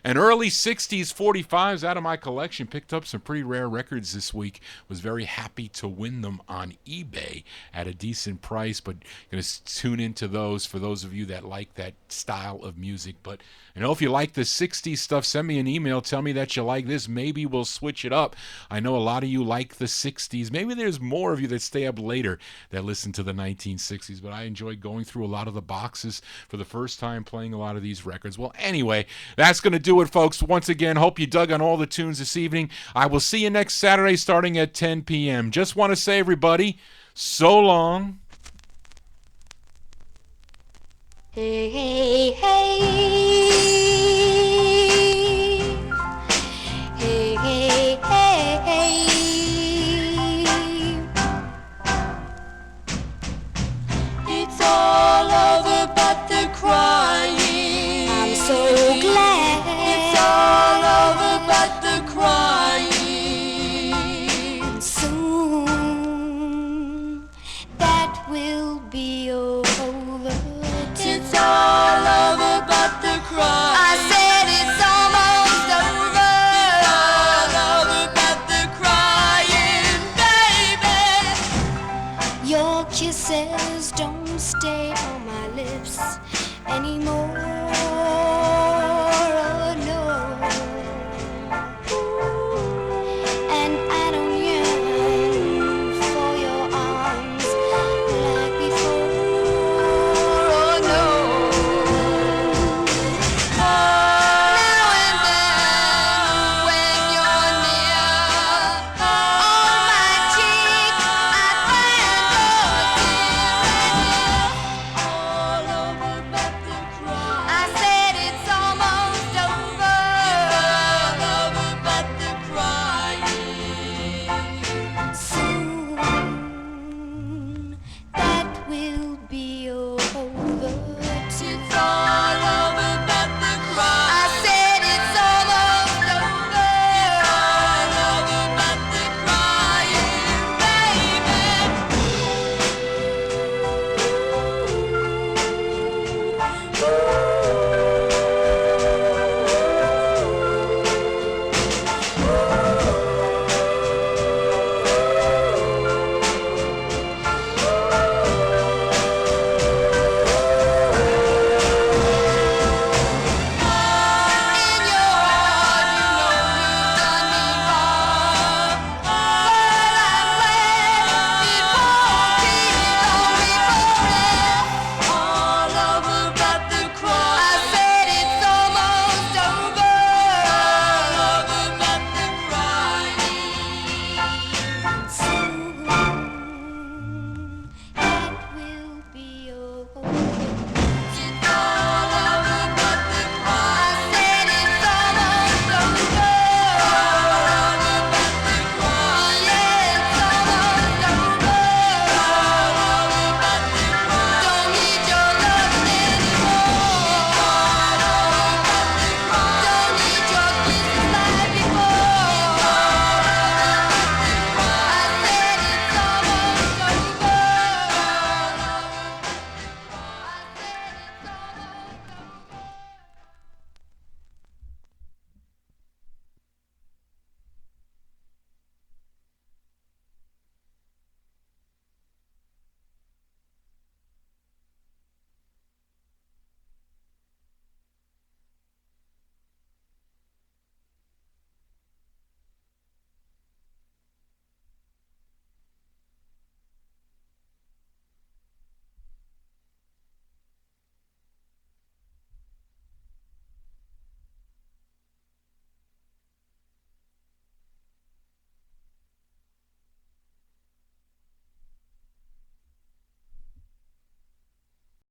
and early 60s 45s out of my collection. Picked up some pretty rare records this week. Was very happy to win them on eBay at a decent price, but going to tune into those for those of you that like that style. style of music. But if you like the 60s stuff, send me an email. Tell me that you like this. Maybe we'll switch it up. I know a lot of you like the 60s. Maybe there's more of you that stay up later that listen to the 1960s, but I enjoy going through a lot of the boxes for the first time, playing a lot of these records. Well, anyway, that's going to do it, folks. Once again, hope you dug on all the tunes this evening. I will see you next Saturday starting at 10 p.m. Just want to say, everybody, so long. Hey, hey, hey. Hey, hey, hey, hey. It's all over but the crying. I'm so glad. It's all over but the crying. Soon that will be over. It's all over but the crying. I said it's almost over. It's all over but the crying, baby. Your kisses don't stay on my lips anymore.